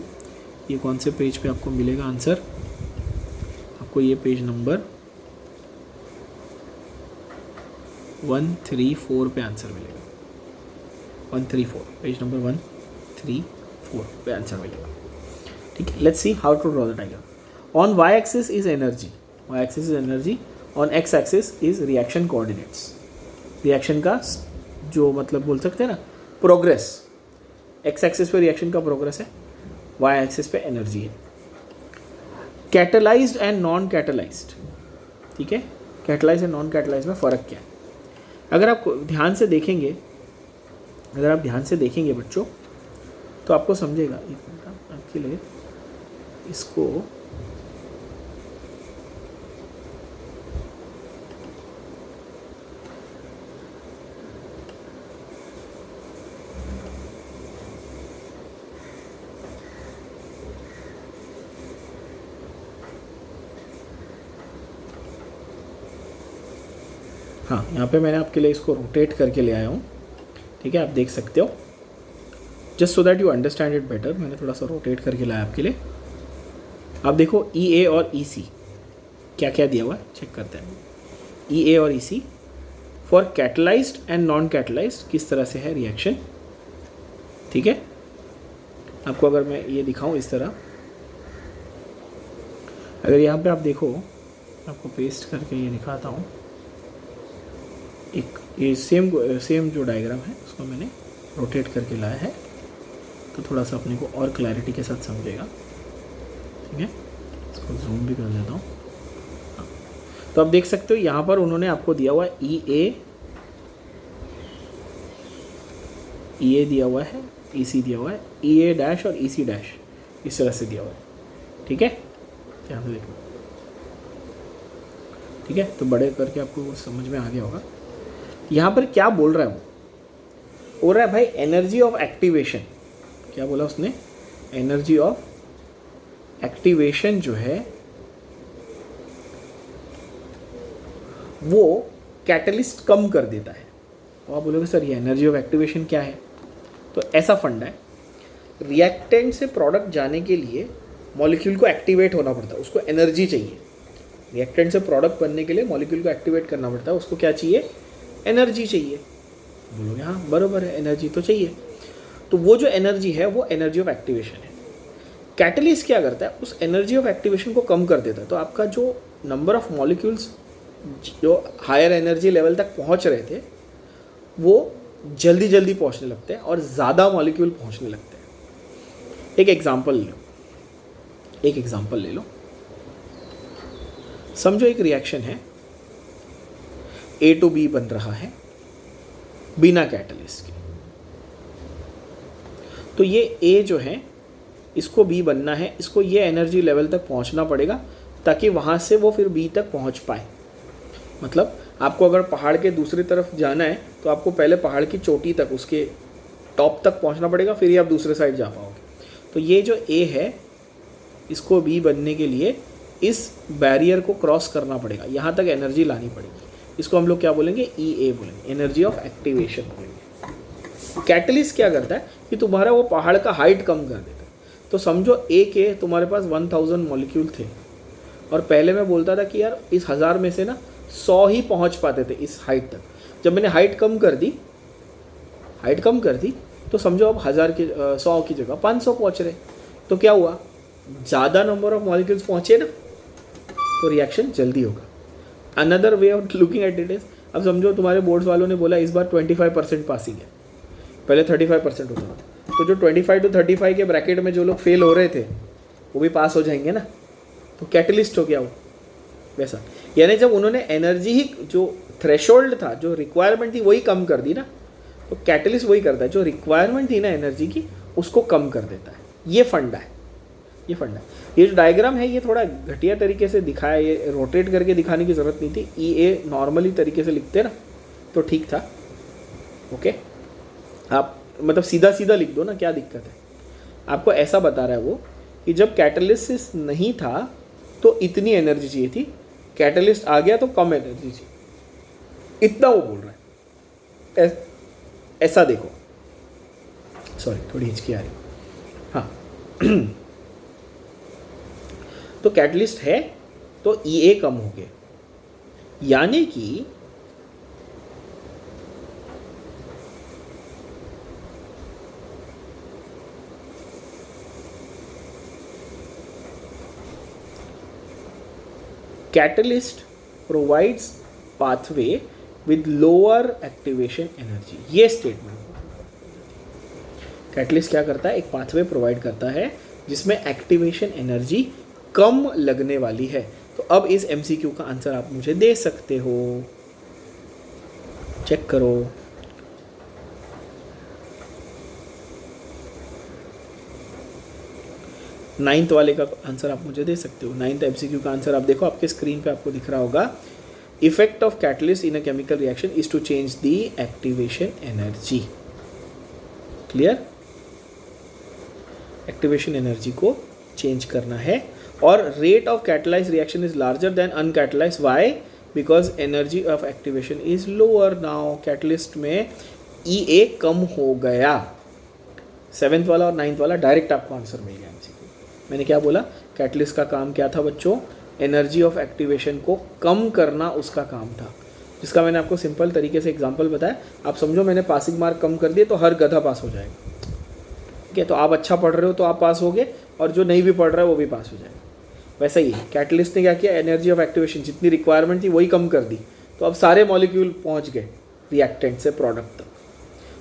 ये कौन से पेज पे आपको मिलेगा आंसर, आपको ये पेज नंबर 134 पे आंसर मिलेगा, 134 पेज नंबर 134 पे आंसर मिलेगा, ठीक है। Let's see how to draw the diagram. On y axis is energy, y axis is energy, on x axis is reaction coordinates. Reaction का जो मतलब बोल सकते हैं ना प्रोग्रेस, एक्स एक्सिस पे रिएक्शन का प्रोग्रेस है, वाई एक्सिस पे एनर्जी है। कैटलाइज्ड एंड नॉन कैटलाइज्ड, ठीक है, कैटलाइज्ड एंड नॉन कैटलाइज्ड में फ़र्क क्या है। अगर आप ध्यान से देखेंगे, अगर आप ध्यान से देखेंगे बच्चों तो आपको समझेगा। एक मिनट आपके लिए इसको हाँ, यहाँ पे मैंने आपके लिए इसको रोटेट करके ले आया हूँ, ठीक है, आप देख सकते हो। Just so that you understand it better, मैंने थोड़ा सा रोटेट करके लाया आपके लिए। आप देखो EA और EC क्या क्या दिया हुआ है, चेक करते हैं। EA और EC for catalysed and non catalysed किस तरह से है रिएक्शन, ठीक है। आपको अगर मैं ये दिखाऊं इस तरह, अगर यहाँ पे आप देखो, आपको पेस्ट करके ये दिखाता हूँ, एक ये सेम जो डायग्राम है उसको मैंने रोटेट करके लाया है, तो थोड़ा सा अपने को और क्लैरिटी के साथ समझेगा, ठीक है। इसको जूम भी कर देता हूँ। हाँ, तो आप देख सकते हो यहाँ पर उन्होंने आपको दिया हुआ है EA दिया हुआ है, EC दिया हुआ है, EA डैश और EC डैश इस तरह से दिया हुआ है, ठीक है। यहाँ से देखो, ठीक है, तो बड़े करके आपको समझ में आ गया होगा। यहाँ पर क्या बोल रहा है वो, बोल रहा है भाई एनर्जी ऑफ एक्टिवेशन, क्या बोला उसने, एनर्जी ऑफ एक्टिवेशन जो है वो कैटलिस्ट कम कर देता है। तो आप बोलोगे सर ये एनर्जी ऑफ एक्टिवेशन क्या है, तो ऐसा फंडा है, रिएक्टेंट से प्रोडक्ट जाने के लिए मॉलिक्यूल को एक्टिवेट होना पड़ता है, उसको एनर्जी चाहिए। रिएक्टेंट से प्रोडक्ट बनने के लिए मॉलिक्यूल को एक्टिवेट करना पड़ता है, उसको क्या चाहिए, एनर्जी चाहिए। बोलोगे हाँ बराबर है, एनर्जी तो चाहिए। तो वो जो एनर्जी है वो एनर्जी ऑफ एक्टिवेशन है। कैटलिस्ट क्या करता है, उस एनर्जी ऑफ एक्टिवेशन को कम कर देता है। तो आपका जो नंबर ऑफ मॉलिक्यूल्स जो हायर एनर्जी लेवल तक पहुंच रहे थे वो जल्दी जल्दी पहुंचने लगते हैं और ज़्यादा मॉलिक्यूल पहुंचने लगते हैं। एक एग्जांपल ले लो, समझो एक रिएक्शन है, A to B बन रहा है बिना कैटलिस्ट के। तो ये A जो है इसको B बनना है, इसको ये एनर्जी लेवल तक पहुंचना पड़ेगा ताकि वहाँ से वो फिर B तक पहुंच पाए। मतलब आपको अगर पहाड़ के दूसरी तरफ जाना है तो आपको पहले पहाड़ की चोटी तक, उसके टॉप तक पहुंचना पड़ेगा, फिर ही आप दूसरे साइड जा पाओगे। तो ये जो A है इसको B बनने के लिए इस बैरियर को क्रॉस करना पड़ेगा, यहाँ तक एनर्जी लानी पड़ेगी। इसको हम लोग क्या बोलेंगे, EA बोलेंगे, एनर्जी ऑफ एक्टिवेशन बोलेंगे। कैटलिस्ट क्या करता है कि तुम्हारा वो पहाड़ का हाइट कम कर देता है। तो समझो ए के तुम्हारे पास 1000 मॉलिक्यूल थे और पहले मैं बोलता था कि यार इस 1000 में से ना 100 ही पहुंच पाते थे इस हाइट तक। जब मैंने हाइट कम कर दी तो समझो अब 100 की जगह 500 पहुंच रहे। तो क्या हुआ, ज़्यादा नंबर ऑफ मॉलिक्यूल्स पहुंचे ना, तो रिएक्शन जल्दी होगा। Another way of looking at it is, अब समझो तुम्हारे बोर्ड्स वालों ने बोला इस बार 25% पासिंग है, पहले 35% होता था। तो जो 25 to 35 के ब्रैकेट में जो लोग फेल हो रहे थे वो भी पास हो जाएंगे ना। तो कैटलिस्ट हो गया वो वैसा, यानी जब उन्होंने एनर्जी ही जो थ्रेशोल्ड था, जो रिक्वायरमेंट थी वही कम कर दी ना, तो कैटलिस्ट वही करता है, जो रिक्वायरमेंट थी ना एनर्जी की उसको कम कर देता है। ये फंडा है। ये जो डायग्राम है ये थोड़ा घटिया तरीके से दिखाया, ये रोटेट करके दिखाने की ज़रूरत नहीं थी। EA नॉर्मली तरीके से लिखते ना तो ठीक था। ओके, आप मतलब सीधा सीधा लिख दो ना, क्या दिक्कत है। आपको ऐसा बता रहा है वो कि जब कैटलिसिस नहीं था तो इतनी एनर्जी चाहिए थी, कैटलिस्ट आ गया तो कम एनर्जी चाहिए, इतना वो बोल रहा है। ऐसा देखो, सॉरी थोड़ी हिचकी आ रही, हाँ तो कैटलिस्ट है तो EA कम हो गया, यानी कि catalyst provides pathway with lower activation energy. ये स्टेटमेंट, कैटलिस्ट क्या करता है, एक पाथवे प्रोवाइड करता है जिसमें एक्टिवेशन एनर्जी कम लगने वाली है। तो अब इस MCQ का आंसर आप मुझे दे सकते हो, चेक करो। नाइन्थ वाले का आंसर आप मुझे दे सकते हो। 9th MCQ का आंसर आप देखो, आपके स्क्रीन पे आपको दिख रहा होगा। Effect of catalyst in a chemical reaction is to change the activation energy. Clear, activation energy को चेंज करना है। और rate of catalyse reaction is larger than uncatalyse. Why? Because energy of activation is lower now. Catalyst में EA कम हो गया। 7th वाला और 9th वाला डायरेक्ट आपको आंसर मिल गया MCQ। मैंने क्या बोला, कैटलिस्ट का काम क्या था बच्चों, एनर्जी ऑफ एक्टिवेशन को कम करना उसका काम था, जिसका मैंने आपको सिंपल तरीके से एग्जांपल बताया। आप समझो मैंने पासिंग मार्क कम कर दिए तो हर गधा पास हो जाएगा। ठीक है, तो आप अच्छा पढ़ रहे हो तो आप पास हो गए, और जो नहीं भी पढ़ रहा है वो भी पास हो जाएगा। वैसा ही कैटलिस्ट ने क्या किया, एनर्जी ऑफ एक्टिवेशन जितनी रिक्वायरमेंट थी वही कम कर दी, तो अब सारे मॉलिक्यूल पहुंच गए रिएक्टेंट से प्रोडक्ट तक।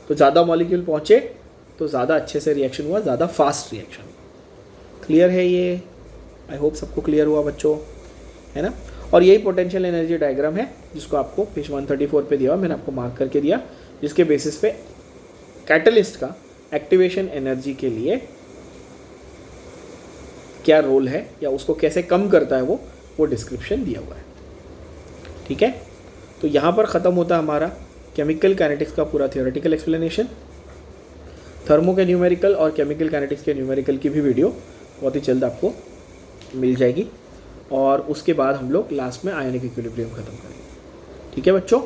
तो ज़्यादा मॉलिक्यूल पहुंचे तो ज़्यादा अच्छे से रिएक्शन हुआ, ज़्यादा फास्ट रिएक्शन। क्लियर है ये? आई होप सबको क्लियर हुआ बच्चों, है ना। और यही पोटेंशियल एनर्जी डायग्राम है जिसको आपको पेज 134 पे दिया, मैंने आपको मार्क करके दिया, जिसके बेसिस पे कैटलिस्ट का एक्टिवेशन एनर्जी के लिए क्या रोल है या उसको कैसे कम करता है वो डिस्क्रिप्शन दिया हुआ है। ठीक है, तो यहाँ पर ख़त्म होता है हमारा केमिकल काइनेटिक्स का पूरा थियोरेटिकल एक्सप्लेनेशन। थर्मो के न्यूमेरिकल और केमिकल काइनेटिक्स के न्यूमेरिकल की भी वीडियो बहुत ही जल्द आपको मिल जाएगी, और उसके बाद हम लोग लास्ट में आयनिक इक्विलिब्रियम ख़त्म करेंगे। ठीक है बच्चों,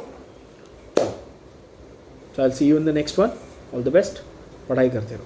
so I'll see you in the next one. All the best. पढ़ाई करते रहो।